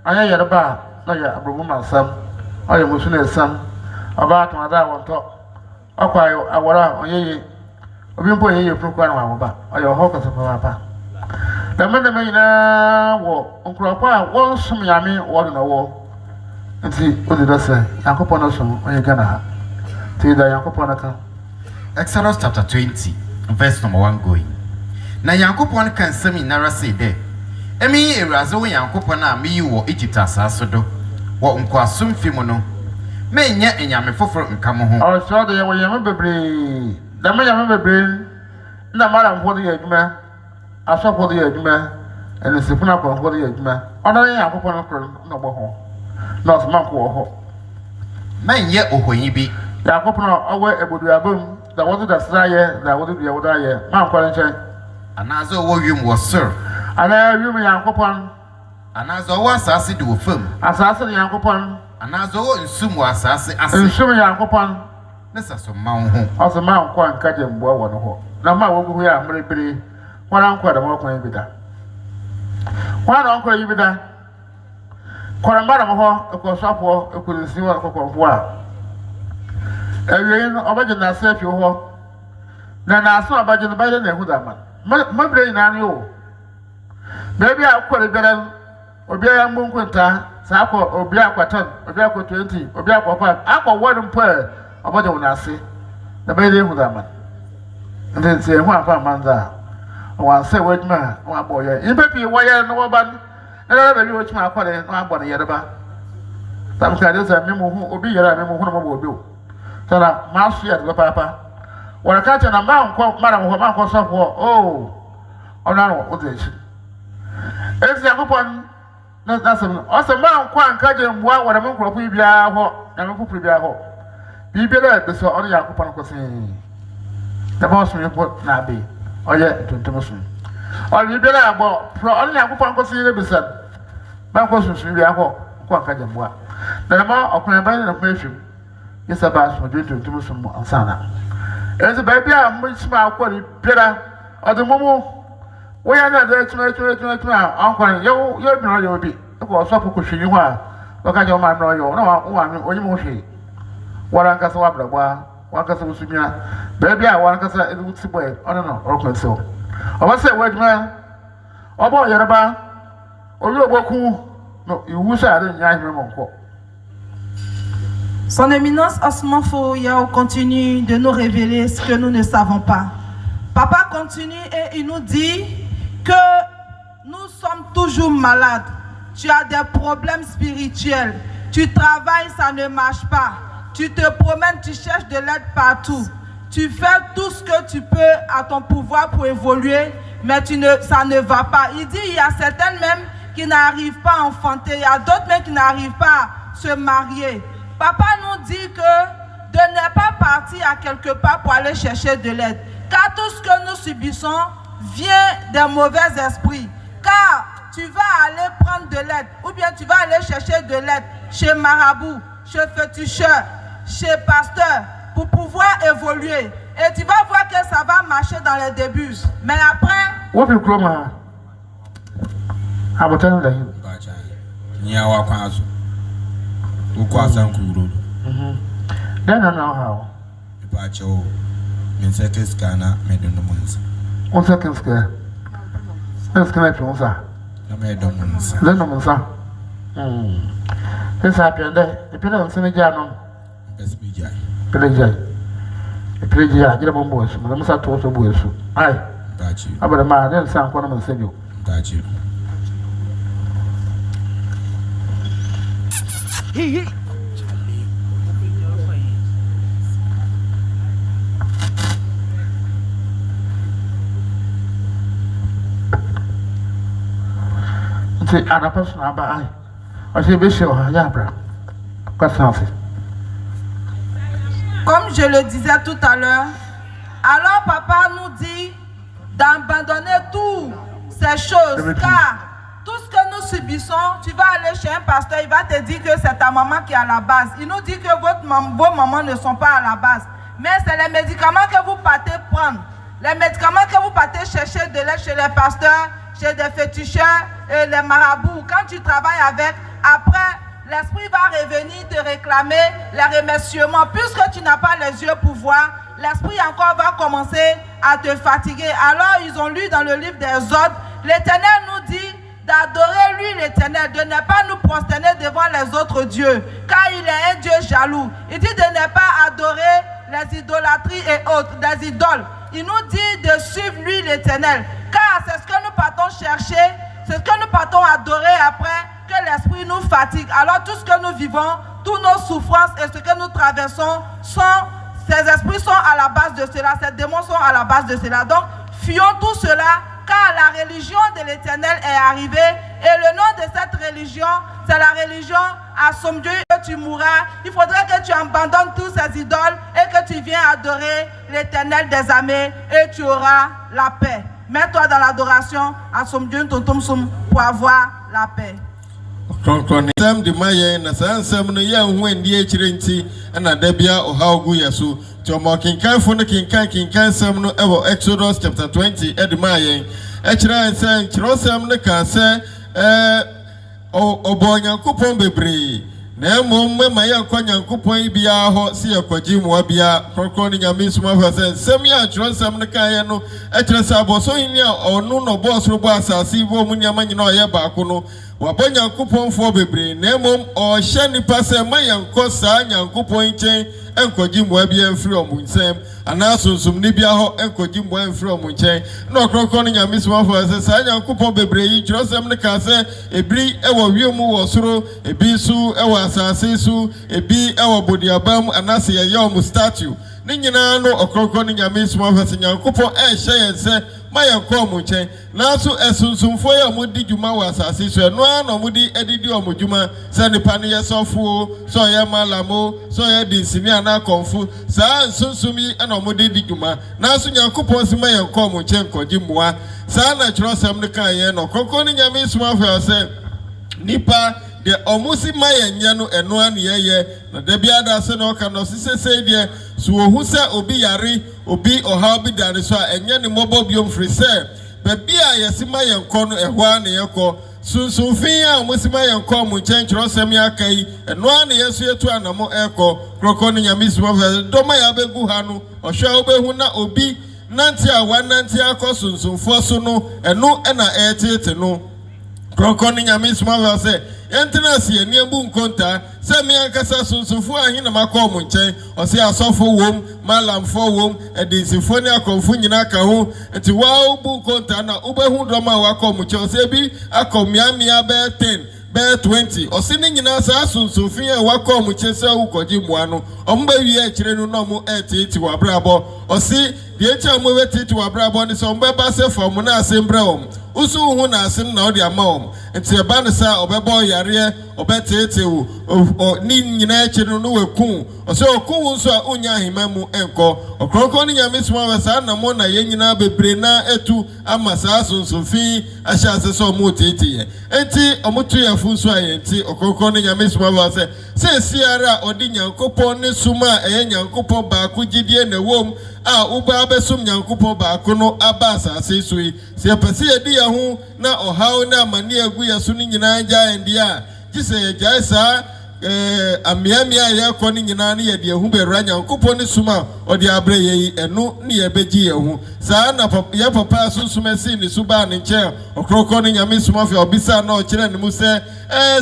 Speaker 8: ayɛ yɛreba na yɛ abrɔmu mansam ɔyɛ musu na esam ɔbaa tomada a wɔntɔ ɔkɔ awɔre a ɔyɛye obi mpo yɛyɛ furu kwa na wɔba ɔyɛ ɔhɔ kɔsɛ papa dɛmɛ nyinaa wɔ nkurɔfo a wɔnsom Nyame wɔde na wɔ nti ɔde dɛ sɛ Nyankopɔn no som ɔyɛ Ghana ha nti da Nyankopɔn no ka
Speaker 12: Exodus chapter 20 verse number 1 going na Nyankopɔn kan nsɛm nyinara sɛ dɛ ɛmi ewuraze wɔ Nyankopɔn a meyi wɔ Egypt asase do wɔ nkoasom fi mu no menyɛ enyame foforo nka mo ho
Speaker 8: ɔsɔ de yɛ yɛm bebree dɛmɛ yɛm bebree na mara mfo de yɛ adwuma asɔfo de yɛ adwuma ɛne sefuna kɔnfo de yɛ adwuma ɔno yɛ Nyankopɔn no koro na ɔbɔ ho na ɔsoma nko wɔ hɔ
Speaker 12: menyɛ ohonyi bi
Speaker 8: Nyankopɔn ɔwɔ eboduabam da wɔde da srayɛ da wɔde dua wɔde ayɛ ma nkɔre nkyɛn
Speaker 12: anaasɛ ɔwɔ wiem wɔ sor
Speaker 8: ana wiem Nyankopɔn
Speaker 12: anaasɛ ɔwɔ asase de wɔ fam
Speaker 8: asase de Nyankopɔn
Speaker 12: anaasɛ ɔwɔ nsum wɔ asase ase
Speaker 8: nsum Nyankopɔn
Speaker 12: ne sɛ so ma wo ho
Speaker 8: ɔsɛ ma nkɔ nka gye mboa wɔ no hɔ na ma wɔgu hɔ a mmerebere wɔn ankɔ dɛm ɔkwan bi da wɔn na ɔnkɔ yi bi da kɔrɔmba dɛm hɔ ɛkɔsɔfoɔ ɛkɔnsi wɔ kɔkɔmfoɔ a awie no ɔbɛgye n'ase afi hɔ na n'ase ɔbɛgye no bɛyɛ na ehu dama mmabere nyinaa ne o beebi a kɔrɔ biara obiara mbɔ nkontaa saa akɔ obi akɔ 10 obi akɔ 20 obi akɔ 5 akɔ wɔn mpo ɔbɔdɛ wɔn ase na bɛyɛ ehu dama nti ehu afa manza wɔn asɛ wɔadwuma wɔn abɔ yɛ nipa pii wɔyɛ no wɔba no na bɛbi wɔtuma akɔre na abɔ no yɛreba tam ka de sɛ memo hu obi yɛrɛ memo hu na mɔbɔ obi o sana maa so yɛ de papa wɔn ka kyɛ na maa nkɔ mara hɔ maa nkɔ sɔfo o ɔno ano o de akyi esi akɔpɔn na sɛm no ɔsɛ maa nkɔ anka gye mboa wɔn mo nkorɔfo yi biara hɔ na mo foforo biara hɔ biribiara a ɛbɛsɛ ɔno yɛ akɔpɔn kɔsɛn na bɔ ɔsɔn yɛ na abe ɔyɛ tuntum so ɔno biribiara abɔ pro ɔno yɛ akɔpɔn kɔsɛn yɛ bɛsɛ maa nkɔ sunsun biara hɔ nkɔ anka gye mboa na ma ɔkùnrin bɛyɛ na kɔn efim yɛ sɛ baa so ɔdwe tuntum so mo ansana ɛnso baabi a mo kyima akɔ ne biara ɔde mo mo wɔyɛ na de tuma a ɔnkɔn yɛ bi na ɔyɛ obi ɛkɔ ɔsɔfo kɔhwɛ yi hɔ a ɔka kyɛ ɔma na ɔyɛ na wɔn ɔnyim hwɛ wɔn ankasa wɔabrabɔ wɔn ankasa wɔsumia baabi a wɔn ankasa ɛde wuti bɔ yɛ ɔno no ɔrekɔn sew ɔbɛsɛ wɔadwuma ɔbɔ ɔyɛreba ɔyɛ ɔbɔku no iwu sɛ ade nya ahwɛ mo nkɔ.
Speaker 10: Son éminence Somafo Yawoh continue de nous révéler ce que nous ne savons pas. Papa continue et il nous dit que nous sommes toujours malades. Tu as des problèmes spirituels. Tu travailles, ça ne marche pas. Tu te promènes, tu cherches de l'aide partout. Tu fais tout ce que tu peux à ton pouvoir pour évoluer, mais ça ne va pas. Il dit il y a certaines même qui n'arrivent pas à enfanter. Il y a d'autres même qui n'arrivent pas à se marier. Papa nous dit que de ne pas partir à quelque part pour aller chercher de l'aide. Car tout ce que nous subissons vient des mauvais esprits. Car tu vas aller prendre de l'aide ou bien tu vas aller chercher de l'aide chez marabout, chez féticheur, chez pasteur pour pouvoir évoluer. Et tu vas voir que ça va marcher dans les débuts. Mais après...
Speaker 8: Then how?
Speaker 2: Bacho, min second scanner, made on the moons.
Speaker 8: 1 second square. Let's come from Sa.
Speaker 2: I made on moons.
Speaker 8: Then no Sa. This happened there. The pillar on Senegano.
Speaker 2: Best be Jay.
Speaker 8: Pillar. A pillar, get a bomb boys. Madame Sato boys. Aye.
Speaker 2: Got you.
Speaker 8: About a man, then some one of you.
Speaker 2: Got you.
Speaker 7: He.
Speaker 10: Comme je le disais tout à l'heure, alors papa nous dit d'abandonner toutes ces choses, car tout ce que nous subissons, tu vas aller chez un pasteur, il va te dire que c'est ta maman qui est à la base. Il nous dit que vos mamans ne sont pas à la base. Mais c'est les médicaments que vous partez prendre. Les médicaments que vous partez chercher de l'aide chez les pasteurs, chez des féticheurs et les marabouts. Quand tu travailles avec, après, l'esprit va revenir te réclamer les remerciements. Puisque tu n'as pas les yeux pour voir, l'esprit encore va commencer à te fatiguer. Alors, ils ont lu dans le livre des ordres, l'Éternel nous dit d'adorer lui l'Éternel, de ne pas nous prosterner devant les autres dieux, car il est un Dieu jaloux. Il dit de ne pas adorer les idolâtries et autres, des idoles. Il nous dit de suivre lui l'Éternel, car c'est ce que nous partons chercher, c'est ce que nous partons adorer après que l'esprit nous fatigue. Alors tout ce que nous vivons, toutes nos souffrances et ce que nous traversons, ces esprits sont à la base de cela, ces démons sont à la base de cela. Donc fuyons tout cela, car la religion de l'Éternel est arrivée et le nom de cette religion, c'est la religion à son Dieu que tu mourras. Il faudrait que tu abandonnes tous ces idoles et que tu viennes adorer l'Éternel des armées et tu auras la paix. Mets-toi dans l'adoration à son Dieu pour avoir la paix.
Speaker 11: Sam de Maya na Sam no ya when die chirenti na dabia ohawgu yaso to mo kinkan fo no kinkan sam no ewo Exodus chapter 20 edmayen e kira nsan kiro sam no ka se obonyankopon bebre na mom ma ya kwanyankopon bia ho se yakwaji mu bia kokon nyame Somafo se sam ya kiro sam no ka ye no e kira sa bo so hini a onu no boss ro bo asase bo mu nyama nyina o ye ba ko no wabɔ nyankopɔn fo bebre na emom ɔhyɛ nipa sɛ ma yɛnkɔ saa nyankopɔn nkyɛn enkɔgye mmoa bi emfiri ɔmo nsɛm ana sunsum ni bia hɔ enkɔgye mmoa emfiri ɔmo nkyɛn na ɔkrɔnkɔn no nyame Somafo sɛ saa nyankopɔn bebre yi kyerɛsɛm ne ka sɛ ebiri ɛwɔ wiem wɔ soro ebi so ɛwɔ asase so ebi ɛwɔ bodiaba mu ana sɛ yɛyɛ ɔmo statue ne nyinaa no ɔkrɔnkɔn no nyame Somafo sɛ nyankopɔn ɛhyɛ yɛn sɛ ma yɛnkɔ ɔmo nkyɛn nanso ɛsunsumfoɔ yɛ ɔmo di dwuma wɔ asase so ɛno ara na ɔmo di ɛdidi ɔmo dwuma sɛ nipa no yɛ sɔfo sɛ ɔyɛ malamo sɛ ɔyɛ dinsini anaa kɔnfo saa nsunsum yi ɛna ɔmo di dwuma nanso nyankopɔn sɛ ma yɛnkɔ ɔmo nkyɛn nkɔgye mmoa saa na kyerɛsɛm no ka yɛn no ɔkrɔnkɔn no nyame Somafo sɛ nipa de ɔmo si ma yɛnyɛ no ɛno ara ne yɛyɛ na da bi ada sɛ na ɔka no sisesei deɛ so ohu sɛ obi yare obi ɔhaw bi da ne so a ɛnyɛ ne mmɔbɔ biom firi sɛ baabi a yɛsi ma yɛnkɔ no ɛhɔ ara ne yɛkɔ sunsumfin a ɔmo si ma yɛnkɔ ɔmo nkyɛn kyerɛsɛm yɛ aka yi ɛno ara ne yɛso yɛtu anamo ɛkɔ krɔkɔ no nyame Somafo dɔm a yɛabɛgu ha no ɔhwɛ a wobɛhu na obi nante a wanante akɔ sunsumfoɔ so no ɛno ɛna ɛɛtete no krɔkɔ no nyame Somafo sɛ yɛntena ase yɛni ebu nkonta sɛ me ankasa sunsumfo ahe na makɔ ɔmo nkyɛn ɔse asɔfo wom malamfo wom ɛdinsifo ne akɔmfo nyinaa ka ho nti waa bu nkonta na wobɛhu dɔm a wakɔ ɔmo nkyɛn ɔse bi akɔ mmeammea bɛyɛ 10 bɛyɛ 20 ɔse ne nyinaa saa sunsumfin a wakɔ ɔmo nkyɛn sɛ wokɔgye mmoa no ɔmo bɛwie akyire no na ɔmo ɛɛteete wɔ abrabɔ ɔse deɛ akyi a ɔmo bɛteete wɔ abrabɔ ne sɛ ɔmo bɛba sɛ fa ɔmo na asɛm brɛ ɔmo usu hu na asem na ɔde ama ɔm nti ɛba ne sa ɔbɛbɔ yareɛ ɔbɛteete wo ne nyinaa akyi no waku ɔsɛ ɔku wo nso a wonya ahema mu ɛnkɔ ɔkrɔnkɔn no nyame Somafo saa namo na yɛn nyinaa bebree na etu ama saa sunsumfin ahyɛ ase sɛ ɔmo teete yɛ enti ɔmo tu yɛn fo nso a yɛn ti ɔkrɔnkɔn no nyame Somafo sɛ siara a ɔde nyankopɔn ne sum a ɛyɛ nyankopɔn baako gyidie na ɛwom a uba abɛsom nyankopɔn baako no aba asase so yi sɛ yɛpɛ sɛ yɛdi yɛn ho na ɔhaw ne amane agu yɛ so no nyinaa gya yɛn deɛ a gye sɛ yɛgyae saa ameamea a yɛkɔ no nyinaa ne yɛde yɛn ho bɛwura nyankopɔn ne sum a ɔde abrɛ yɛ yi ɛno ne yɛbɛgye yɛn ho saa na yɛ papa asonsum asi ne so baa ne nkyɛn ɔkrɔnkɔn no nyame Somafo a ɔbisa na ɔkyerɛ ne mu sɛ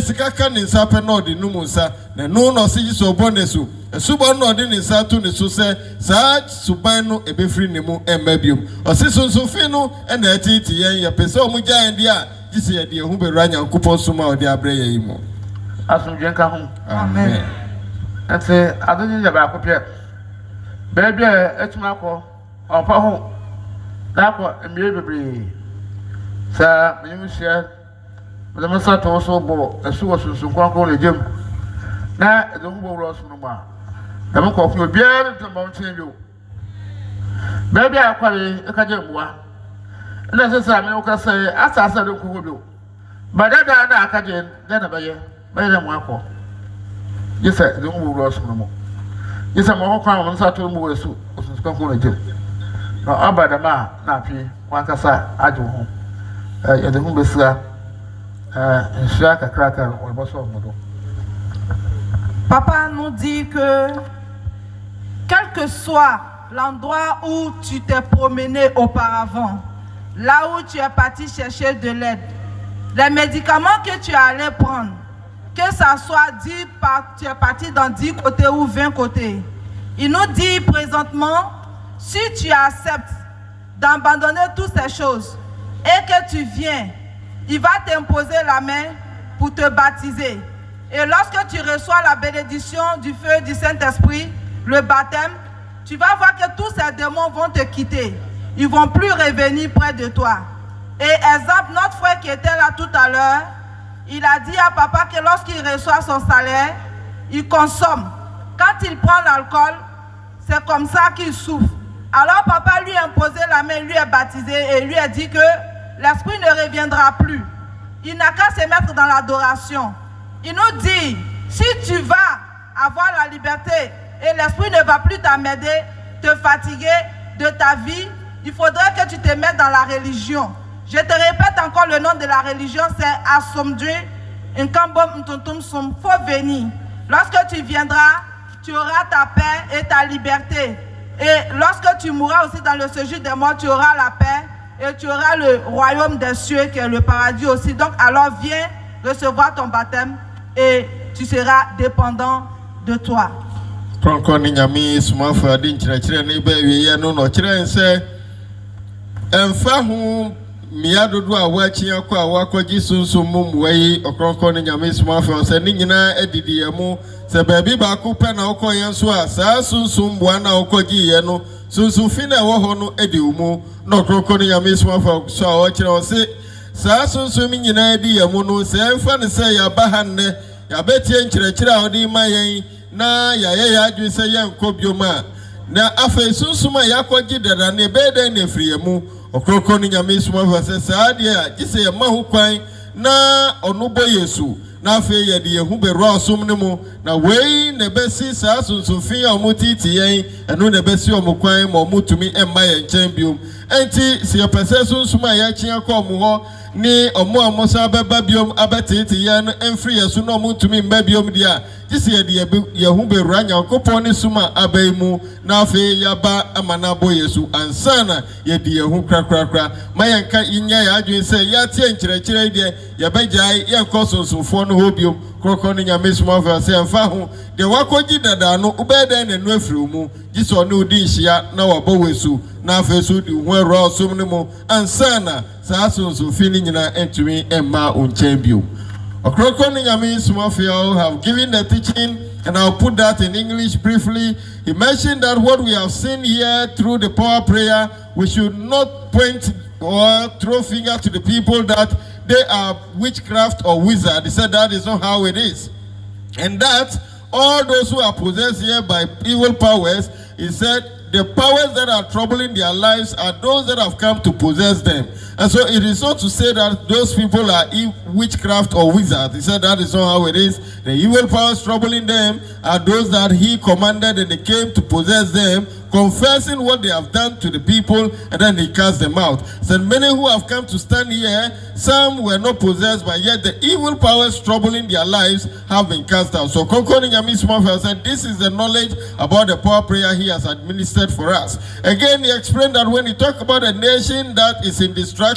Speaker 11: sika ka ne nsa pɛ na ɔde num nsa na ɛno na ɔse gye sɛ ɔbɔ ne so ɛsubɔ no ɔde ne nsa to ne so sɛ saa suban no ɛbɛfiri ne mu ɛmma biom ɔse sunsumfin no ɛna ɛteete yɛn yɛpɛ sɛ ɔmo gya yɛn deɛ a gye sɛ yɛde yɛn ho bɛwura nyankopɔn som a ɔde abrɛ yɛn yi mu
Speaker 8: asomdwe nka ho amen ɛte ade ne yɛ baako pɛ baabi a ɛtumi akɔ ɔmpa ho na akɔ mmie bebree saa menyim hyia mede me nsa to so bɔ ɛso wɔ sunsum kronkron na gyem na ɛde ho bɔ wura so no mu a na me kɔfo obiara ne tɛmɔ nkyɛn bio baabi a akɔre ɛkagye mmoa ɛna sɛ sɛ me wokasɛ asase de nkɔhɔ bio badada na akagye dɛ na bɛyɛ dɛ mo akɔ gye sɛ ɛde ho bɔ wura so no mu gye sɛ ma ɔkɔ a nsa to mu wɔ so sunsum kronkron na gyem na ɔba dɛm a na apee wankasa agye wo ho yɛde ho bɛsira nhyira kakraka ɔrebɔ so ɔmo do.
Speaker 10: Papa nous dit que quel que soit l'endroit où tu t'es promené auparavant, là où tu es parti chercher de l'aide, les médicaments que tu allais prendre, que ça soit tu es parti dans 10 côtés ou 20 côtés, il nous dit présentement, si tu acceptes d'abandonner toutes ces choses et que tu viens, il va t'imposer la main pour te baptiser. Et lorsque tu reçois la bénédiction du feu du Saint-Esprit, le baptême, tu vas voir que tous ces démons vont te quitter. Ils ne vont plus revenir près de toi. Et exemple, notre frère qui était là tout à l'heure, il a dit à papa que lorsqu'il reçoit son salaire, il consomme. Quand il prend l'alcool, c'est comme ça qu'il souffre. Alors papa lui a imposé la main, lui est baptisé et lui a dit que l'esprit ne reviendra plus. Il n'a qu'à se mettre dans l'adoration. Il nous dit, si tu vas avoir la liberté et l'esprit ne va plus t'amener, te fatiguer de ta vie, il faudrait que tu te mettes dans la religion. Je te répète encore le nom de la religion, c'est Asomdwe Nkambom Ntontom Som. Faut venir. Lorsque tu viendras, tu auras ta paix et ta liberté. Et lorsque tu mourras aussi dans le séjour des morts, tu auras la paix et tu auras le royaume des cieux qui est le paradis aussi. Donc alors viens recevoir ton baptême et tu seras dépendant de toi.
Speaker 11: Ɔkrɔnkrɔnyi Nyame Somafo ade nkyerɛkyerɛ ne ba wie no no kyerɛ nse emfa ho mia dodo a wachi akɔ a wakɔgye sunsun mu muai Ɔkrɔnkrɔnyi Nyame Somafo sɛ ne nyina adidi yɛmu sɛ baabi baako pɛ na wokɔ yɛn so a saa sunsun boa na wokɔgye yɛ no sunsun fi na ɛwɔ hɔ no edi mu na Ɔkrɔnkrɔnyi Nyame Somafo so a wɔkyerɛ wɔ se saa sunsun mi nyina edi yɛmu no sɛ emfa ne sɛ yɛaba ha nnɛ yɛabɛtie nkyerɛkyerɛ a wɔde ma yɛn na yɛayɛ yɛadwene sɛ yɛnkɔ biom a na afei sunsun a yɛakɔgye dada ne bɛɛdɛn na efiri yɛn mu Ɔkrɔnkrɔnyi Nyame Somafo sɛ saa deɛ a gye sɛ yɛma ho kwan na ɔno bɔ Yesu na afei yɛde yɛn ho bɛwura ɔsom ne mu na wei na ɛbɛsi saa sunsumfin a ɔmo titi yɛn ɛno na ɛbɛsi ɔmo kwan ma ɔmo tumi ɛmma yɛn nkyɛn biom ɛnti sɛ yɛpɛ sɛ sunsum a yɛakyea kɔ ɔmo hɔ ne ɔmo a ɔmo san bɛba biom abɛtete yɛn no ɛmfiri yɛn so na ɔmo tumi mba biom deɛ a gye sɛ yɛde yɛn ho bɛwura Nyankopɔn ne sum a aba yi mu na afei yɛaba ama no abɔ Yesu ansa na yɛde yɛn ho korakorakora ma yɛnka yɛnyɛ yɛn adwene sɛ yɛatie nkyerɛkyerɛ yi deɛ yɛbɛgyae yɛnkɔ sunsumfoɔ no hɔ biom Ɔkrɔnkrɔnyi Nyame Somafo sɛ ɛmfa ho deɛ wakɔgye dada no wobɛyɛ na nu afiri mu gye sɛ ɔne wodi nhyia na wabɔ Yesu na afei so de ho awura ɔsom no mu ansa na saa sunsumfi no nyinaa ɛntumi ɛmma wo nkyɛn biom. Ɔkrɔnkrɔnyi Nyame Somafo have given the teaching, and I'll put that in English briefly. He mentioned that what we have seen here through the power prayer, we should not point or throw finger to the people that they are witchcraft or wizard. He said that is not how it is. And that all those who are possessed here by evil powers, he said the powers that are troubling their lives are those that have come to possess them. And so it is not to say that those people are witchcraft or wizards. He said that is not how it is. The evil powers troubling them are those that he commanded and they came to possess them, confessing what they have done to the people, and then he cast them out. So many who have come to stand here, some were not possessed, but yet the evil powers troubling their lives have been cast out. So Ɔkrɔnkrɔnyi Nyame Somafo said this is the knowledge about the power prayer he has administered for us. Again, he explained that when he talked about a nation that is in destruction,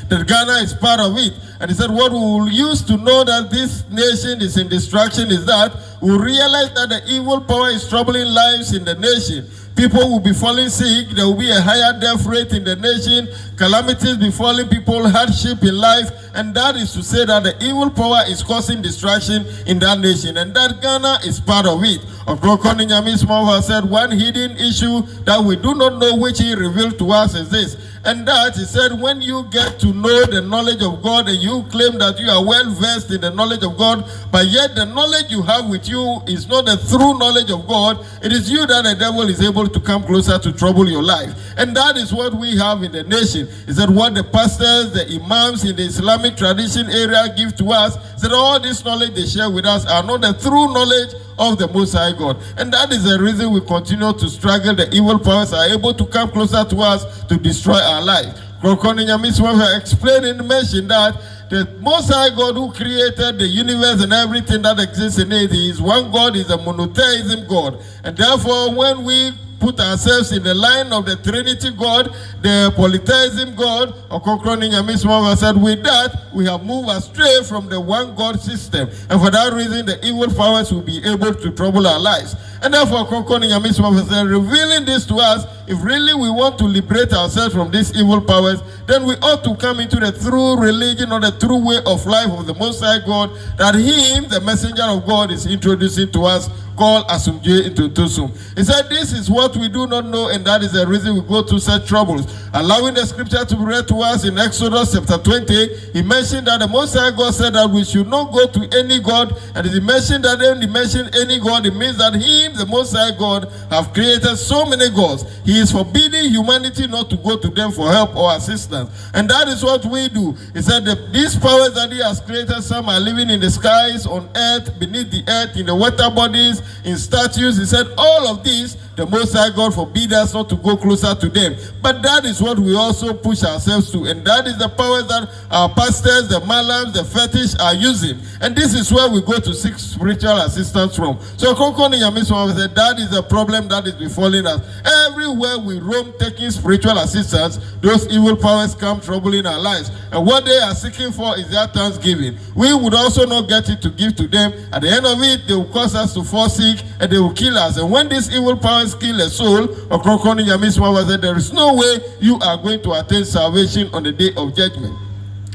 Speaker 11: that Ghana is part of it. And he said what we will use to know that this nation is in destruction is that we realize that the evil power is troubling lives in the nation. People will be falling sick. There will be a higher death rate in the nation. Calamities befalling people, hardship in life. And that is to say that the evil power is causing destruction in that nation. And that Ghana is part of it. Ɔkrɔnkrɔnyi Nyame Somafo said one hidden issue that we do not know which he revealed to us is this. And that he said when you get to know the knowledge of God and you claim that you are well versed in the knowledge of God, but yet the knowledge you have with you is not the true knowledge of God, it is you that the devil is able to come closer to trouble your life. And that is what we have in the nation. Is that what the pastors, the imams in the Islamic tradition area give to us, is that all this knowledge they share with us are not the true knowledge of the Most High God. And that is the reason we continue to struggle. The evil powers are able to come closer to us to destroy our life. Ɔkrɔnkrɔnyi Nyame Somafo explained and mentioned that the Most High God who created the universe and everything that exists in it is one God, is a monotheism God. And therefore, when we put ourselves in the line of the Trinity God, the polytheism God, Ɔkrɔnkrɔnyi Nyame Somafo said, with that, we have moved astray from the one God system. And for that reason, the evil powers will be able to trouble our lives. And therefore, Ɔkrɔnkrɔnyi Nyame Somafo said, revealing this to us, if really we want to liberate ourselves from these evil powers, then we ought to come into the true religion or the true way of life of the Most High God that Him, the messenger of God, is introducing to us, called Asumdue into Tusum. He said, this is what we do not know, and that is the reason we go through such troubles. Allowing the scripture to be read to us in Exodus chapter 20, he mentioned that the Most High God said that we should not go to any God, and he mentioned that when he mentioned any God, it means that Him, the Most High God, have created so many gods. He is forbidding humanity not to go to them for help or assistance. And that is what we do. He said that these powers that he has created, some are living in the skies, on earth, beneath the earth, in the water bodies, in statues. He said all of these the Most High God forbid us not to go closer to them. But that is what we also push ourselves to. And that is the powers that our pastors, the malams, the fetish are using. And this is where we go to seek spiritual assistance from. So Ɔkrɔnkrɔnyi Nyame said that is the problem that is befalling us. Everywhere we roam taking spiritual assistance, those evil powers come troubling our lives. And what they are seeking for is their thanksgiving. We would also not get it to give to them. At the end of it, they will cause us to fall sick and they will kill us. And when these evil powers kill a soul, Ɔkrɔnkrɔnyi Nyame said there is no way you are going to attain salvation on the day of judgment.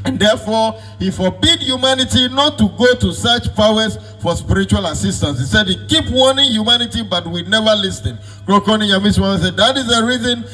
Speaker 11: And therefore, he forbid humanity not to go to such powers for spiritual assistance. He said he keep warning humanity, but we never listen. Ɔkrɔnkrɔnyi Nyame said that is the reason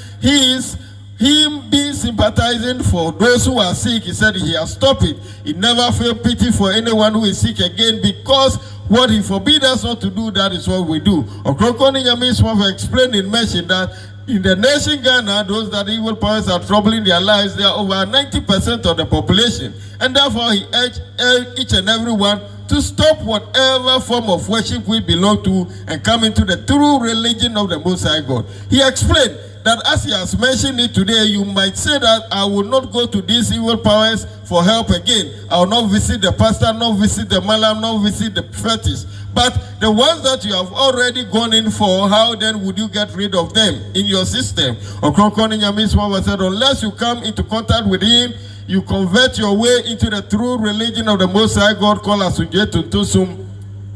Speaker 11: him being sympathizing for those who are sick. He said he has stopped it. He never felt pity for anyone who is sick again, because what he forbid us not to do, that is what we do. Ɔkrɔnkrɔnyi Nyame explained and mentioned that in the nation Ghana, those that evil powers are troubling their lives, they are over 90% of the population. And therefore, he urged each and every one to stop whatever form of worship we belong to and come into the true religion of the Most High God. He explained that as he has mentioned it today, you might say that I will not go to these evil powers for help again. I will not visit the pastor, not visit the malam, not visit the fetish. But the ones that you have already gone in for, how then would you get rid of them in your system? Ɔkrɔnkrɔnyi Nyame said, unless you come into contact with him, you convert your way into the true religion of the Most High God called Asuje.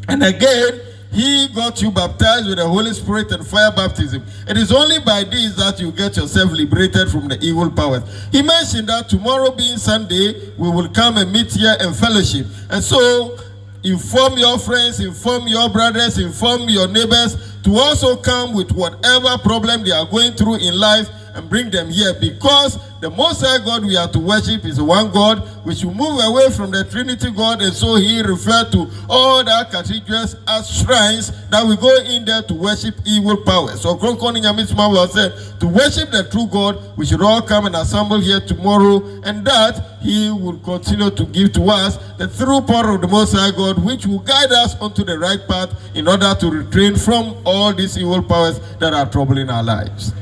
Speaker 11: And again, he got you baptized with the Holy Spirit and fire baptism. It is only by this that you get yourself liberated from the evil powers. He mentioned that tomorrow being Sunday, we will come and meet here and fellowship. And so, inform your friends, inform your brothers, inform your neighbors to also come with whatever problem they are going through in life and bring them here, because the Most High God we are to worship is one God. We should move away from the Trinity God, and so he referred to all the cathedrals as shrines that we go in there to worship evil powers. So Ɔkrɔnkrɔnyi Nyame said to worship the true God, we should all come and assemble here tomorrow, and that he will continue to give to us the true power of the Most High God, which will guide us onto the right path in order to refrain from all these evil powers that are troubling our lives.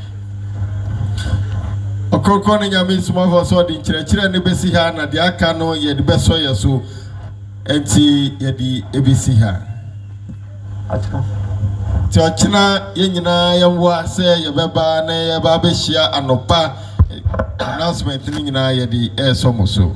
Speaker 11: Ɔkrɔnkrɔnyi Nyame so di nkyerɛkyerɛ ne besi ha na de aka no ye de beso ye so enti ye di ebesi ha ti ɔkyena ye nyina ye wa sɛ ye bɛba na ye ba behia anopa announcement ni nyina ye di ɛsɔmo so.